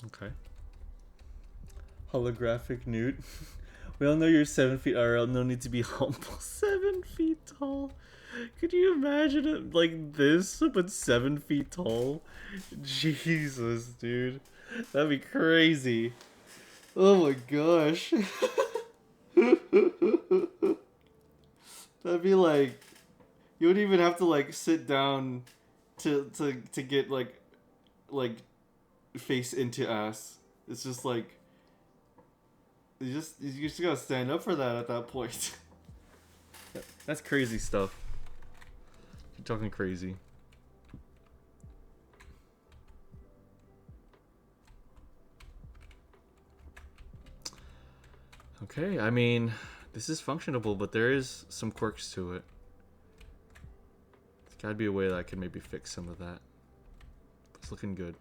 Okay. Holographic Newt. We all know you're 7 feet RL. No need to be humble. 7 feet tall. Could you imagine it like this, but 7 feet tall? Jesus, dude. That'd be crazy. Oh my gosh. That'd be like, you wouldn't even have to like sit down to get like face into ass. It's just like you just gotta stand up for that at that point. That's crazy stuff. You're talking crazy. Okay, I mean, this is functionable, but there is some quirks to it. There's gotta be a way that I can maybe fix some of that. It's looking good.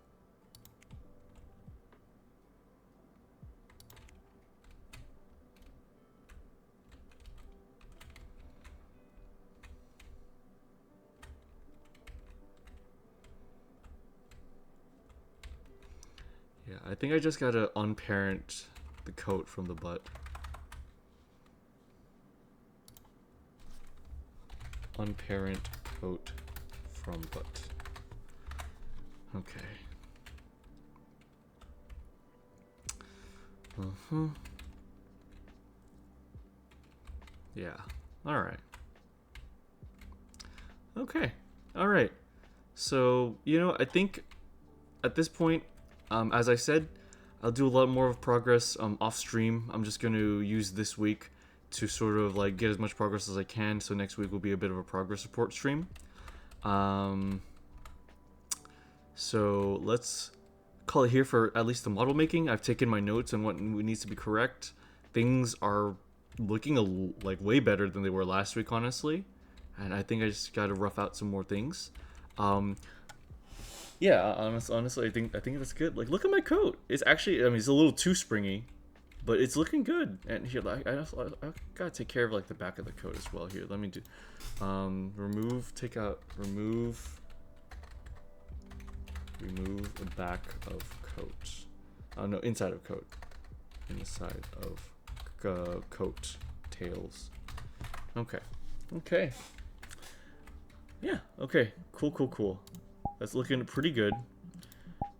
Yeah, I think I just gotta unparent the coat from the butt. Unparent coat from butt. Okay. Yeah. Alright. Okay. Alright. So, you know, I think at this point, as I said, I'll do a lot more of progress off stream. I'm just going to use this week to sort of like get as much progress as I can. So next week will be a bit of a progress report stream. So let's call it here for at least the model making. I've taken my notes on what needs to be correct. Things are looking like way better than they were last week, honestly. And I think I just got to rough out some more things. Yeah, honestly, I think that's good. Like, look at my coat. It's actually, I mean, it's a little too springy, but it's looking good. And here, I gotta take care of like the back of the coat as well. Here, let me do, remove, take out, remove the back of coat. Oh no, inside of coat. Inside of coat tails. Okay. Okay. Yeah. Okay. Cool. That's looking pretty good,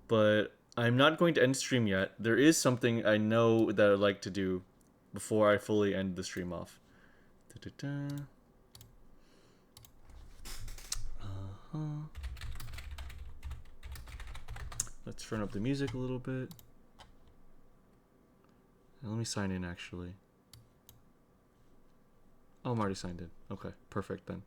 but I'm not going to end the stream yet. There is something I know that I'd like to do before I fully end the stream off. Let's turn up the music a little bit. And let me sign in, actually. Oh, I'm already signed in. Okay, perfect then.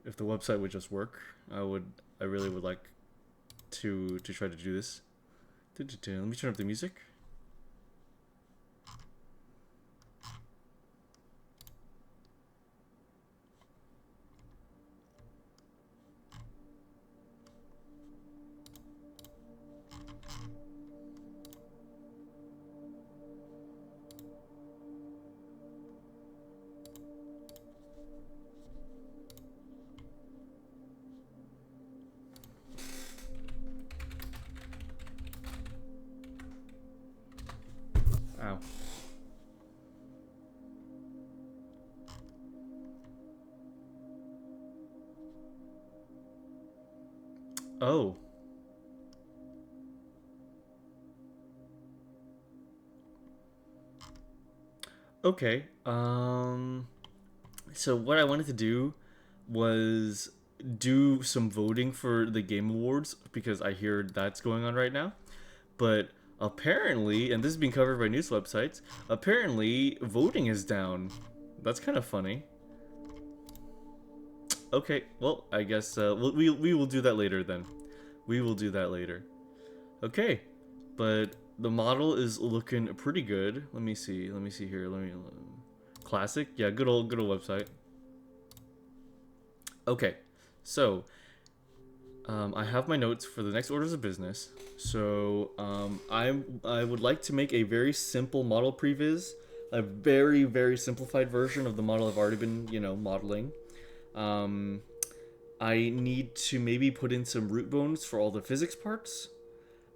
If the website would just work, I really would like to try to do this. Let me turn up the music. Oh. Okay. So what I wanted to do was do some voting for the Game Awards because I hear that's going on right now. But apparently, and this is being covered by news websites, apparently voting is down. That's kind of funny. Okay, well, I guess we will do that later then. We will do that later. Okay, but the model is looking pretty good. Let me see. Let me see here. Classic. Yeah, good old website. Okay, so I have my notes for the next orders of business. So I would like to make a very simple model previs, a very simplified version of the model I've already been modeling. I need to maybe put in some root bones for all the physics parts.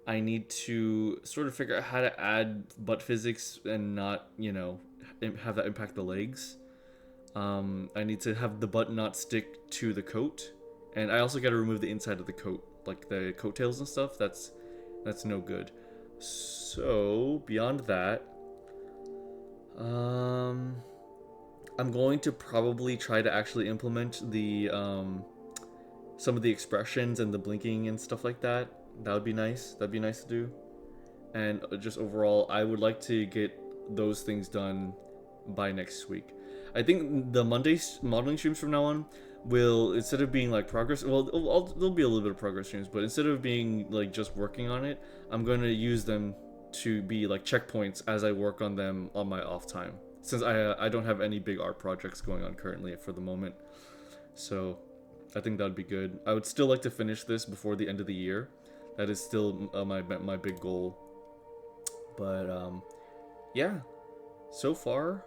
I need to sort of figure out how to add butt physics and not, have that impact the legs. I need to have the butt not stick to the coat. And I also got to remove the inside of the coat, like the coattails and stuff. That's no good. So, beyond that, I'm going to probably try to actually implement the some of the expressions and the blinking and stuff like that. That would be nice. That'd be nice to do. And just overall, I would like to get those things done by next week. I think the Monday modeling streams from now on will, instead of being like progress, well, there'll be a little bit of progress streams, but instead of being like just working on it, I'm going to use them to be like checkpoints as I work on them on my off time, since I don't have any big art projects going on currently for the moment. So I think that would be good. I would still like to finish this before the end of the year. That is still my big goal. But yeah, so far,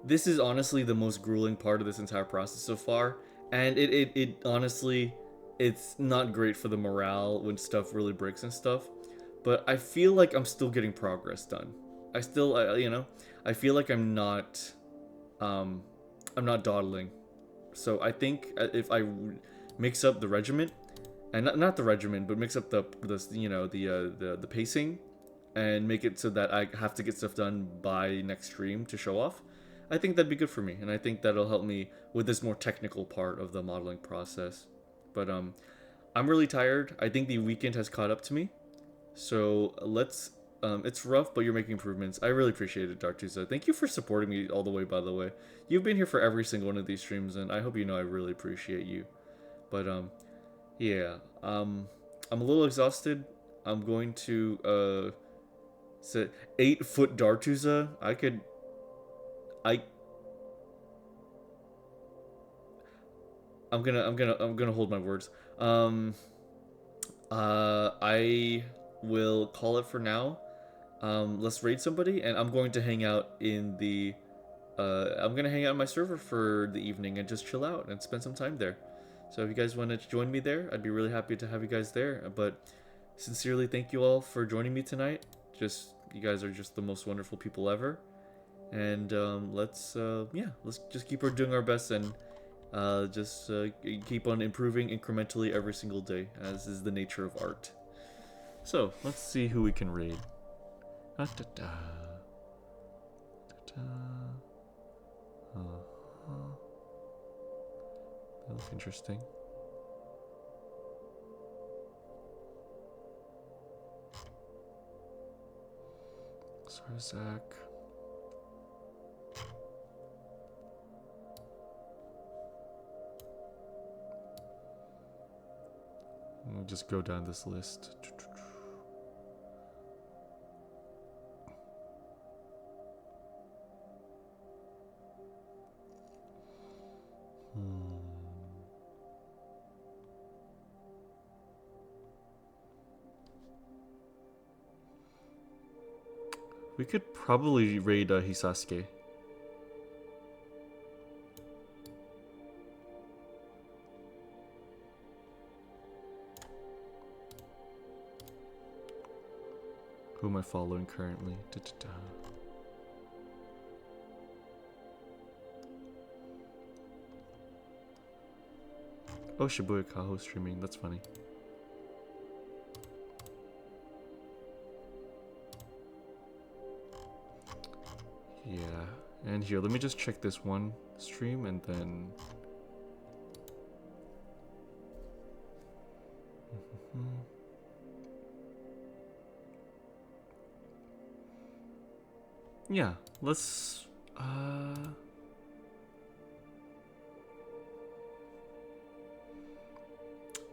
this is honestly the most grueling part of this entire process so far, and it honestly, it's not great for the morale when stuff really breaks and stuff, but I feel like I'm still getting progress done. I still, I feel like I'm not dawdling. So I think if I mix up the regiment, and not the regiment, but mix up the pacing, and make it so that I have to get stuff done by next stream to show off, I think that'd be good for me, and I think that'll help me with this more technical part of the modeling process. But I'm really tired. I think the weekend has caught up to me, so let's. It's rough, but you're making improvements. I really appreciate it, Dartusa. Thank you for supporting me all the way, by the way. You've been here for every single one of these streams, and I hope you know I really appreciate you. But yeah, I'm a little exhausted. I'm going to say 8-foot Dartusa. I'm gonna hold my words. I will call it for now. Let's raid somebody, and I'm going to hang out in the I'm gonna hang out on my server for the evening and just chill out and spend some time there. So if you guys want to join me there, I'd be really happy to have you guys there. But sincerely, thank you all for joining me tonight. You guys are just the most wonderful people ever. And let's just keep doing our best and keep on improving incrementally every single day, as is the nature of art. So let's see who we can raid. They look interesting. Sarzak. We'll just go down this list. We could probably raid Hisasuke. Who am I following currently? Oh, Shibuya Kaho streaming. That's funny. Yeah. And here, let me just check this one stream and then... Yeah, let's...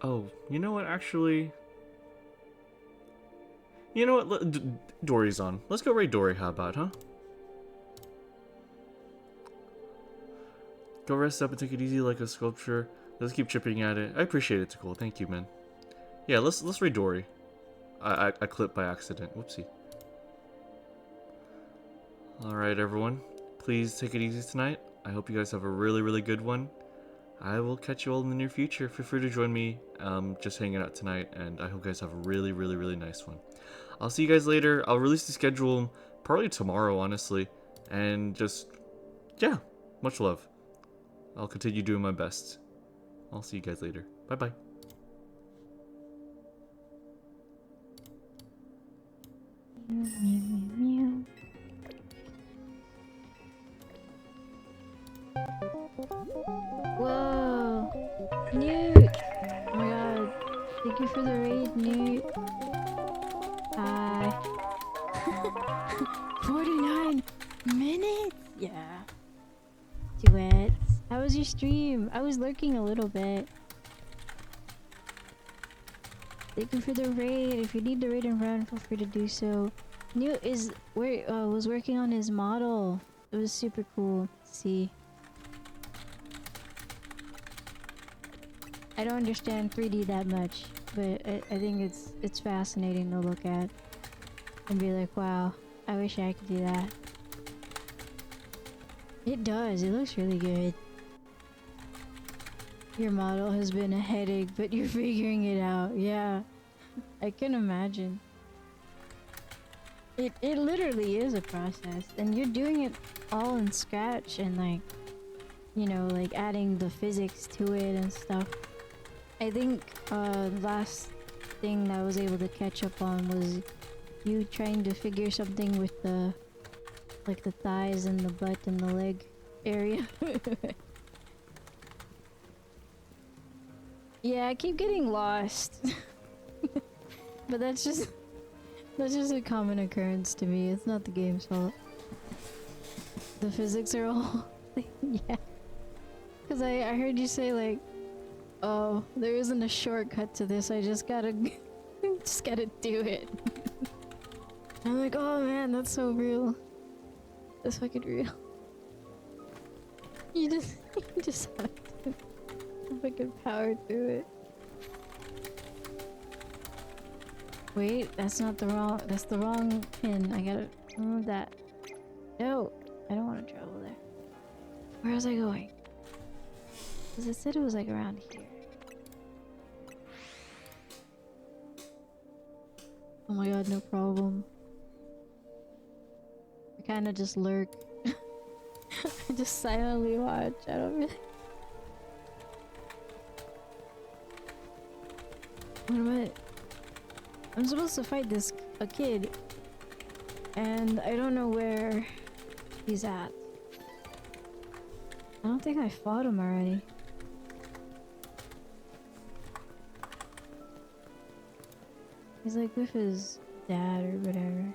Oh, you know what, actually... You know what, Dory's on. Let's go raid Dory, how about, huh? Go rest up and take it easy like a sculpture. Let's keep chipping at it. I appreciate it, Cool. Thank you, man. Yeah, let's raid Dory. I clipped by accident. Whoopsie. Alright, everyone. Please take it easy tonight. I hope you guys have a really, really good one. I will catch you all in the near future. Feel free to join me just hanging out tonight, and I hope you guys have a really, really, really nice one. I'll see you guys later. I'll release the schedule probably tomorrow, honestly. And just, yeah, much love. I'll continue doing my best. I'll see you guys later. Bye-bye. Whoa! Newt! Oh my god. Thank you for the raid, Newt. Hi. 49 minutes? Yeah. Duets. How was your stream? I was lurking a little bit. Thank you for the raid. If you need the raid and run, feel free to do so. Newt was working on his model. It was super cool to see. I don't understand 3D that much, but I think it's fascinating to look at and be like, wow, I wish I could do that. It does. It looks really good. Your model has been a headache, but you're figuring it out. Yeah, I can imagine. It literally is a process, and you're doing it all in Scratch and like, you know, like adding the physics to it and stuff. I think last thing that I was able to catch up on was you trying to figure something with the like the thighs and the butt and the leg area. Yeah, I keep getting lost. But that's just a common occurrence to me. It's not the game's fault. The physics are all yeah. Cause I heard you say like, oh, there isn't a shortcut to this. I just gotta do it. I'm like, oh man, that's so real. That's fucking real. You just have to fucking power through it. Wait, that's the wrong pin. I gotta remove that. No, I don't want to travel there. Where was I going? Cause it said it was like around here. Oh my god, no problem. I kinda just lurk. I just silently watch. I don't really... What am I... I'm supposed to fight a kid. And I don't know where he's at. I don't think I fought him already. He's like with his dad or whatever.